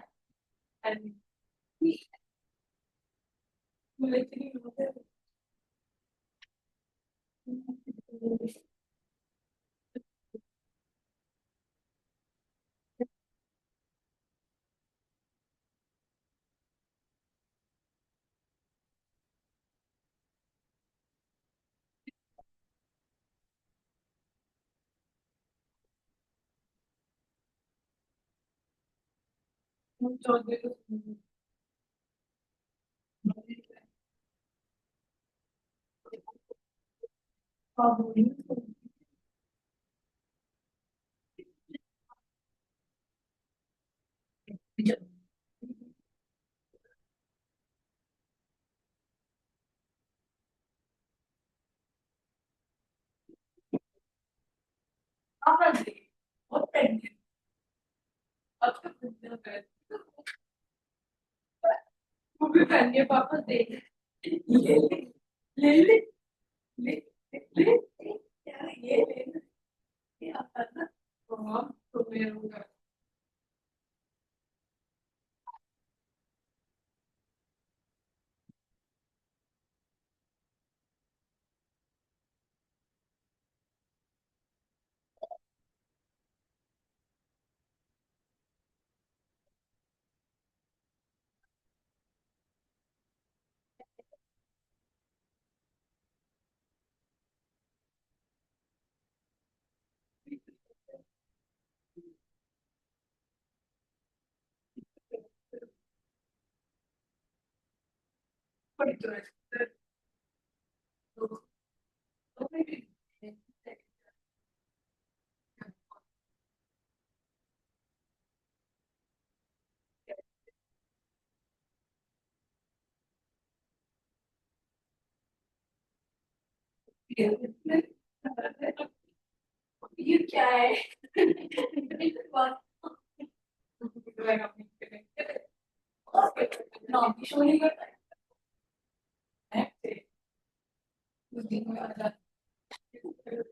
चौधरी बहुत पेंडिंग अब तो वो भी पहन पापा दे ले ले ले ले ले यार ये ले ये आता ना तो मेरे होगा बड़ी तो है तो ये क्या है बात नॉटी शो नहीं करता है उस दिन में आ जाता है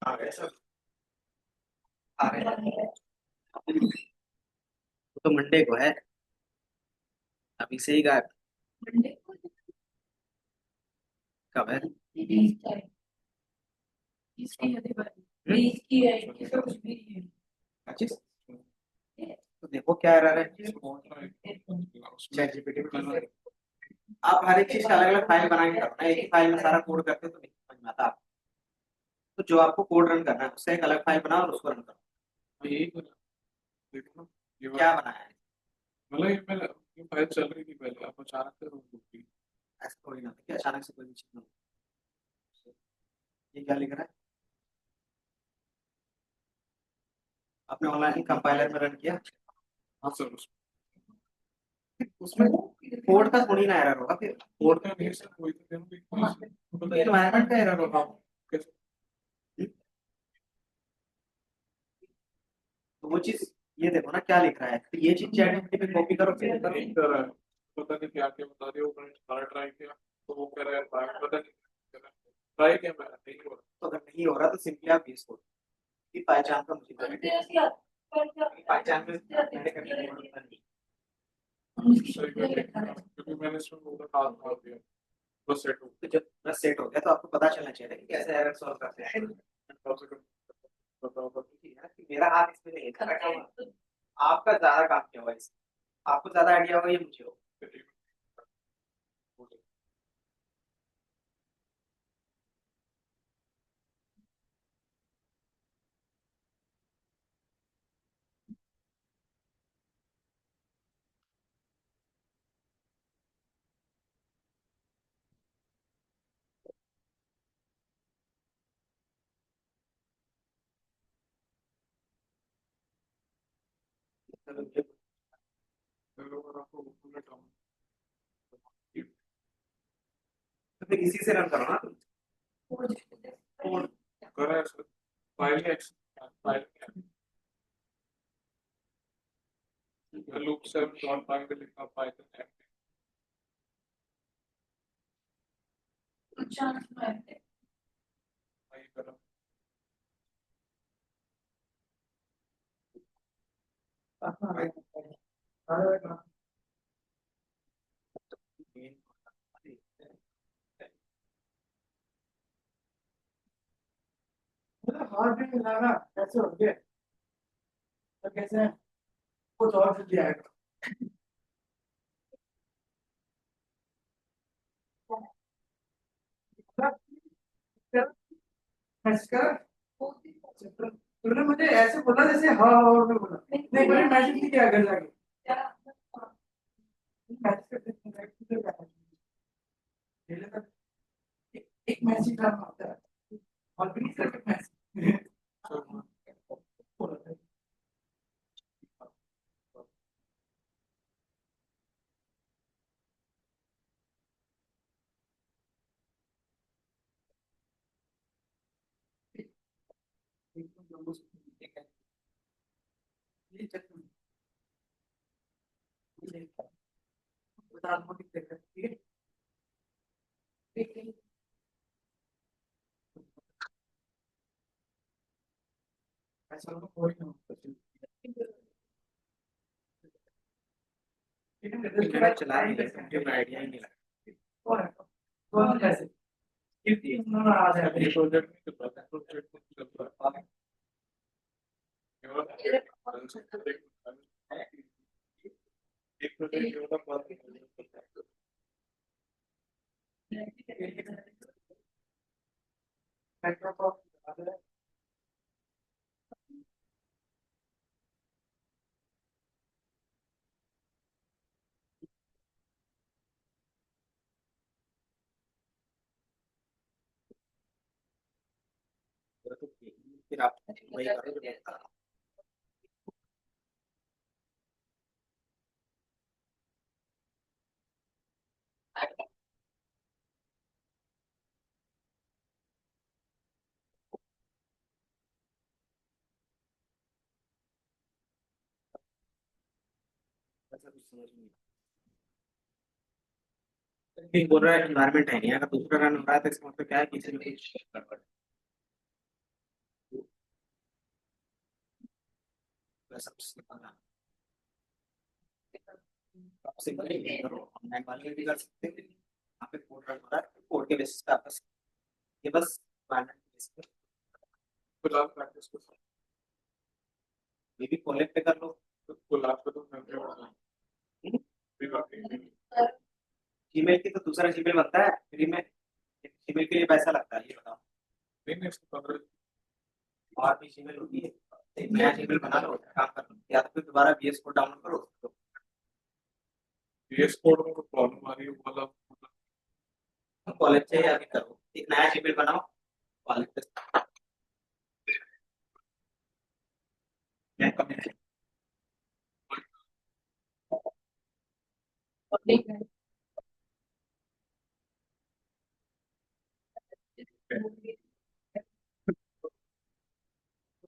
आ गए सब, आ रहे हैं। वो तो मंडे को है, अभी से ही गायब। कब है? अच्छा, तो देखो क्या एरर है। ChatGPT में करना है। आप हर एक चीज का अलग अलग फाइल बना के करो ना, एक ही फाइल में सारा कोड करते हो तो नहीं समझ में आता आपको। तो जो आपको कोड रन करना है उससे एक अलग फाइल बनाओ और उसको रन करो। यही तो देखो ना, ये क्या वाला बनाया है? मतलब ये फाइल चल रही थी पहले, आप अचानक से रोक दी। ऐसा थोड़ी ना था कि अचानक से कोई भी चीज हो। ये क्या लिख रहा है? आपने ऑनलाइन कंपाइलर में रन किया? हाँ सर, उसमें कोड का थोड़ी ना एरर होगा फिर। कोड का नहीं सर, वही तो कहूँ कि तो एनवायरनमेंट का एरर होगा। कैसे तो वो चीज, ये देखो ना क्या लिख रहा है, तो ये चीज ChatGPT पे कॉपी करो फिर करो। नहीं कर रहा है, पता नहीं क्या क्या बता दिया, वो मैंने सारा ट्राई किया तो वो कह रहा है पता नहीं क्या कर रहा है। ट्राई किया मैंने, नहीं हो रहा। तो अगर नहीं हो रहा तो सिंपली आप यूज करो कि पहचान का मुझे पहचान में मैंने करने की जरूरत नहीं। सही में देखना, क्योंकि मैंने इसमें पूरा हाथ मार दिया, बस सेट हो तो जब बस सेट हो गया तो आपको पता चलना चाहिए कि कैसे एरर सॉल्व करते हैं। कम से कम बताओ कि मेरा हाथ इसमें नहीं है, रखा हुआ। आपका ज्यादा काम किया हुआ है इसमें। आपको ज्यादा आइडिया होगा ये मुझे हो। तो फिर इसी से रन करो ना तुम। कोड करा है सर, फाइल है, फाइल लूप 7.5 पे लिखा पाइथन ऐप नहीं करा। हाथ भी मिलाना कैसे हो गया? तो कैसे है कुछ और जल्दी आएगा तूने मुझे ऐसे बोला जैसे हाँ और मैं बोला नहीं मैंने मैसेज नहीं किया घर जाके एक मैसेज डालना होता है और भी करके मैसेज ठीक है ऐसा तो कोई नहीं मैंने चला नहीं लगा, मुझे आइडिया ही नहीं लगा। कौन है कौन कैसे आ जाए फिर आप वही करो जो मैं बता रहा हूँ। ऐसा कुछ समझ नहीं नहीं बोल रहा है, एनवायरमेंट है नहीं, अगर दूसरा रन हो रहा है तो इसका मतलब क्या है, किसी में कुछ गड़बड़ है। वैसा कुछ निकालना है। आप सिंपल ही करो, ऑनलाइन वाले भी कर सकते हैं। यहाँ पे कोड रन हो रहा है, कोड के बेसिस पे आप बस ये बस environment के basis पे गुलाब प्रैक्टिस को ये भी कॉलेक्ट पे कर लो। गुलाब को तो जीमेल की तो दूसरा जीमेल बनता है फ्री में, जीमेल के लिए पैसा लगता है, ये बताओ। और भी जीमेल होती है, एक नया जीमेल बना लो, काम कर लो, या तो फिर दोबारा VS कोड डाउनलोड करो तो VS कोड में प्रॉब्लम आ रही है वाला कॉलेज से आगे करो, एक नया जीमेल बनाओ कॉलेज पे।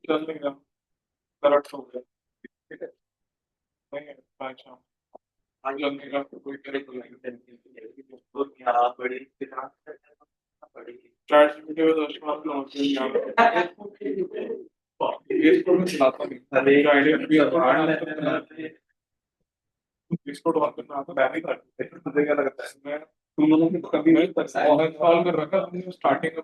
चलेगा करेक्ट हो गया ठीक है नहीं अच्छा आज लगने का कोई करे तो बड़ी चैट जीपीटी में दर्शन आप लोग VS कोड में चलाता नहीं आइडिया भी VS कोड वहाँ पे ना तो मैं भी कर मुझे क्या लगता है मैं तुम लोगों की कभी नहीं इंस्टॉल कर रखा तुमने स्टार्टिंग में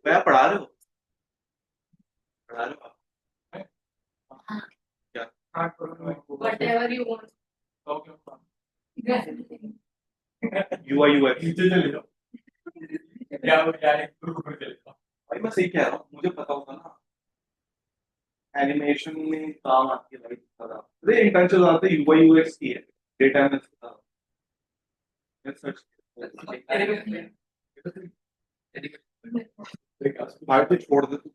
मैं पढ़ा रहे हो, पढ़ा रहे हो Whatever you want. UI UX। भाई मैं सही कह रहा हूँ मुझे पता होगा ना एनिमेशन में काम आती है भाई सारा अरे इंटेंशन आते हैं UI UX की है डेटा एनालिसिस भाई तो छोड़ दे तू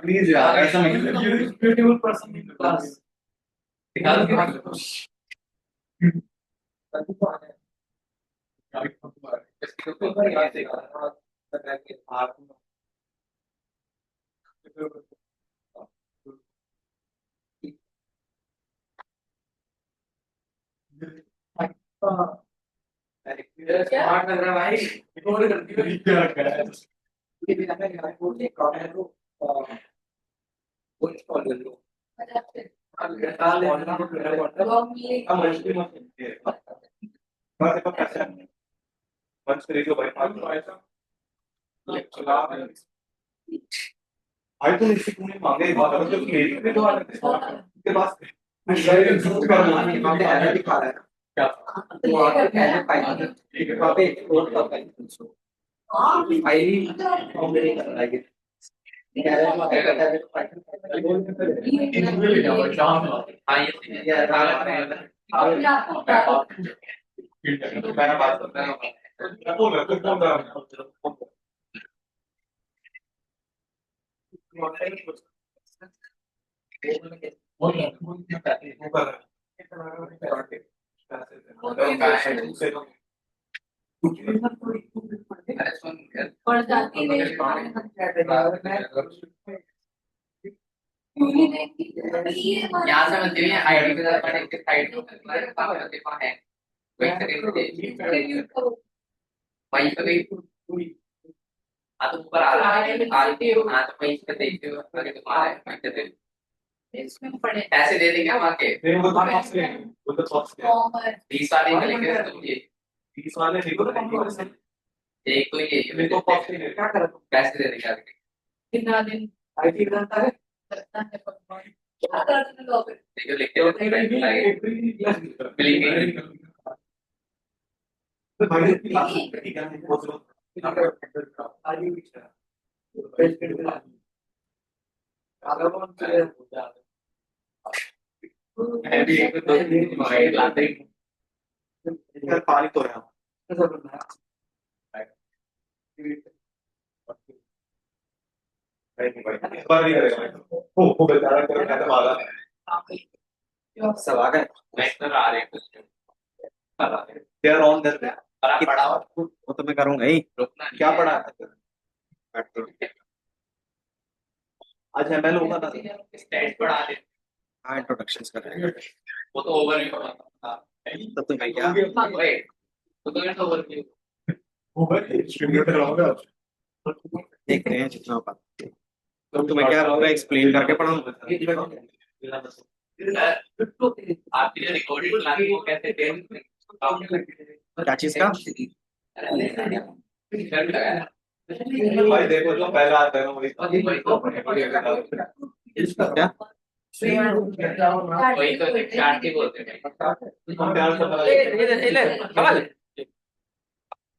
प्लीज यार ऐसा नहीं ब्यूटीफुल पर्सन इन क्लास निकाल के स्मार्ट लग रहा है भाई इग्नोर कर दिया वो इंस्टॉल कर लो। मंच करेगा भाई आई तो इससे तूने मांगे बात अगर तो मेरी भी तो आने के पास एरर दिखा रहा है क्या तो वहाँ पे पहले फाइल ठीक है वहाँ पे एक्सपोर्ट का फाइल फाइल ही नहीं कर रहा है ये कह रहा है वहाँ पे कहता है तो मैं बात करता हूँ कौन है कौन रहा है पड़ जाती है यहाँ से मत जाइए आईडी पे जाकर एक साइड में तुम्हारे पास देखो है वही सेकंड वहीं पे गई हाँ तो ऊपर आ रहा है हाँ तो वहीं पे देखते हो आगे तुम्हारा है वहीं पे देखो इसमें पड़े ऐसे दे देंगे हम आके वो तो पास है वो तो पास है कॉमर 20 वाले निकलेंगे तुम ये 30 वाले देखो तो एक तो ये मेरे को पास है क्या कर पैसे दे देंगे आगे कितना दिन आईटी करता है लगता है भगवान क्या करते हैं लोग देखो लिखते हो मिलेंगे भाई ठीक है वो तो मैं भी एक दो दिन मोबाइल लाते ही यार पानी तो है नहीं भाई इस बार नहीं करेगा वो बेचारा कर रहा था वाला सब आ गए। नेक्स्ट आ रहे हैं दे आर ऑन देयर बड़ा पड़ा हुआ वो तो मैं करूंगा ही। रुकना नहीं क्या है। पढ़ा आज एमएल होगा ना स्टैट पढ़ा दे हाँ इंट्रोडक्शंस कर रहे हैं। वो तो ओवरव्यू पढ़ा था तब तो मैं क्या वेट वो तो इट्स ओवरव्यू डिस्ट्रीब्यूटर होगा देखते हैं जितना हो पाता है। तब तो मैं क्या पूरा एक्सप्लेन करके पढ़ाऊंगा। आपकी जो रिकॉर्डिंग लानी वो कैसे टेन क्या चीज का भाई देखो जो पहला आता है ना वही क्या वही तो चार्ट ही बोलते हैं हम प्यार से कमल